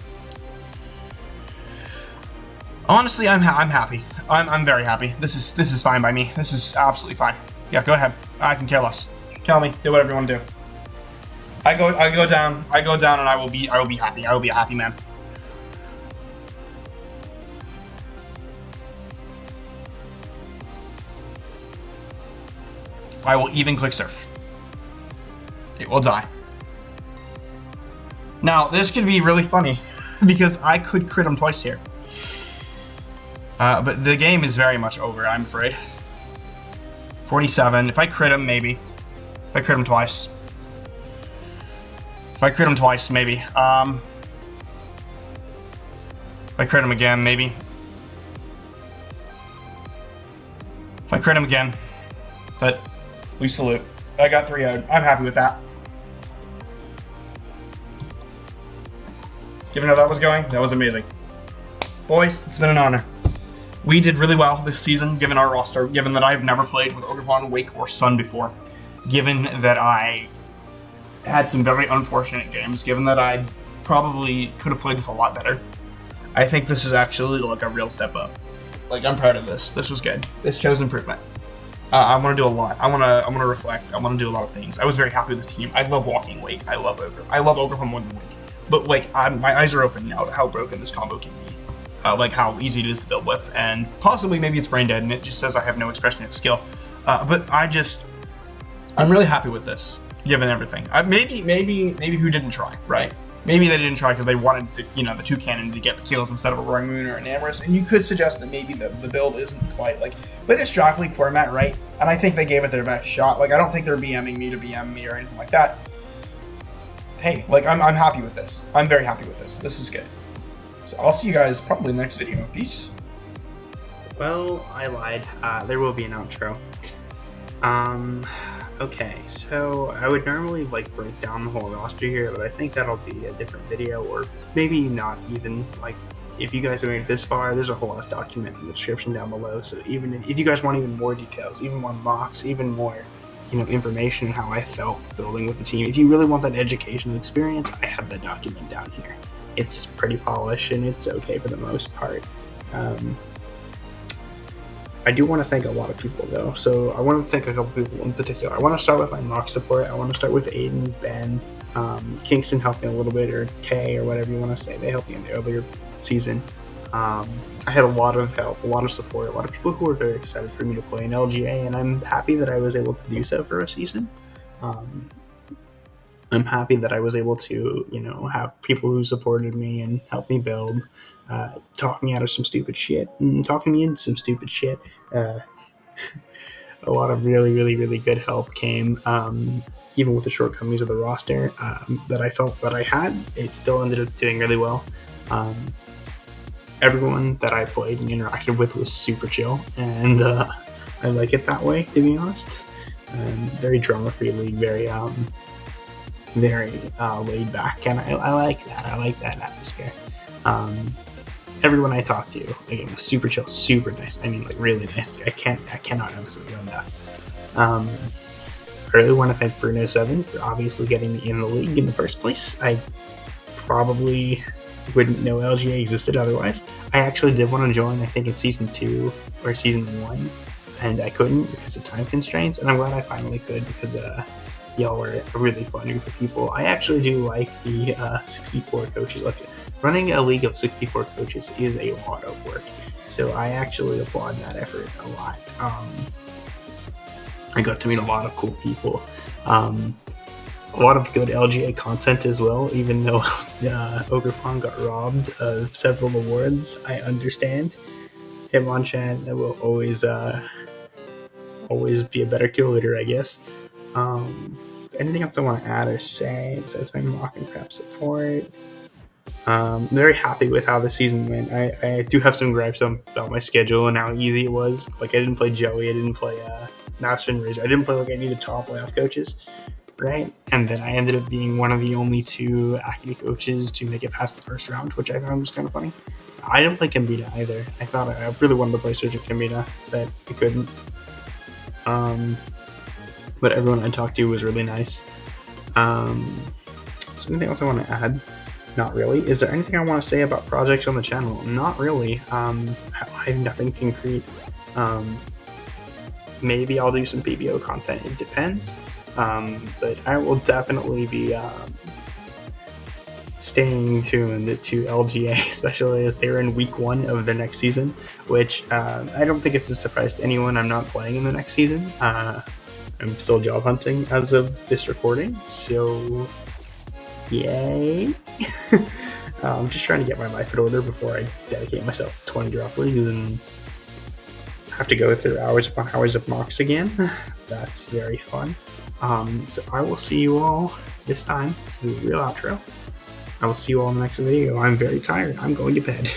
Speaker 2: Honestly, I'm happy. I'm very happy. This is fine by me. This is absolutely fine. Yeah, go ahead. I can care less. Kill me. Do whatever you want to do. I go down, and I will be happy. I will be a happy man. I will even click surf. It will die. Now, this could be really funny because I could crit him twice here. But the game is very much over, I'm afraid. 47. If I crit him, maybe. If I crit him twice. If I crit him twice, maybe. If I crit him again, maybe. If I crit him again. But we salute. I got 3-0'd. I'm happy with that. Given how that was going, that was amazing. Boys, it's been an honor. We did really well this season, given our roster, given that I've never played with OGERPON, Wake, or Sun before, given that I had some very unfortunate games, given that I probably could have played this a lot better. I think this is actually like a real step up. Like, I'm proud of this. This was good. This shows improvement. I want to do a lot. I want to reflect. I want to do a lot of things. I was very happy with this team. I love walking Wake. I love Ogre. I love Ogre from more than Wake. But like, my eyes are open now to how broken this combo can be. Like how easy it is to build with, and possibly maybe it's brain dead and it just says I have no expression of skill. But I'm really happy with this, given everything. Maybe who didn't try, right? Maybe they didn't try because they wanted to, the two cannon to get the kills instead of a Roaring Moon or an Amorous. And you could suggest that maybe the build isn't quite like, but it's Draft League format, right? And I think they gave it their best shot. Like, I don't think they're BMing me to BM me or anything like that. Hey, like, I'm happy with this. I'm very happy with this. This is good. So I'll see you guys probably in the next video. Peace.
Speaker 1: Well, I lied. There will be an outro. Okay, so I would normally like break down the whole roster here, but I think that'll be a different video, or maybe not even. Like, if you guys are made it this far, there's a whole ass document in the description down below. So even if you guys want even more details, even more mocks, even more, information on how I felt building with the team, if you really want that educational experience, I have that document down here. It's pretty polished and it's okay for the most part. I do want to thank a lot of people though, so I want to thank a couple people in particular. I want to start with my mock support. I want to start with Aiden, Ben, Kingston helped me a little bit, or Kay, or whatever you want to say. They helped me in the earlier season. I had a lot of help, a lot of support, a lot of people who were very excited for me to play in LGA, and I'm happy that I was able to do so for a season. I'm happy that I was able to, have people who supported me and helped me build, talk me out of some stupid shit, and talking me into some stupid shit. A lot of really, really, really good help came, even with the shortcomings of the roster that I felt that I had. It still ended up doing really well. Everyone that I played and interacted with was super chill, and I like it that way, to be honest. Very drama-free league, very laid back, and I like that. I like that atmosphere. Everyone I talked to, again, was super chill, super nice. I mean, like, really nice. I cannot emphasize it enough. I really want to thank Bruno7 for obviously getting me in the league in the first place. I probably wouldn't know LGA existed otherwise. I actually did want to join, I think in Season 2 or Season 1, and I couldn't because of time constraints, and I'm glad I finally could because y'all were a really fun group of people. I actually do like the 64 coaches. Like, running a league of 64 coaches is a lot of work, so I actually applaud that effort a lot. I got to meet a lot of cool people. A lot of good LGA content as well, even though OGERPON got robbed of several awards. I understand. Hitmonchan will always be a better kill leader, I guess. Anything else I want to add or say besides my mock and prep support? I'm very happy with how the season went. I do have some gripes about my schedule and how easy it was. Like, I didn't play Joey, I didn't play Master and Razor, I didn't play like any of the top playoff coaches, right? And then I ended up being one of the only 2 Academy coaches to make it past the first round, which I found was kind of funny. I didn't play Kambita either. I thought I really wanted to play Surgeon Kambita, but I couldn't. But everyone I talked to was really nice. So anything else I want to add? Not really. Is there anything I want to say about projects on the channel? Not really. I have nothing concrete. Maybe I'll do some PBO content. It depends. But I will definitely be staying tuned to LGA, especially as they're in week 1 of their next season, which I don't think it's a surprise to anyone. I'm not playing in the next season. I'm still job hunting as of this recording, so yay. I'm just trying to get my life in order before I dedicate myself to 20 draft leagues and have to go through hours upon hours of mocks again. That's very fun. So I will see you all this time. This is the real outro. I will see you all in the next video. I'm very tired. I'm going to bed.